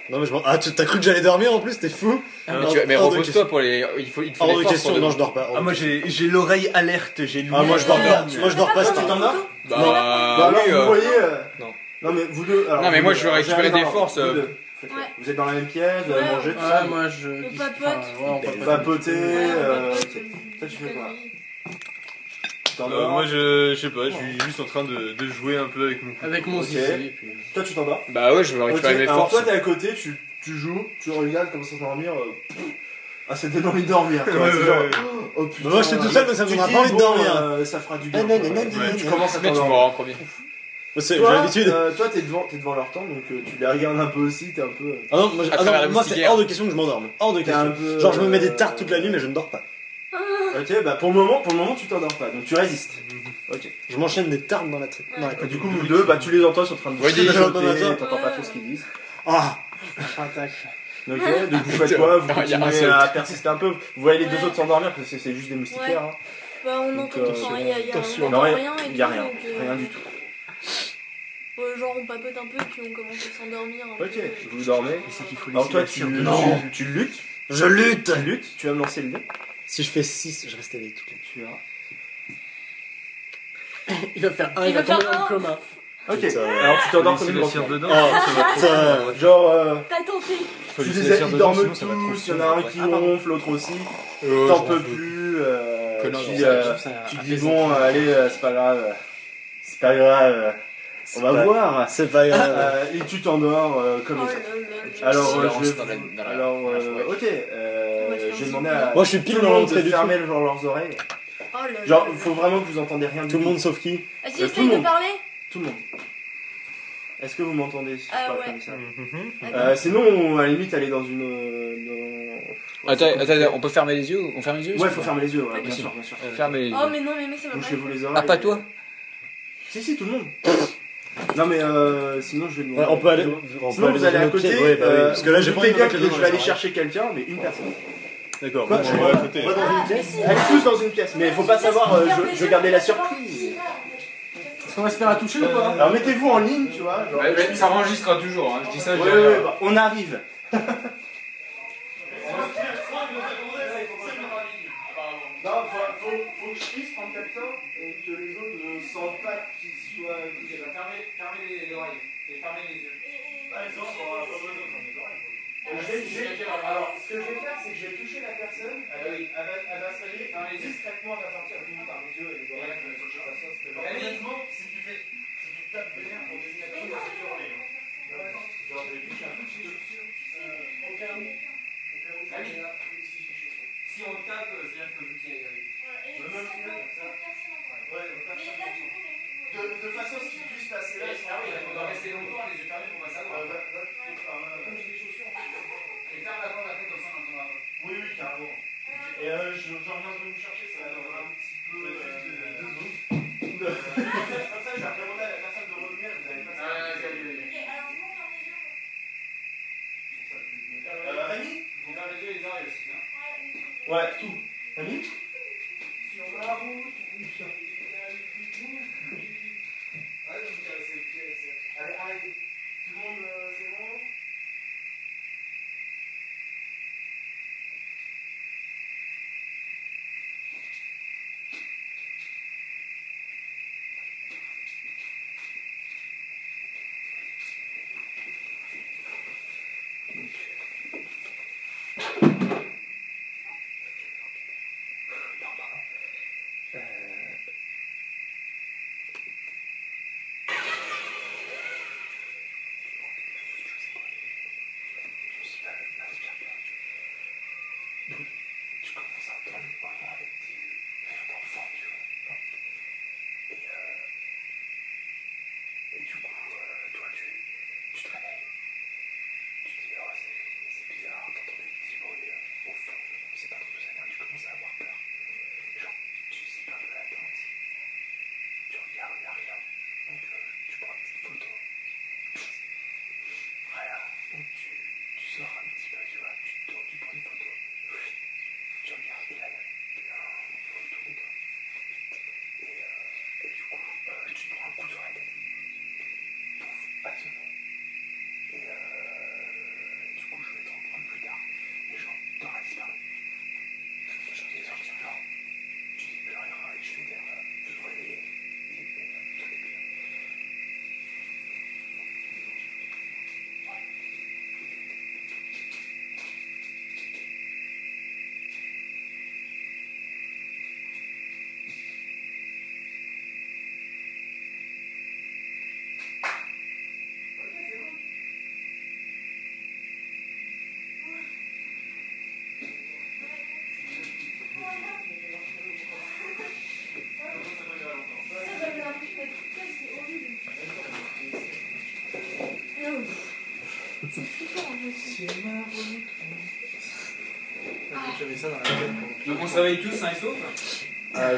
Non mais je m'en... Ah, t'as cru que j'allais dormir en plus, t'es fou. Ah, mais hors de repose-toi pour les. Il faut Hors les de forces question, pour non demain. je dors pas. Ah, moi j'ai l'oreille alerte, j'ai lu. Ah moi je dors pas, moi je dors pas. Tu c'est t'en pas- dors Bah, Bah, alors, oui, vous voyez. Non. Non, mais vous deux. Alors, Non, mais vous moi, deux, je veux alors, récupérer j'ai un- des forces, vous deux. Ouais. Vous êtes dans la même pièce, vous avez Ouais, mangé tout Ouais, ça. moi je. On papote. Ouais, on papote. Papoter. Ouais, on papote. Ok. Toi, tu fais quoi T'en Moi dors je sais pas, je suis juste en train de jouer un peu avec mon couple. Avec mon Ok. zizi. et puis- Toi, tu t'endors. Bah ouais, je veux Ok, récupérer mes alors forces. toi, t'es à côté, tu joues, tu regardes comme ça s'endormir. Ah, ça te donne envie de dormir. Quoi. Ouais, C'est ouais, genre, ouais. oh putain. Moi, je suis tout seul, donc ça me Tu donnera dis, pas envie de bon, dormir. Ça fera du bien. Ah, non, quoi. non, non, Ouais, non, tu non. commences à Mais tu t'endormir. m'auras en premier. C'est- J'ai Toi, l'habitude. toi, t'es devant leur temps, donc tu les regardes un peu aussi, t'es un peu. Ah non, moi, À travers la moi c'est moustiquaire. hors de question que je m'endorme. Hors de T'es un question. peu. Genre je me mets des tartes toute la nuit mais je ne dors pas. Ok, bah pour le moment, tu t'endors pas, donc tu résistes. Ok. Je m'enchaîne des tartes dans la tête. Du coup, vous deux, bah tu les entends, ils sont en train de Ouais, dis- chuchoter, t'entends pas trop ce qu'ils disent. Ah Attaque. Ok, donc vous faites quoi? Vous Il y a un continuez seul. à persister un peu. Vous voyez les deux Ouais. autres s'endormir parce que c'est juste des moustiquaires. Hein. Bah, on Donc, entend enfin, il y a attention. on Non, entend rien, rien et il y a tout, rien, donc, rien du tout. Genre on papote un peu et puis on commence à s'endormir. un Ok, peu. vous dormez. C'est qu'il faut Alors toi, Non. tu luttes. Je lutte. Tu luttes, tu vas me lancer le dé. Si je fais 6, je reste éveillé toute la nuit. Tu verras. Il va faire un, Il il va va faire tomber dans un. le coma. Ok, Putain. alors tu t'endors comme C'est une la grosse cire merde. dedans. Oh putain. Genre, T'as tenté. Faut tu laisser les la as, cire ils dedans, dorment sinon ça va trop tous, il y en a un qui ronfle, l'autre aussi. Oh, T'en je peux m'en fous. plus. Connard, Puis, Ça- tu te dis bon, allez, c'est pas grave. C'est pas grave. On va pas- voir. C'est pas grave. Et tu t'endors comme Oh ça. là là. Alors, Silence je vais... dans la- Alors, dans la forêt. ok. On va se faire Je vais demander à Moi je suis pile tout le dans monde l'entrée de du truc. fermer genre leurs oreilles. Oh là là. Genre, il faut vraiment que vous entendez rien du Tout le monde sauf qui? Ah, si, tout le essaye de monde. parler. Tout le monde. Est-ce que vous m'entendez si je Ah parle ouais. comme ça Attends. Sinon, à la limite, aller dans une. Attends, on peut fermer les yeux? On ferme les yeux? Ouais, faut fermer les yeux, ouais, bien Ok. sûr, bien sûr. Fermer les yeux. Oh mais non mais ça va pas. Bouchez-vous les Ah, oreilles. pas toi? Si, tout le monde. Non, mais sinon, je vais demander. Ouais, on peut aller. Sinon, vous allez à côté. Ouais, bah oui. Parce que là j'ai vous pas doutez envie bien de que mettre les je deux vais aller dans chercher quelqu'un, mais une personne. D'accord, Quoi, bon, je on va à côté. On va dans une Ah, pièce. mais si. Allez tous dans une pièce, mais faut pas savoir, je vais garder la surprise. Est-ce qu'on va se faire à toucher ou pas? Alors mettez-vous en ligne, tu vois. Genre... Ça enregistrera toujours, hein. Je dis ça, je Ouais, dis ouais, rien. bah, on arrive. faut que je puisse prendre quelqu'un et que les autres ne sentent pas qu'ils soient. Fermez les oreilles et fermez les yeux. Par exemple, on va pas besoin de fermer les oreilles. Alors, ce que je vais faire, c'est que je vais toucher la personne, elle va se réveiller, discrètement, elle va sortir par les yeux et les oreilles. Honnêtement, si tu tapes vénère pour désigner la personne, c'est hurler. Genre, je vais toucher un peu de chaussures. Au cas où. Si on tape, c'est-à-dire que vous tirez. De façon à ce qu'il puisse passer là. Ah oui, on doit rester longtemps, les yeux fermés pour pas savoir. Et ferme la porte après, comme ça on entendra pas. Oui, carrément. Et je reviendrai vous chercher, ça va durer un petit peu. 2 secondes. Comme ça, je vais demander à la personne de revenir, vous n'avez pas ça. Ok, alors tout le monde ferme les yeux. Rémi? Vous fermez les yeux et les oreilles aussi, hein. Ouais, tout. Rémi? Sur la route, allez, tout le monde, c'est bon? Tu commences à entendre vraiment avec des rires d'enfant, tu vois. Et du coup, toi, tu te réveilles. Tu te dis, oh, c'est bizarre, t'entends des petits bruits au fond. C'est pas trop ça vient, tu commences à avoir peur. Genre, tu sais pas de l'attente. Tu regardes, il n'y a rien. Donc, tu prends une petite photo. Voilà. Donc, tu sors un petit peu, tu vois. Tu te tournes, tu prends une photo. Tu regardes, et là, il y a plein de photos de toi. Et du coup, tu te prends un coup sur la tête. Pouf, assommé. Et du coup, je vais te reprendre plus tard. Les gens t'aura disparu. Je suis sorti genre. Tu dis plus rien et je fais taire. Je te réveiller. Je l'ai plus là. J'avais l'impression d'être seule, c'est horrible. C'est flippant en fait. J'avais ça dans la tête. Donc on se réveille tous sains et saufs.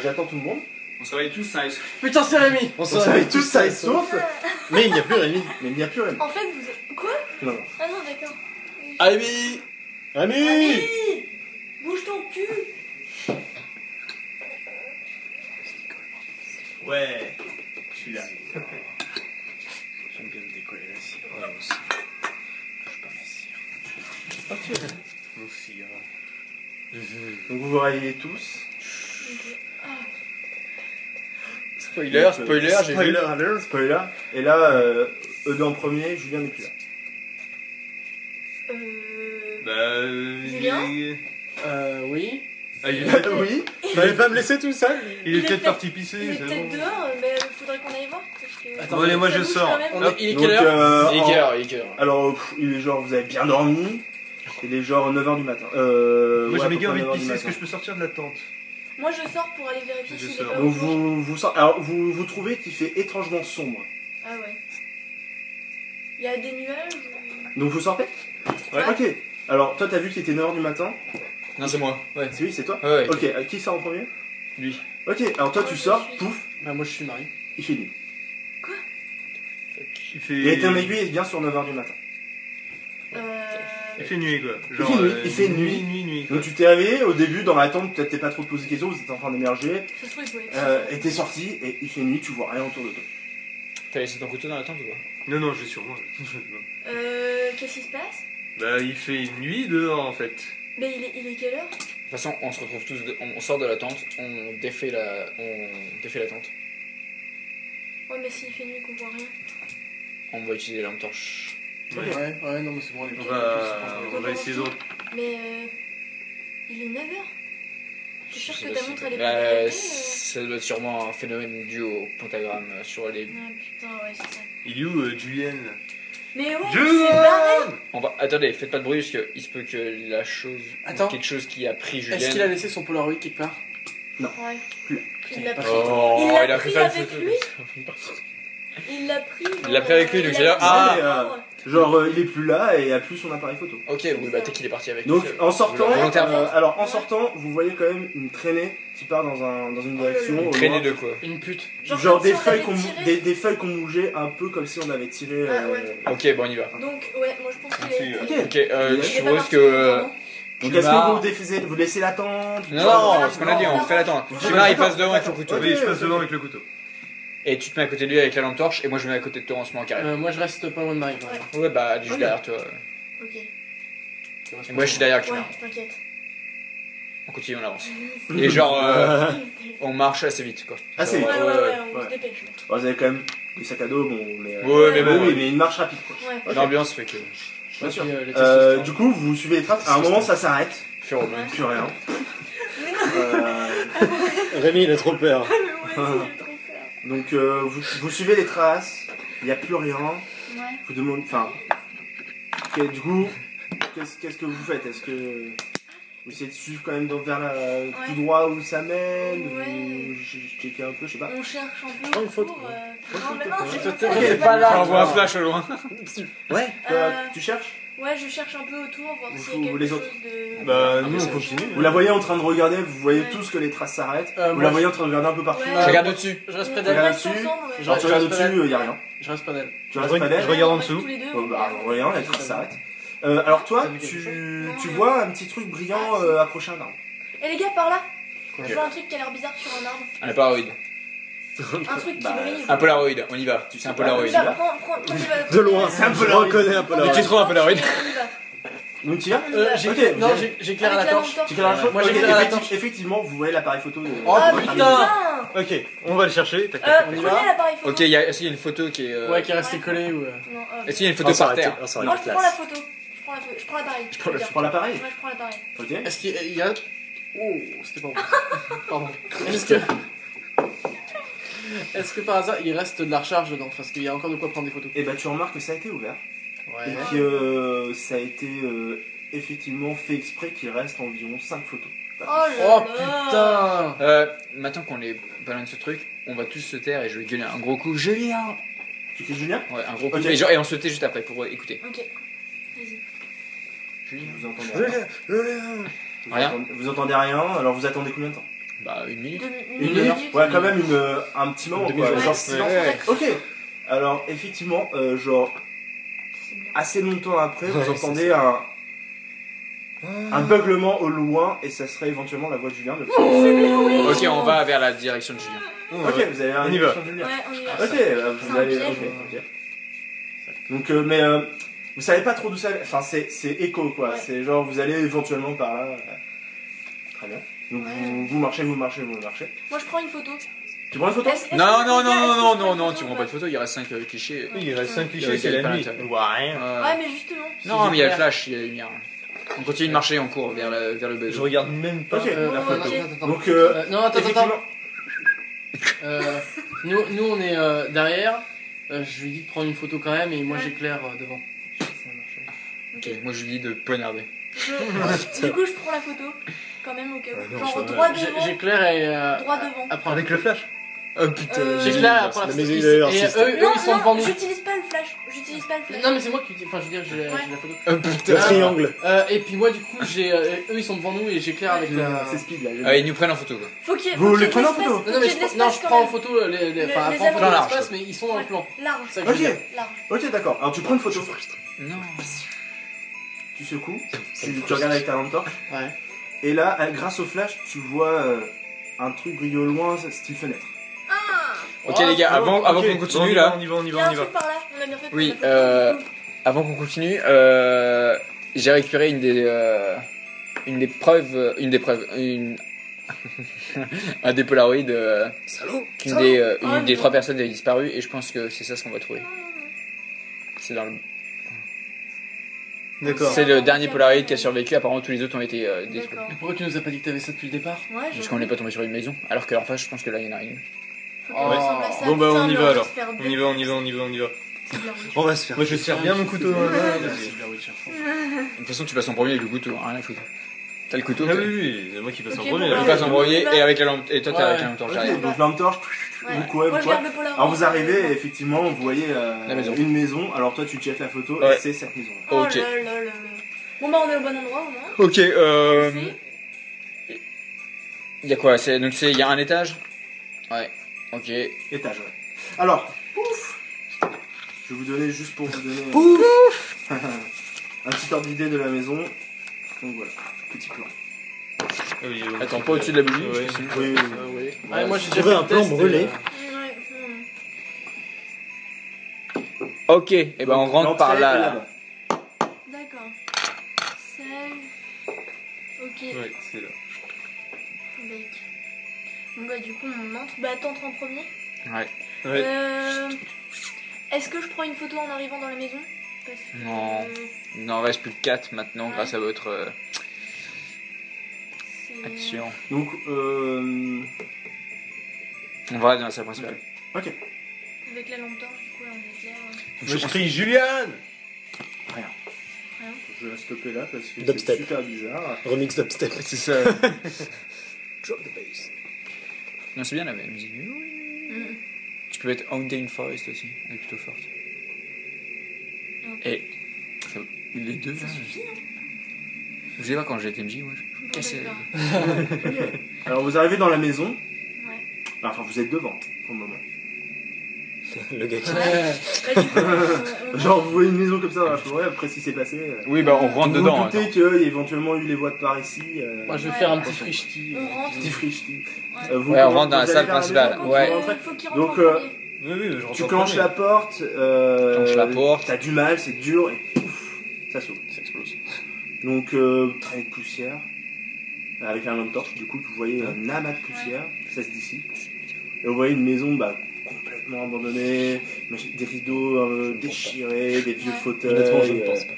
J'attends tout le monde. On se réveille tous sains et saufs. Putain, c'est Rémi! On se réveille tous ça et sauf. Mais il n'y a plus Rémi. Mais il n'y a plus Rémi. En fait, vous êtes. Quoi? Non. Ah non, d'accord. Rémi! Rémi! Allez, bouge ton cul! Ouais, je suis là. J'aime bien me décoller la cire. Ouais, aussi. Touche pas ma cire. Moi aussi, hein. Donc vous vous réveillez tous. Spoiler, spoiler, j'ai vu. Spoiler alert, spoiler. Et là, eux deux en premier, Julien n'est plus là. Julien Oui. Ah, il est Oui. Fallait pas me laisser tout seul. Il est peut-être parti pisser, Il est c'est peut-être bon. dehors, mais il faudrait qu'on aille voir. Parce que Attends, allez, moi ça je bouge sors. quand même. Il est Donc, quelle heure? il est quelle heure? Alors, il est genre, vous avez bien dormi. Il est genre 9h du matin. Moi ouais, j'ai méga à peu envie de près 9h du pisser, est-ce que matin. je peux sortir de la tente? Moi je sors pour aller vérifier Je s'il est sors. pas au Donc fond. alors, vous trouvez qu'il fait étrangement sombre. Ah ouais. Il y a des nuages ou... Donc vous sortez? Ouais. Ok. Alors, toi, t'as vu qu'il était 9h du matin. Non, c'est moi. Ouais. C'est lui, c'est toi? Ouais. Ok, qui sort en premier? Lui. Ok, alors toi, Moi, tu je sors, suis. pouf, Bah, moi, je suis Marie. il fait nuit. Il fait... Il a été en aiguille, il est bien sur 9h du matin. Il fait nuit quoi. Il fait nuit. Nuit. Donc tu t'es réveillé, au début, dans la tente, peut-être t'es pas trop posé de questions, vous êtes en train d'émerger. Ça se trouve, il faut être. Et t'es sorti, et il fait nuit, tu vois rien autour de toi. T'as laissé ton couteau dans la tente ou quoi? Non, j'ai sur moi. Qu'est-ce qui se passe? Bah il fait nuit dehors en fait. Mais il est quelle heure? toute façon, on se retrouve tous, on sort de la tente, on défait la tente. Ouais, mais s'il fait nuit qu'on voit rien. On va utiliser la lampe torche. Ouais, non, mais c'est bon. On va essayer d'autres. Mais il est 9h. T'es sûr que ta montre elle est pas Bah, décalée, ça doit être sûrement un phénomène dû au pentagramme sur les. Ah putain, ouais, c'est ça. Il est où, Julien? Mais ouais, Julien c'est barré. On va. Attendez, faites pas de bruit parce qu'il se peut que la chose. Attends. Quelque chose qui a pris Julien. Est-ce qu'il a laissé son Polaroid quelque part? Ouais. Plus. Il l'a pris. Oh, il l'a il a pris fait ça avec lui. Il l'a pris. Il l'a pris avec lui, donc c'est là. Ah, Ah, genre il est plus là et a plus son appareil photo. ok, oui, bah, peut-être qu'il est parti avec Donc lui. en sortant, Volontairement. alors en sortant, vous voyez quand même une traînée qui part dans une direction. Une au traînée loin. de quoi? Une pute. Genre comme des si on feuilles avait qu'on tiré. des feuilles qu'on bougeait un peu comme si on avait tiré. Ah, ouais. Ok, bon, on y va. Donc, ouais, moi je pense qu'il a été. Ok. Ok, Il je est suppose que. Donc Tu est-ce m'as- que vous défaisez, vous laissez la tente? Non, non, ce qu'on a dit, on fait la tente. Chimar il passe devant avec le couteau. Ok. Oui, je passe devant avec le couteau. Et tu te mets à côté de lui avec la lampe torche, et moi je me mets à côté de toi en ce moment carré. Moi je reste pas loin de Marie. Ouais, bah, juste Ok. derrière toi. Ok. Et moi je suis derrière Ouais, Chimar. t'inquiète. On continue, on avance. Et genre, on marche assez vite quoi. Ah, c'est Ouais, vite. ouais, ouais, Ouais. on se Ouais. dépêche. Bon, vous avez quand même des sacs à dos, bon, mais. Ouais, mais bon, oui, mais une marche rapide quoi. Ouais. Ok. l'ambiance fait que. Bien sûr. Les testostérone. Du coup, vous suivez les traces. À un moment, ça s'arrête. Phéromone. Plus rien. Mais non, Rémi, il a trop peur. mais moi aussi j'ai trop peur. Donc, vous suivez les traces. Il n'y a plus rien. Ouais. Vous demandez. Enfin. Ok, du coup, qu'est-ce que vous faites? Est-ce que vous essayez de suivre quand même vers tout droit où ça mène? Ouais. Ou checker un peu, je sais pas. On cherche un peu. Prends une photo, autour, ouais. Non, mais non, c'est Toi, pas t'es ça. pas là. On voit un flash au loin. Ouais. Tu cherches? Ouais, je cherche un peu autour, voir Vous- s'il y a vous quelque les chose autres de. Bah, un nous peu on continue. Vous la voyez en train de regarder, vous voyez Ouais. tous que les traces s'arrêtent. Moi, Vous la voyez en train de regarder un peu partout. Ouais. Je regarde au-dessus. Je reste On près Regarde d'elle. reste dessus. ensemble, ouais. Genre, Alors tu regardes je reste au-dessus, il n'y a rien. Je reste pas d'elle. Tu restes pas d'elle. Je regarde en On reste dessous. tous les deux, Bon, on bah, regarde. rien, les traces s'arrêtent. Alors toi, T'as vu quelque tu vois un petit truc brillant accroché à un arbre. Et les gars, par là Quoi Je vois un truc qui a l'air bizarre sur un arbre. Un Polaroid. Un truc qui Bah, brille. Un Polaroid, on y va. C'est un Polaroid. Tu vas Bah, prenez votre- De loin. C'est un Je Polaroid. reconnais un peu la Tu rue. trouves un Polaroid? On y va. Donc tu y vas J'ai Ok, non, ok. j'éclaire Avec la lampe torche. Tu éclaires la chose. Moi, Ok, j'éclaire la torche. effectivement, vous voyez l'appareil photo de. Oh, Ah putain. putain Ok, on va le chercher. Tac, tac, tac. On y Prenez va l'appareil photo. Ok, est-ce qu'il y a une photo qui est. Ouais, qui est resté collé ou. Non, Est-ce qu'il y a une photo Oh, ça par aurait été- terre? oh, ça aurait Moi été je prends la classe. photo. Je prends l'appareil. Je prends le- veux dire. Tu prends l'appareil Ouais, je prends l'appareil. Ok. Est-ce qu'il y a. Oh, c'était pas bon. Pardon. Est-ce que par hasard il reste de la recharge dedans? Parce qu'il y a encore de quoi prendre des photos. Et bah tu remarques que ça a été ouvert. Ouais. Et que ça a été effectivement fait exprès qu'il reste environ 5 photos. Oh là Oh là. putain. Maintenant qu'on est pas loin de ce truc, on va tous se taire et je vais gueuler un gros coup. Julien! Tu cries Julien? Ouais, un gros coup. Ok. Et on se tait juste après pour écouter. Ok. Vas-y. Julien? Vous entendez rien. Rien. Vous entendez rien, alors vous attendez combien de temps? Bah, une minute. Une minute. Ouais, quand même un petit moment. Demi-journée. Quoi. Genre, Ouais. silence. Ouais. Ok. Alors effectivement, genre assez longtemps après, vous Ouais, entendez un beuglement au loin et ça serait éventuellement la voix de Julien. Mais... Ok, on va vers la direction de Julien. Ok, vous avez On y va. de Julien. Ouais, on y va. Ok, vous C'est un allez. piège. Ok. Donc, mais vous savez pas trop d'où ça. Enfin, c'est écho quoi. Ouais. C'est genre vous allez éventuellement par là. Très bien. Donc Ouais. vous marchez. Moi je prends une photo. Tu prends une photo? Est-ce que- Non, est-ce non, que- non, est-ce que non, je non, prends non, une non, photo tu ou prends pas pas de photo, il reste 5 clichés. Oui, il reste 5 Il y clichés, a c'est la pas nuit. l'intérêt. Ouais. Ouais, mais justement. Non, mais il y a le flash, il y a la lumière. On continue de marcher, on court vers le Je besoin. regarde même pas Ok. la photo. Donc Non, attends. effectivement. Nous on est derrière. Je lui dis de prendre une photo quand même et moi Ouais. j'éclaire devant. Ok, moi je lui dis de poignarder. Du coup, je prends la photo. Quand même, au cas où. non, Genre je- droit devant. J'éclaire et Droit devant. après. Avec le flash. Oh putain, J'éclaire et après la La photo. musique Et d'ailleurs, eux, c'est- eux, ils sont devant Non, nous. j'utilise pas le flash. J'utilise pas le flash. Non mais c'est moi qui dis. Enfin je veux dire j'ai la photo. Oh Le putain. triangle. Et puis moi du coup j'ai eux ils sont devant nous et j'éclaire avec la. C'est speed là. Ah, ils nous prennent en photo quoi. Faut qu'il y ait. Vous faut qu'il y les ait de prenez en l'espace, photo faut Non mais qu'il y ait de je, non, l'espace je quand prends en même. photo les enfin Les après en photo plan large, l'espace mais ils sont en plan. Large. C'est ça que je veux dire. Large. Ok, d'accord. Alors tu prends une photo. Non. Tu secoues. Ça Tu me regardes avec ta lampe torche. Ouais. Et là, grâce au flash, tu vois un truc briller au loin, style fenêtre. Ok les gars, avant Ok, qu'on bon, continue là. On y va, on y Il y va, a on un y va. truc par là. On a bien fait. Oui, prendre la photo, du coup. avant qu'on continue, j'ai récupéré une un des Polaroids qu'une des 3 personnes avait disparu et je pense que c'est ça ce qu'on va trouver. C'est dans le... D'accord. C'est le dernier Polaroid qui a survécu, apparemment tous les autres ont été détruits. D'accord. Mais pourquoi tu nous as pas dit que t'avais ça depuis le départ? Ouais, Parce qu'on n'est pas tombé sur une maison, alors qu'en face je pense que là il y en a une. Faut qu'on ressemble à ça. Bon bah on y Putain, va mais alors. se faire On y va, on y va, on y va, on y va. C'est bien. On va se faire. Moi je serre bien mon couteau dans la main. De toute façon tu passes en premier avec le couteau, rien à foutre. T'as le couteau, Ah toi. oui, oui, c'est moi qui passe en Ok, premier. bon, là. Tu passes en premier et avec la lampe, et toi t'es Ouais. avec la lampe torche Ok, derrière. donc lampe torche, Ouais. vous courez, Moi vous je courez. garde le Polaroid. Alors vous arrivez et effectivement vous voyez La maison. une maison, alors toi tu checkes la photo Ouais. et c'est cette maison. Oh Ok. là là là là. Bon bah on est au bon endroit au moins. Ok, C'est- il y a quoi? Il y a un étage? Ouais, ok. Étage, ouais. Alors, pouf, je vais vous donner juste pour vous donner un petit ordre d'idée de la maison. Donc voilà, petit plan. Ah oui, oui. Attends, pas au-dessus de la bougie. Ouais. parce que sinon- Oui, oui. Ouais, Moi j'ai j'ai déjà fait fait un un plan plan brûlé. brûlé. Ok, et ben on rentre L'entrée par est là. là-bas. D'accord. Salle. Ok. Ouais, c'est là. Bake. Bon bah du coup on entre. Bah t'entres en premier. Ouais. Ouais. Est-ce que je prends une photo en arrivant dans la maison? Parce que, Non. Il n'en reste plus que 4 maintenant Ouais. grâce à votre c'est- action. Donc, On va dans la salle principale. ok. Avec la lampe torche du coup là, on est clair. Moi je crie Juliane. Je vais stopper là parce que c'est Dubstep. super bizarre. Remix dubstep. C'est ça. Drop the bass. Non, c'est bien la musique. Tu peux mettre Haunting Forest aussi, elle est plutôt forte. Ok. Et ça- les deux là. Vous savez pas quand j'étais MJ, moi je me cassais. D'accord. Alors vous arrivez dans la maison. Ouais. Enfin, vous êtes devant pour le moment. Le gars qui. Bah, du coup, on- Genre, vous voyez une maison comme ça dans la forêt, après ce qui s'est passé. Oui, bah on rentre Vous dedans. vous doutez qu'il y a éventuellement eu les voies de par ici. Moi je vais Ouais. faire un petit frichti. on rentre. Petit frichti. Ouais. Ouais, on rentre dans la vous salle allez vers principale. maison, Ouais. vous rentrez. Faut qu'il Donc, rentre en premier. Oui, oui, je rentre Tu en clenches premier. la porte. Clenche la porte. T'as du mal, c'est dur et pouf, ça s'ouvre. Ça explose. Donc, très de poussière. Avec la lampe torche, du coup, vous voyez un amas de poussière, ça se dissipe. Et vous voyez une maison complètement abandonnée, des rideaux déchirés, des vieux fauteuils. Honnêtement, je ne pense pas.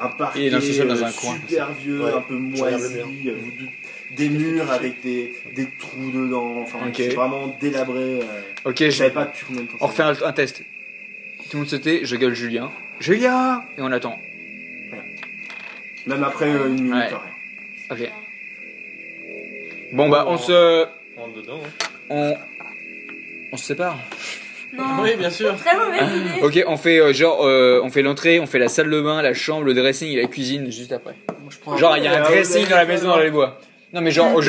Un parquet Et dans le sous-sol, dans un coin, super vieux, Ouais, un peu je regarde le moisi, des murs avec des trous dedans. Enfin, Ok. c'est vraiment délabré. Ok, Je je... savais pas depuis combien de temps. on refait un test. Tout le monde se tait, je gueule Julien. Julien! Et on attend. Même après une minute, Ouais. rien. Ok. Bon bah on se... On rentre dedans. Hein. On se sépare. Non. Oui, bien sûr. Très mauvaise idée. Ok, on fait on fait l'entrée, on fait la salle de bain, la chambre, le dressing et la cuisine juste après. Moi, je prends un- Genre il y a un Ouais, dressing vous dans la avez maison fait dans les bois. Non mais genre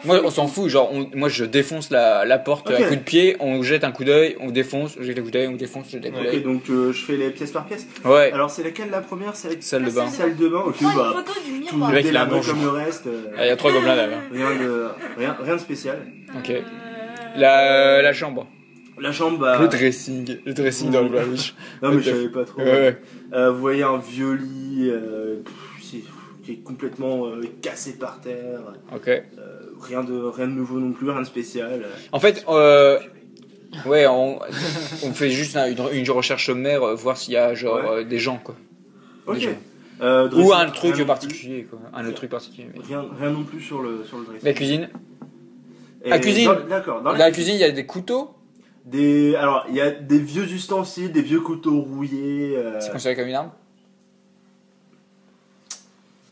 moi on s'en fout, genre moi je défonce la porte Ok. à coup de pied, on jette un coup d'œil, on défonce, je jette un coup d'œil, on défonce, je jette un coup Ok, d'œil. donc je fais les pièces par pièce. Ouais, Alors, c'est laquelle la première? C'est salle de La bain. salle de bain. Ok, Prends une bah. photo du Tout miroir. Avec la délabré manche. comme le reste. Il y a 3 gobelins là. Rien de spécial. Ok. La chambre. La chambre, bah. Le dressing dans le bois, oui. Non, mais je savais pas trop. Ouais. Vous voyez un vieux lit qui est complètement cassé par terre. Ok. Rien de nouveau non plus, rien de spécial. En fait, ouais, on fait juste une recherche sommaire, voir s'il y a genre Ouais. des gens quoi. Ok. Déjà. Dressing, Ou un rien truc non particulier quoi. Un autre truc particulier. mais- plus. Rien non plus sur le dressing. La cuisine. Et la cuisine. D'accord. Dans la cuisine, il y a des couteaux. Alors, il y a des vieux ustensiles, des vieux couteaux rouillés. C'est considéré comme une arme.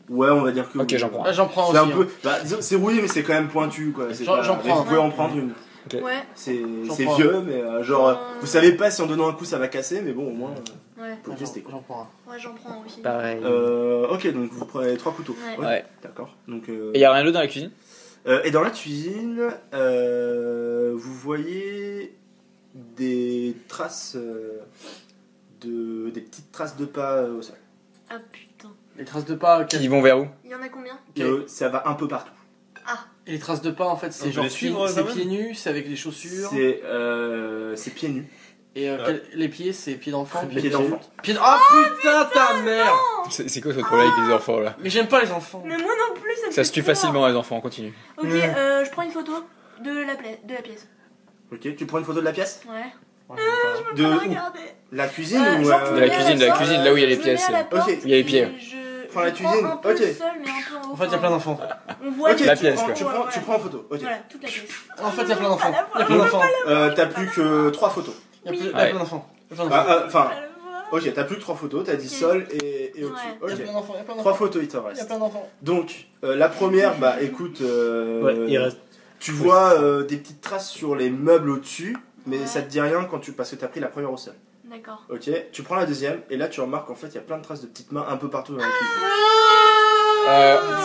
Ouais, on va dire que. Ok, oui. j'en prends. Ah, j'en prends C'est aussi. un peu. Bah, disons, c'est rouillé, mais c'est quand même pointu, quoi. C'est J'en pas- prends mais vous un. pouvez en prendre une. Ouais. C'est J'en c'est prends un. vieux, mais genre, vous savez pas si en donnant un coup ça va casser, mais bon, au moins, Ouais. faut Ah, le tester, quoi. J'en prends un. Ouais, j'en prends aussi. Pareil. Ok, donc vous prenez 3 couteaux. Ouais. Ouais. D'accord. Donc, Et il y a rien d'autre dans la cuisine. et dans la cuisine, vous voyez des traces des petites traces de pas au sol. Ah putain. Les traces de pas. Qui vont vers où? Il y en a combien? Ok. Ça va un peu partout. Et les traces de pas, en fait, On c'est peut genre les suivre, c'est quand même pieds nus, c'est avec les chaussures. C'est pieds nus. Et les pieds, c'est pieds d'enfant. Pied d'enfant. Ah putain, ta mère! C'est quoi votre problème avec les enfants là? Mais j'aime pas les enfants. Mais moi non plus, ça me Ça fait se tue peur. facilement les enfants, on continue. Ok, je prends une photo de la pièce. Ok, tu prends une photo de la pièce? Ouais. De Pas la où? regarder. La cuisine ou genre, je De me la mets à cuisine, là où il y a les je me pièces. mets à la porte Ok. Il y a les et pieds. Je Prends la prends cuisine, un peu ok. le sol, mais un peu en haut. En fait, il y a plein d'enfants. On voit Ok, La tu pièce, prends, quoi. tu prends en photo. Ok. Voilà, toute la pièce. En fait, il y a plein d'enfants. Pas la Il y a plein d'enfants. T'as plus que 3 photos. Il y a Ouais. plein d'enfants. Il y a plein d'enfants. Enfin, Pas le voir. ok, t'as plus que 3 photos, t'as dit sol et au-dessus. Il y a Ok. plein d'enfants. Il y a plein 3 d'enfants. photos, il t'en Il y a reste. plein d'enfants. Donc, la première, bah écoute, Ouais, il reste. tu vois des petites traces sur les meubles au-dessus, mais Ouais. ça te dit rien parce que t'as pris la première au sol. D'accord. Ok, tu prends la deuxième, et là tu remarques en fait il y a plein de traces de petites mains un peu partout dans la cuisine.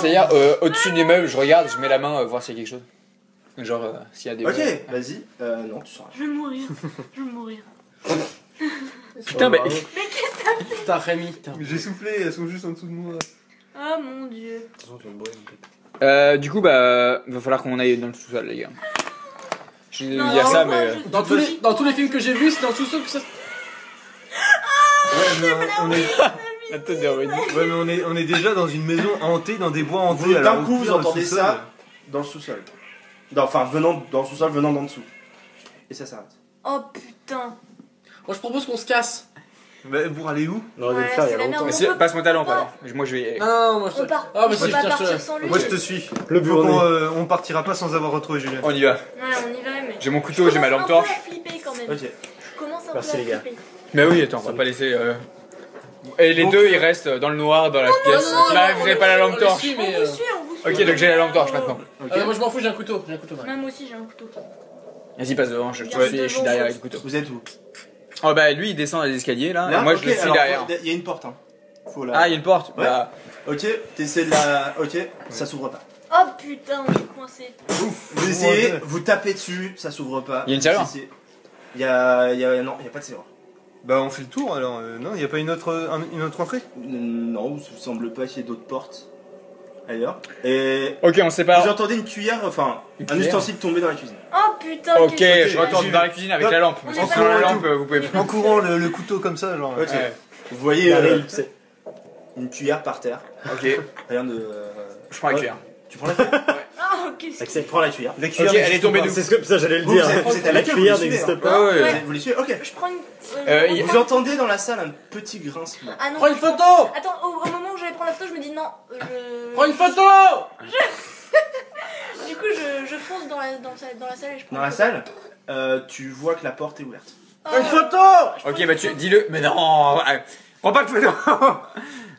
C'est-à-dire, au-dessus des meubles, je regarde, je mets la main, voir s'il y a quelque chose. Genre, s'il y a des. Ok, vas-y. Non, tu sens rien. Je vais mourir. Je vais mourir. Putain, mais. Putain, Rémi. putain. J'ai soufflé, elles sont juste en dessous de moi. Oh mon dieu. Du coup, bah, va falloir qu'on aille dans le sous-sol, les gars. Je vais Non, dire ça, moi, mais. je- Dans tous les films que j'ai vus, c'est dans le sous-sol que ça. Ouais, mais on est, La tête de Rudy. ouais, mais on est déjà dans une maison hantée, dans des bois hantés. D'un alors, coup au vous pire, le entendez sous-sol, ça dans le sous-sol. Enfin, venant dans le sous-sol, venant d'en dessous. Et ça s'arrête. Oh putain. Moi, je propose qu'on se casse. Bah, pour aller où? On aurait dû Ouais, le faire il y c'est a la longtemps. merde. Mais On peut- passe-moi ta lampe pas. alors. Moi, je vais. Non, moi, je. On part. Ah, bah, on si, peut tiens, pas je te partir laisse. sans lui. Moi je te suis. Le Faut bureau. on partira pas sans avoir retrouvé Julien. On y va. Ouais, on y va, mais. J'ai mon couteau, j'ai ma lampe torche. Je commence un peu à flipper quand même. Ok. Je commence un Merci, peu à les gars. flipper. Mais oui, attends, on va pas laisser. Et les Donc, deux, ils restent dans le noir, dans la pièce. Là, vous avez pas la lampe torche. Mais, On vous suit, on vous suit. Ok, donc j'ai la lampe torche maintenant. moi, je m'en fous, j'ai un couteau. J'ai un couteau. Même moi aussi, j'ai un couteau. Vas-y, passe devant, je te Ouais. suis, je suis derrière avec le couteau. Vous êtes où? Oh bah, lui, il descend les escaliers là, Là et moi, Ok, je le suis alors, derrière. Il y a une porte. Hein. Faut la... Ah, il y a une porte. Ouais. Bah, Ok, t'essaies de la. Ok, ça s'ouvre pas. Oh putain, on est coincé. Vous essayez, vous tapez dessus, ça s'ouvre pas. Il y a une serrure. Non, il y a pas de serrure. Bah, on fait le tour alors. Non, y a pas une autre entrée? Non, il ne semble pas qu'il y ait d'autres portes ailleurs. Et ok, on se vous sépare. entendez une cuillère, enfin, Une un cuillère. ustensile tomber dans la cuisine. Oh putain, Ok, qu'est-ce que je retourne j'y dans vais. la cuisine avec Hop. la lampe. On est Sans pas la loin. lampe, vous pouvez pas. En courant le couteau comme ça, genre. Ok. Ouais. Vous voyez Daryl, c'est- une cuillère par terre. Ok, Rien de. je prends la cuillère. Tu prends la cuillère. Ah, ok, c'est Axel. Tu prends la cuillère. La Ok, cuillère elle est n'existe tombée pas. d'où? C'est ce que ça j'allais le Vous, dire. vous êtes à La laquelle cuillère vous suivez, n'existe hein. pas. Ouais, ouais. Ouais. Vous les suivez. Ok. Je prends une. il- Vous entendez dans la salle un petit grincement. Ah non. Prends une photo! Attends, au moment où j'allais prendre la photo, je me dis non. Prends une photo! Du coup, je fonce dans la salle et je prends Dans une la photo. salle, tu vois que la porte est ouverte. Oh. Une photo! Ok, bah tu dis-le. Mais non, prends pas de photo.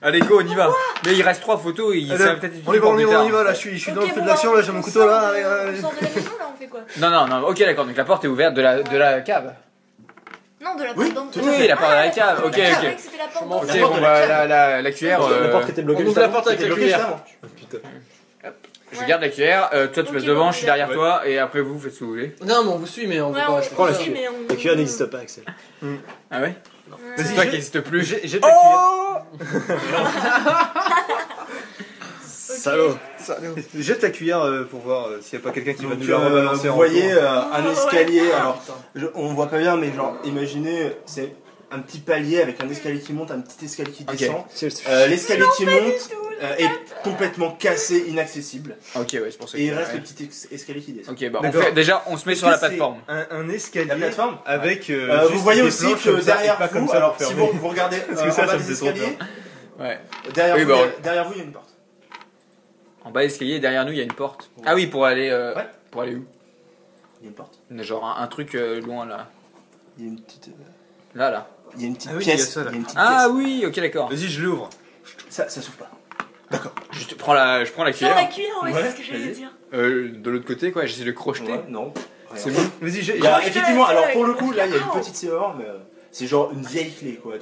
Allez, go, on y va. Mais il reste 3 photos et il Allez, ça va peut-être. on y va, plus tard. là, je suis dans Ok, le feu bon, de l'action, bah, là, j'ai mon on couteau là. sort Allez, de- allez. On sort de la maison là, on fait quoi? Non, non, non, ok, d'accord. Donc la porte est ouverte de la cave. Non, de la Oui, porte tout à d'entrée. Oui, la porte de la cave. Ah, Ok, je savais ok. que c'était la porte m'en Ok, d'entrée. porte bon, de la bah cave. la cuillère. La porte qui était bloquée On juste ouvre la avant. porte avec T'es la bloqué juste cuillère. avant. Putain. Je garde la cuillère. Toi, tu Ok, passes devant, bon, je suis derrière ouais. toi et après vous faites ce que vous voulez. Non, mais on vous suit, mais on veut Ouais, pas on rester. Prends la suit, cuillère. mais on. La cuillère n'existe pas, Axel. Ah ouais? Vas-y, C'est toi j'ai- qui n'existe plus. Jette la cuillère. Salaud. Jette la cuillère pour voir s'il n'y a pas quelqu'un qui va Donc, nous la rebalancer vous en voyez retour. un escalier, alors on voit pas bien, mais genre imaginez, c'est un petit palier avec un escalier qui monte, un petit escalier qui Ok. descend. L'escalier qui monte est complètement cassé, inaccessible, Ok, ouais, c'est pour ça. et il que- reste ouais. le petit escalier qui descend. Ok, bah on D'accord. fait, déjà on se met Est-ce sur la que c'est plateforme. Un escalier La plateforme avec. Vous juste voyez des aussi planches que comme ça, et derrière pas comme vous, ça alors pour si fermer. vous regardez Parce que en ça bas me des fait trop escaliers, Ouais. derrière, Oui, vous, bah, derrière vous il y a une porte. En bas d'escalier, derrière nous, il y a une porte. Ah oui, pour aller. Ouais. Pour aller où? Il y a une porte. Genre un truc loin là. Il y a une petite, Là, là. il y a une petite Ah oui, il y a pièce. ça, là. il y a une petite Ah pièce. oui, ok, d'accord. Vas-y, je l'ouvre. Ça s'ouvre pas. Je prends la Sur la cuillère. cuillère, ouais, Ouais, c'est ce que j'allais vas-y. dire. De l'autre côté, quoi, j'essaie de crocheter. Ouais, non. C'est Rien. bon. Vas-y, Il y a, je effectivement, fais alors avec pour le la coup, là il y a une cuillère. petite serrure, mais c'est genre une vieille clé quoi.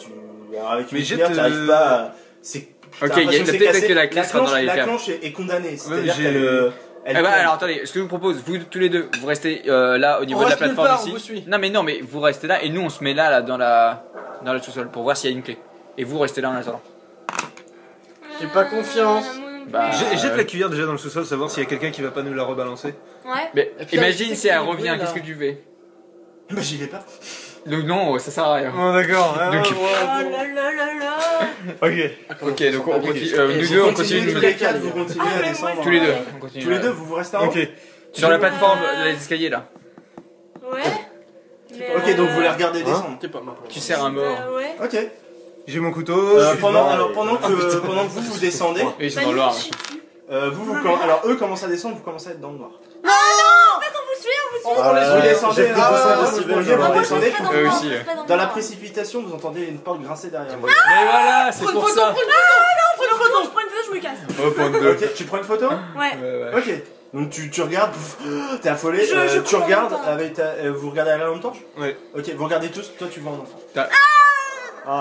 Alors, avec une Mais cuillère, jette, t'arrives pas à. C'est. Ok, t'as il y a l'impression que c'est peut-être cassé. que la clé sera dans la La cave. planche est condamnée, c'est-à-dire j'ai- qu'elle. Eh bah alors attendez, ce que je vous propose, vous tous les deux, vous restez là au niveau On de la reste nulle plateforme part, on ici. vous suit. Non mais vous restez là et nous on se met là dans le sous-sol pour voir s'il y a une clé. Et vous restez là en attendant. J'ai pas confiance. Moi non plus. Bah, Jette la cuillère déjà dans le sous-sol, savoir s'il y a quelqu'un qui va pas nous la rebalancer. Ouais. Mais Et puis, imagine c'est si elle qui, revient, là qu'est-ce que tu fais? Bah j'y vais pas. Donc non, ça sert à rien. Oh, d'accord. Donc- Oh là là là là. Ok. Ok, donc on continue. Nous Vous deux, on continuez continue. tous les quatre, vous continuez à descendre. Tous les deux. On continue. Tous les deux, vous restez en haut. Ok. Sur la plateforme, les escaliers là. Ouais. Mais, Ok, donc vous les regardez descendre. T'es pas ma Tu sers un mort. Ouais. Ok. J'ai mon couteau. je suis Pendant devant. que vous descendez, Et ils sont dans le noir. alors eux commencent à descendre, vous commencez à être dans le noir. On vous suit, Vous j'ai descendez, pris 200 vous décibels, vous genre. descendez. Eux aussi. Dans la précipitation, vous entendez une porte grincer derrière vous. Mais voilà, c'est pour ça. Je prends une photo, je me casse. Oh, point de deux. Ok, tu prends une photo? Ouais. Ouais. Ok. Donc tu regardes, pouf, t'es affolé, Je tu prends regardes mon temps. avec vous regardez à la lampe torche? Ouais. Ok, vous regardez tous, toi tu vois un enfant.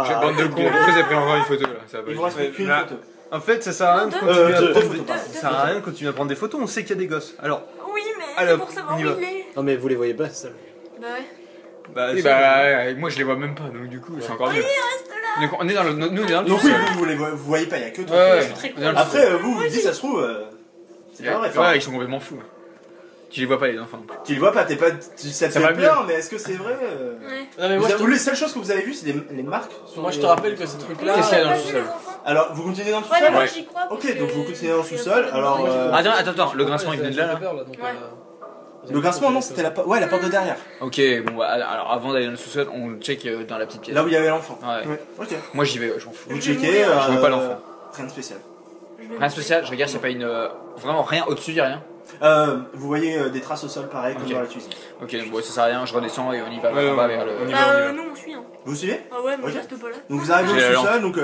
J'ai bande de cons. Pourquoi j'ai pris encore une photo là? Ça va pas Il vous du reste Ouais, qu'une là. photo. En fait, ça sert à rien de Deux. continuer à Deux prendre photos, pardon. Ça sert à rien de continuer à prendre des photos, on sait qu'il y a des gosses. Alors, Oui, mais Allez, c'est pour savoir on y où va. il est. Non mais vous les voyez pas, c'est ça. Bah ouais. bah, tout. Oui, si, bah, moi je les vois même pas, donc du coup, c'est encore mieux. Donc on est dans le. Nous, on est dans le. Donc oui, sous-sol. vous voyez pas, il y a que toi. Ouais, qui ouais. vois. On est dans le Après, vous vous dites, ça se trouve, c'est pas vrai. Enfin, Ouais, ils sont complètement fous. Tu les vois pas les enfants. tu les vois pas, ça te Ça va fait peur, mais est-ce que c'est vrai Ouais. Non mais moi je te... Les seules choses que vous avez vues, c'est les marques. sur Moi je les- te rappelle que ces trucs là. Qu'est-ce qu'il y a dans le Pas vu sous-sol les enfants. Alors, vous continuez dans le Ouais, mais sous-sol moi Ouais. j'y crois. Ok, parce donc que vous continuez dans le j'ai sous-sol, un peu alors, peur. Attends, le grincement il venait de là. Le grincement, non, c'était la porte de derrière. Ok, bon, bah, alors avant d'aller dans le sous-sol, on check dans la petite pièce. Là où il y avait l'enfant. Ouais. Ok. Moi j'y vais, je m'en fous. Vous Je vais checkez. mourir. Je vois pas l'enfant. Rien de spécial. Rien de spécial, je regarde s'il n'y a pas une. Vraiment rien au-dessus, y'a rien. Vous voyez des traces au sol pareil comme Ok. dans la cuisine. Ok, bon, ça sert à rien, je redescends et on y va, Ouais, on va on- vers le. on y va. Bah nous on suit. Hein. Vous suivez? Ah ouais, moi Ok. je reste pas là. Donc vous arrivez J'ai au la sous-sol, donc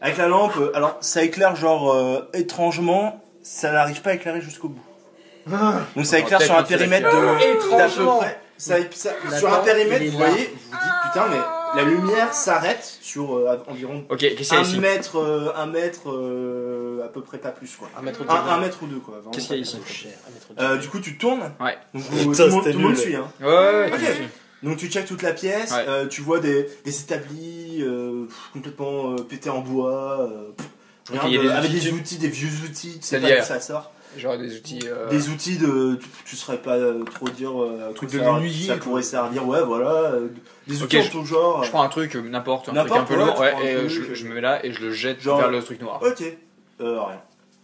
avec la lampe, alors ça éclaire genre étrangement, ça n'arrive pas à éclairer jusqu'au bout. Donc ça éclaire peut-être sur un que c'est périmètre la- d'à peu près. Sur un périmètre, il est vous là. voyez, vous vous dites putain, mais la lumière s'arrête sur environ Ok, qu'est-ce qu'il y a ici? un mètre à peu près pas plus quoi. Un mètre ou Un mètre ou deux quoi. vraiment Qu'est-ce qu'il y a pas ici? plus. Du coup tu tournes. Ouais. Donc Putain, tout le monde c'était nul. suit hein. Ouais, Ok. je suis. Donc tu checkes toute la pièce, Ouais. tu vois des établis complètement pétés en bois, Ok, regarde, il y a des avec outils. des outils, des vieux outils, tu sais pas C'est-à-dire d'où ça sort. Genre des outils. Des outils tu saurais pas trop dire un truc ça- de menuisier, ça quoi. pourrait servir, ouais voilà, des outils Ok, en tout genre. Je prends un truc, n'importe, un truc N'importe, un peu ouais, lourd, tu ouais, prends un et truc, je me mets là et je le jette genre- vers le truc noir. Ok, rien.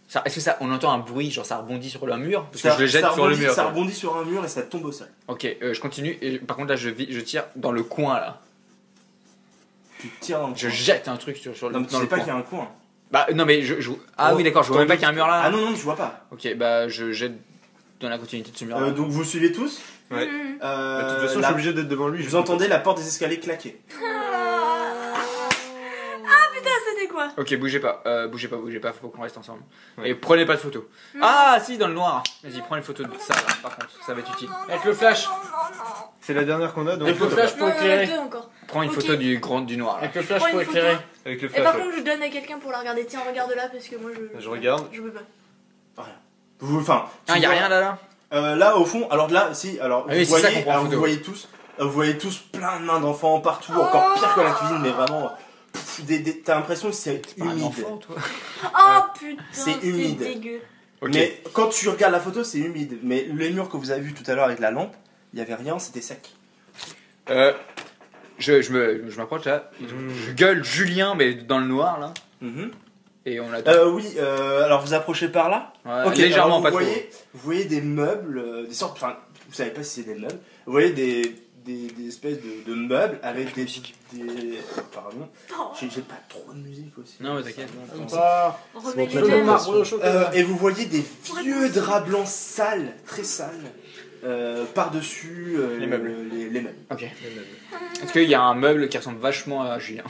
Ça, est-ce que ça, on entend un bruit, genre ça rebondit sur le mur? Parce que Ça- je le jette ça sur le rebondit- mur. Ça quoi. rebondit sur un mur et ça tombe au sol. Ok, je continue, et par contre là je tire dans le coin là. Tu tires dans le Je coin. jette un truc sur Non, mais tu dans sais le pas coin. qu'il y a un coin. Bah non mais Ah Oh, oui d'accord, je vois même pas qu'il y a un mur là. Ah non, non, tu vois pas. Ok, bah je jette dans la continuité de ce mur là. Donc vous suivez tous. Ouais. Mhm. Bah, de toute façon, je la- suis obligé d'être devant lui. Vous entendez la porte des escaliers claquer. Putain, c'était quoi? Ok, bougez pas, faut qu'on reste ensemble. Ouais. Et prenez pas de photos. Ah si, dans le noir. Vas-y, prends une photo de ça là, par contre, ça va être utile. Avec le flash. Non, non, non. C'est la dernière qu'on a, donc Avec le flash pour Non, il y en a éclairer. deux encore. Prends une Ok. photo du noir là. Avec le flash Prends pour une photo. éclairer. avec le Et flash. par ouais. contre, je donne à quelqu'un pour la regarder. Tiens, regarde là parce que moi Je regarde. je peux pas. Enfin. Ah, y a rien là Là au fond, alors là, si, alors Ah oui, vous c'est ça qu'on voyez, prend en alors, photo. vous voyez tous plein de mains d'enfants partout, encore pire que la cuisine, mais vraiment, t'as l'impression que c'est Un humide. enfant, toi. Oh putain, C'est c'est humide. dégueu. Ok. Mais quand tu regardes la photo, c'est humide. Mais les murs que vous avez vus tout à l'heure avec la lampe, il y avait rien, c'était sec. Je m'approche là, je gueule Julien, mais dans le noir là, et on l'attend. Oui, alors vous approchez par là. Ouais, Ok, légèrement, alors pas vous voyez des meubles, des sortes, enfin, vous savez pas si c'est des meubles. Vous voyez des espèces de meubles avec des pardon, Oh, j'ai pas trop de musique aussi. Non, mais t'inquiète. Pas. remets Le les nom mêmes. marbre au chocolat. Et vous voyez des vieux draps blancs sales, très sales, par-dessus Les meubles. les meubles. Ok. Est-ce qu'il y a un meuble qui ressemble vachement à Julien?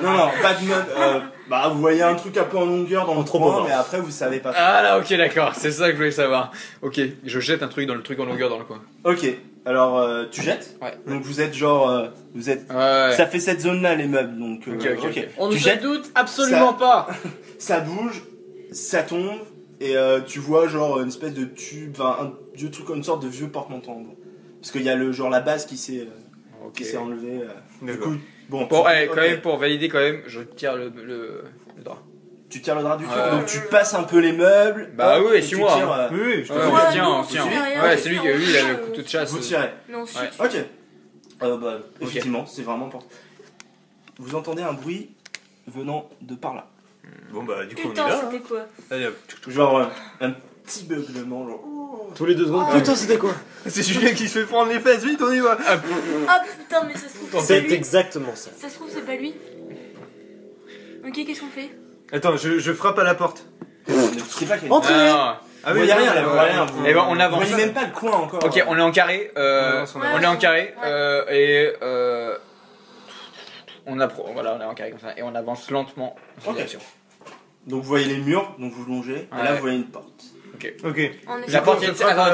Non, pas de meubles. Bah, vous voyez un truc un peu en longueur dans le trop coin, beau. mais après vous savez pas. Ah là, ok, d'accord, c'est ça que je voulais savoir. Ok, je jette un truc dans le truc en longueur dans le coin. Ok, alors tu jettes. Ouais. Donc vous êtes genre, vous êtes. Ouais. Ça fait cette zone-là les meubles, donc. Ok. On ne Tu se jettes, doute absolument pas. ça bouge, ça tombe, et tu vois genre une espèce de tube, enfin un vieux truc, une sorte de vieux porte-manteau en gros. Parce qu'il y a le genre la base qui s'est enlevée. Du D'accord. coup, bon. Bon, tu- allez, ok. quand même, pour valider, quand même, je tire le drap. Tu tires le drap du truc, Ouais. donc tu passes un peu les meubles. Bah hop, oui, et suis-moi, tu tires, Oui, je te Ouais, vois. on Ouais, se tient, nous, on on se tient. fait rien, Ouais, on c'est lui fait qui, lui, il a rien. le couteau de chasse. vous tirez. Non, si. Ouais. Ok. Effectivement, c'est vraiment important. Vous entendez un bruit venant de par là. Bon bah du coup on est Putain, là. c'était quoi? Allez hop. Genre un petit beuglement, genre. Tous les 2 secondes. Oh. Putain, c'était quoi? C'est Julien qui se fait prendre les fesses, vite on y va. Ah putain, mais ça se trouve, c'est C'est pas lui. exactement ça. Ça se trouve, c'est pas lui. Ok, qu'est-ce qu'on fait? Attends, je frappe à la porte. C'est pas qu'il Entrez. Ah, Vous voyez rien là, vous voyez rien. Eh ben, on Vous avance. voyez même pas le coin encore. Ok, on est en carré. On est en carré. Voilà, on est en carré comme ça. Et on avance lentement dans Ok. cette direction. Donc vous voyez les murs, donc vous longez, et là Ouais. vous voyez une porte. Ok. On est La porte, il y a une serrure. Attends,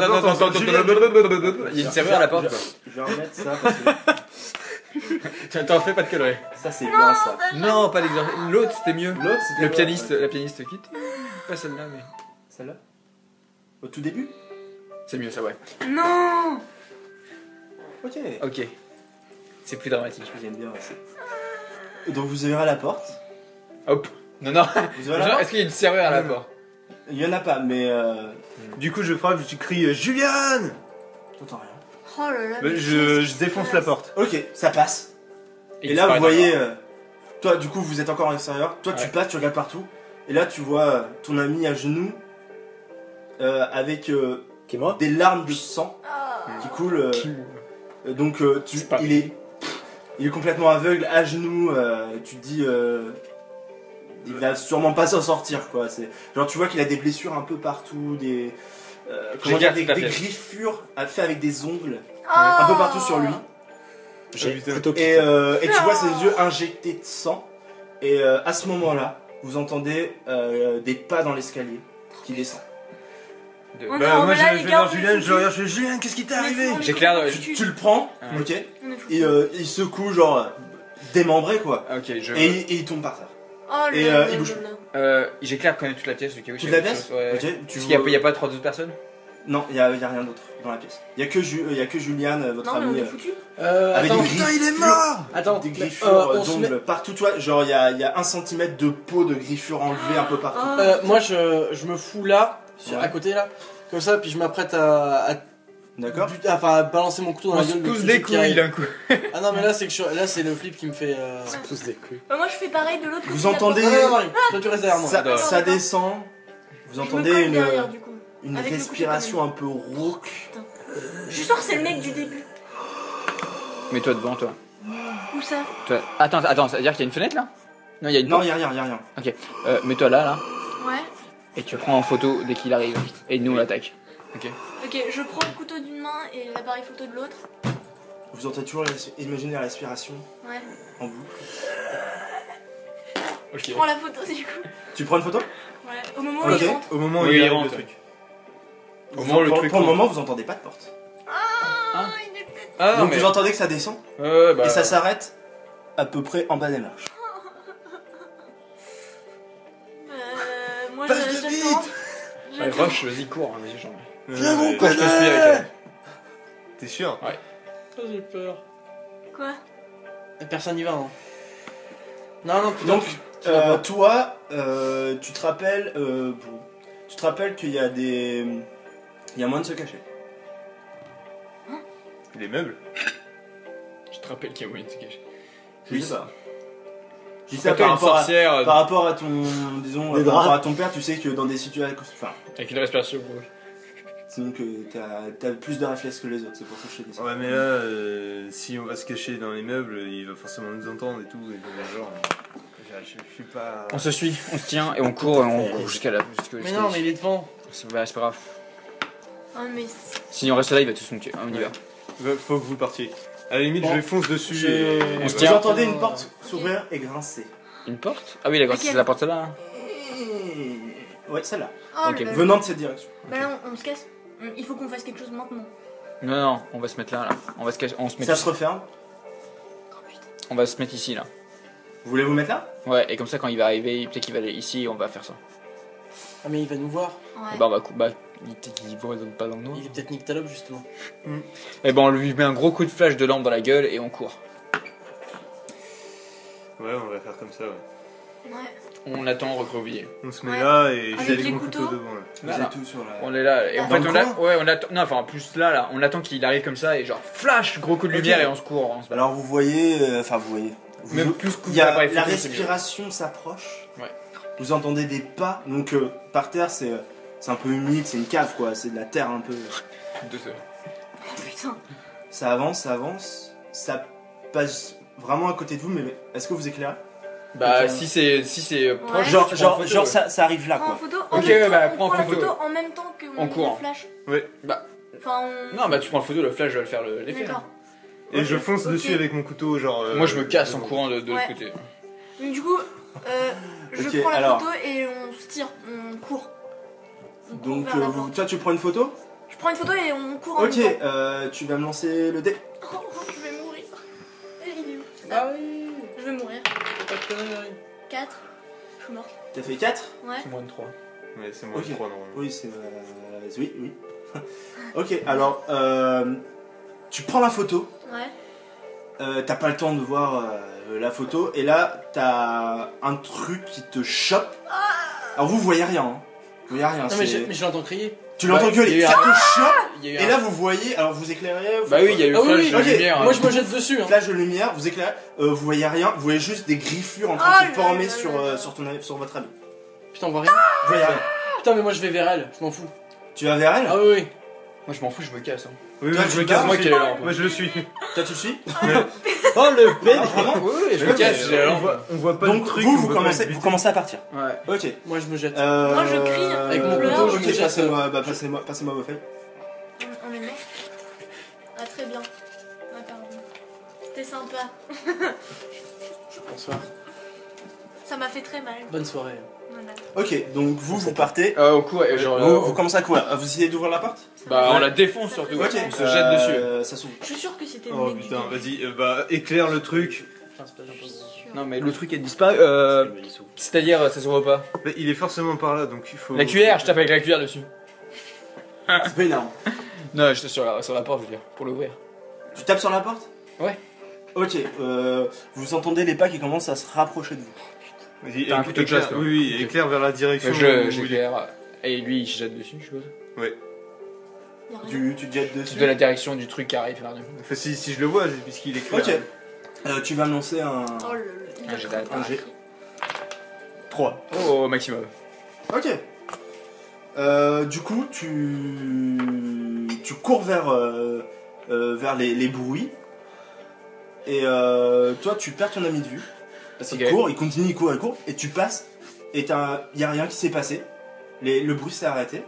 il y a une serrure à la porte. Je vais remettre ça parce que T'en fais pas de conneries. ça c'est bien ça. Non, pas l'exemple. L'autre, c'était mieux. L'autre c'était Le quoi? pianiste, la pianiste qui était. Pas celle-là, mais. Celle-là. Au tout début. C'est mieux, ça, ouais. Non. Ok. Ok. C'est plus dramatique. J'aime bien aussi. Donc vous ouvrez la porte. Hop. Non, non. Vous ouvrez la Genre, porte. est-ce qu'il y a une serrure à la porte? Il y en a pas, mais Du coup je frappe, je crie Juliane. t'entends rien. Oh là là. Bah, mais je qu'est-ce qui défonce se la passe? porte. Ok, ça passe. Il Et là vous disparaît voyez, toi du coup vous êtes encore à l'extérieur. Toi tu Ouais. passes, tu regardes partout. Et là tu vois ton ami à genoux avec Qui est moi? des larmes de sang Ah. qui coulent. Donc C'est pas- il est complètement aveugle, à genoux. Tu te dis, il va sûrement pas s'en sortir quoi. C'est genre tu vois qu'il a des blessures un peu partout, des J'écarte des toute la pièce. griffures fait avec des ongles Ah. un peu partout sur lui. J'ai putain. plutôt Et, kiffé. et tu vois ses yeux injectés de sang. Et à ce moment-là, vous entendez des pas dans l'escalier qui descend. On est Bah en moi là, je les vais gars, vers on est Julien, je foutus. le regarde, je fais Julien, qu'est-ce qui t'est On est arrivé? foutus. J'éclaire. Tu le prends, Ah. ok, et On est foutus. il secoue genre démembré quoi. Ok, je. Et il tombe par terre. Oh et, là là il bouge là là. J'éclaire quand même toute la pièce au cas où. Toute il y a la quelque pièce. chose, ouais. Ok. Parce qu'il y a pas 3 autres personnes? Non, il y a rien d'autre dans la pièce. Il y a que Juliane, votre Non, mais on ami, est foutus. avec Attends, des Putain, griffures. il est mort! attends, Des mais, griffures on se met- d'ongles partout, tu vois. Genre il y a 1 centimètre de peau de griffures enlevées un peu partout. Ah. moi je me fous là, Ouais. à côté là, comme ça, puis je m'apprête à D'accord. à balancer mon couteau dans On la se gueule de pousse tout des ce qui couilles arrive. d'un coup. Ah non, mais là c'est le flip qui me fait. Tous des couilles. Bah, moi, je fais pareil de l'autre côté. Vous de la entendez- Non, non, non, Marie, toi tu restes derrière moi. Ça, D'accord. ça descend. Vous porte. Je me entendez colle derrière, du coup. une Avec le respiration un peu rauque. Je suis sûre que c'est le mec du début. Mets-toi devant, toi. Où ça? Attends, ça veut dire qu'il y a une fenêtre là? Non, il y a une Non, porte. il y a rien. Mets-toi là, Ouais. et tu prends en photo dès qu'il arrive. Et nous on l'attaque. Ok. Ok, je prends le couteau d'une main et l'appareil photo de l'autre. Vous entendez toujours imaginer la respiration Ouais. en boucle. Je prends la photo du coup. Tu prends une photo? Ouais. Au moment où Ok. il rentre. Au moment où Oui, il il arrive rentre. le truc. Au moment où le pour, truc pour le ouvre. moment, vous entendez pas de porte. Ah, il est peut-être. Ah non, Donc mais. vous entendez que ça descend Bah, et ça s'arrête à peu près en bas des marches. Moi, Passe de j'attends. vite. Ouais, J'attends. rush, vas-y, cours, hein, vas-y, j'en ai. Viens, mon Quoi, je te suis avec elle. T'es sûr? J'ai peur. Quoi? Personne n'y va, hein. Non, non, putain. Donc tu vas pas. toi, tu te rappelles qu'il y a des, il y a moyen de se cacher. Les meubles? Je te rappelle qu'il y a moyen de se cacher. Je sais pas. Je dis C'est ça toi par une rapport, sorcière par rapport à ton, disons, Des par rapport draps. à ton père, tu sais que dans des situations, enfin, avec une respiration. sinon que t'as plus de réflexes que les autres, c'est pour ça que je te dis ça. Ouais, mais là, si on va se cacher dans les meubles, il va forcément nous entendre et tout. Et genre, je suis pas. On se suit, on se tient et on court et on court jusqu'à la. Mais non, mais il est devant. C'est pas grave. Oh, mais. Si on reste là, il va tous nous tuer. On y va. Faut que vous partiez. À la limite, Bon. je fonce dessus Je- et. On se Vous tient. entendez une porte s'ouvrir et grincer. Une porte? Ah oui, d'accord, Laquelle c'est la porte celle-là. Hein. Ouais, celle-là. Oh Ok. là là. Venant de cette direction. Bah là, on se casse. Il faut qu'on fasse quelque chose maintenant. Non, non, on va se mettre là. On va se cacher. On se met Ça se referme. Oh putain. On va se mettre ici là. Vous voulez vous mettre là? Ouais, et comme ça quand il va arriver, peut-être qu'il va aller ici et on va faire ça. Ah, mais il va nous voir. Et Ouais. bah on va bah il voit pas dans le noir. Il est peut-être Nyctalope, justement. Et ben on lui met un gros coup de flash de lampe dans la gueule et on court. Ouais, on va faire comme ça, ouais. On attend recroquevillé. On se met là et Avec j'ai avec les mon couteau couteaux. devant là. Vous Voilà. êtes tous sur la. On est là et en Dans fait le on coin ouais on attend non enfin en plus là on attend qu'il arrive comme ça et genre flash gros coup de lumière Ok. et on se court. On se bat. Alors vous voyez, vous voyez. Même plus Il y a l'appareil la photo, c'est mieux. respiration s'approche. Ouais. Vous entendez des pas. Donc par terre c'est un peu humide, c'est une cave quoi, c'est de la terre un peu. Oh putain. Ça avance, ça passe vraiment à côté de vous, mais est-ce que vous éclairez? Bah Ok. si c'est proche. Ouais. Genre, tu prends en photo, ouais. ça arrive là Prends en quoi. photo. En Ok, même temps, bah, on prends prend la photo. photo en même temps que On mon court. flash. Bah Enfin, non bah tu prends le photo le flash va le faire l'effet. D'accord. Et Ok. je fonce Ok. dessus avec mon couteau, genre. Moi je me casse en courant de l'autre Ouais. côté. Donc, du coup, je Ok, prends la alors. photo et on se tire, on court. On court Donc vers la porte. toi tu prends une photo? Je prends une photo et on court en Ok, même temps. tu vas me lancer le dé. Oh, je vais mourir. Il est où? Ah oui. Je vais mourir. Pas de conneries. 4. Je suis morte. T'as fait 4? Ouais. C'est moins de 3. Ouais, c'est moins Ok. de 3 normalement. Oui, c'est. Oui. Ok, alors tu prends la photo. Ouais. T'as pas le temps de voir la photo et là t'as un truc qui te chope. Alors vous voyez rien. Hein. Vous voyez rien. Non, mais c'est- je l'entends crier. Tu l'entends Ouais, gueuler. il y a Ça eu te chope. Il y a eu Et un- là vous voyez. Alors vous éclairez. vous Bah oui il y a eu Ah oui, flash oui, de ok. lumière. Moi je me jette dessus. Hein. Flash de lumière, vous éclairez. Vous voyez rien. Vous voyez juste des griffures en train Oh de se là former là sur là là. sur votre habit. Putain, on voit rien. Vous voyez rien. Putain, mais moi je vais vers elle. Je m'en fous. Tu vas vers elle. Ah oui, oui. Moi je m'en fous je me casse. Hein. Oui, Toi, oui, tu je me te casse. barres, moi aussi. qui est là, Moi je le suis. Toi tu le suis. Oh le Ah, vraiment. Oui oui je me Ouais, casse j'ai la on, lampe. voit pas Donc de truc. vous on peut pas commencez être vous vite. commencez à partir. Ouais. Ok. Moi je me jette. Moi, je crie avec mon couteau, Ok, je me jette. passez-moi vos feuilles. On est mort. Ah, très bien. Ah, pardon. C'était sympa. Bonsoir. Ça m'a fait très mal. Bonne soirée. Voilà. Ok, donc vous partez. Au cours et genre Vous commencez à courir. Vous essayez d'ouvrir la porte? bah on Ouais. la défonce surtout. Ok. On se jette dessus. Ça s'ouvre. Je suis sûre que c'était le Oh mec du putain, début. vas-y, bah éclaire le truc. Putain, c'est pas Je suis gentil. sûre. Non mais le truc est disparu. C'est-à-dire ça s'ouvre pas. Mais il est forcément par là donc il faut. La cuillère je tape avec la cuillère dessus. C'est pas énorme. Non j'étais sur la porte je veux dire pour l'ouvrir. Tu tapes sur la porte? Ouais. Ok, vous entendez les pas qui commencent à se rapprocher de vous. Vas-y, T'as un coup de éclaire, classe, toi. oui, éclaire vers la direction. où il est. J'éclaire et lui il se jette dessus je suppose. Y a rien. Tu te jettes dessus. De la direction du truc qui arrive vers nous. Enfin, si je le vois, puisqu'il éclaire. Ok. Tu vas me lancer un. Oh le. Ah, j'ai dalle. un G. 3. Oh au maximum. Ok. Du coup, tu cours vers les bruits. Et toi, tu perds ton ami de vue. Parce qu'il Ok. court, il continue, il court. Et tu passes. Et il y a rien qui s'est passé. Le bruit s'est arrêté.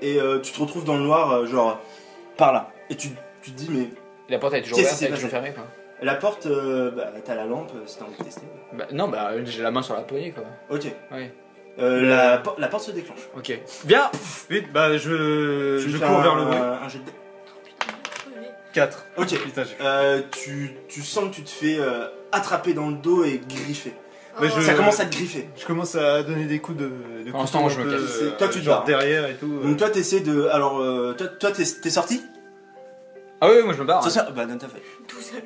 Et tu te retrouves dans le noir, genre par là. Et tu te dis, mais La porte elle est toujours Qu'est-ce ouverte, qui elle est s'est toujours fermée quoi. la porte, t'as la lampe si t'as envie de tester. Bah non bah j'ai la main sur la poignée quoi. Ok. Ouais. La porte se déclenche. Ok. Viens. Vite, bah je Tu fais cours vers le bruit. un jet de dés. Putain, il a crevé. 4. Ok. Putain, j'ai Tu sens que tu te fais attraper dans le dos et griffer. Mais Oh. je- Ça commence à te griffer. Je commence à donner des coups de Pendant ce temps, couteau je un me peu, casse. Toi, tu te genre barres. derrière et tout. Donc toi t'essaies de. Alors toi t'es sorti? Ah oui moi je me barre. Ça sert. Bah non t'as fait. Tout seul.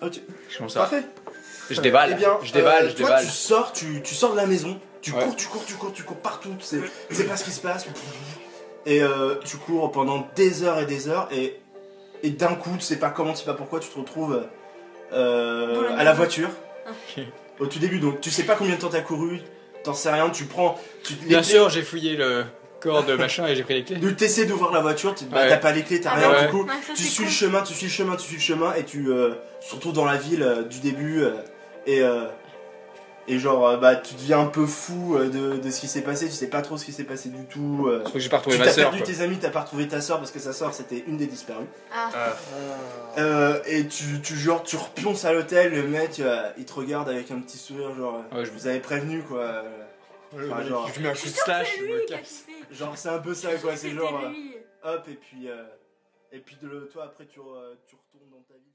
Ok. Je commence à. Parfait. Je dévale. Eh bien, je dévale, je toi, dévale. tu sors, tu sors de la maison, tu Ouais. cours partout, tu sais pas ce qui se passe. Et tu cours pendant des heures et d'un coup, tu sais pas comment, tu sais pas pourquoi, tu te retrouves la à la maison. voiture. Ok. Au tout début, donc tu sais pas combien de temps t'as couru, t'en sais rien, tu prends. Bien sûr j'ai fouillé le corps de machin et j'ai pris les clés. T'essaies d'ouvrir la voiture, Ouais. t'as pas les clés, t'as Ah rien, ouais. du coup. Ouais, ça, Tu c'est suis le cool. chemin, tu suis le chemin et tu te retrouves dans la ville du début et genre bah tu deviens un peu fou de ce qui s'est passé, tu sais pas trop ce qui s'est passé du tout. Je crois que j'ai pas retrouvé Tu ma t'as sœur. perdu tes amis, t'as pas retrouvé ta soeur parce que sa soeur c'était une des disparues. Ah. Et tu repionces à l'hôtel, le mec il te regarde avec un petit sourire genre Ouais, je vous avez prévenu quoi. Enfin, genre Je mets un coup de slash. C'est je lui me qui a casse. kiffé. genre c'est un peu ça quoi, c'est C'était genre lui. hop et puis toi après tu retournes dans ta vie.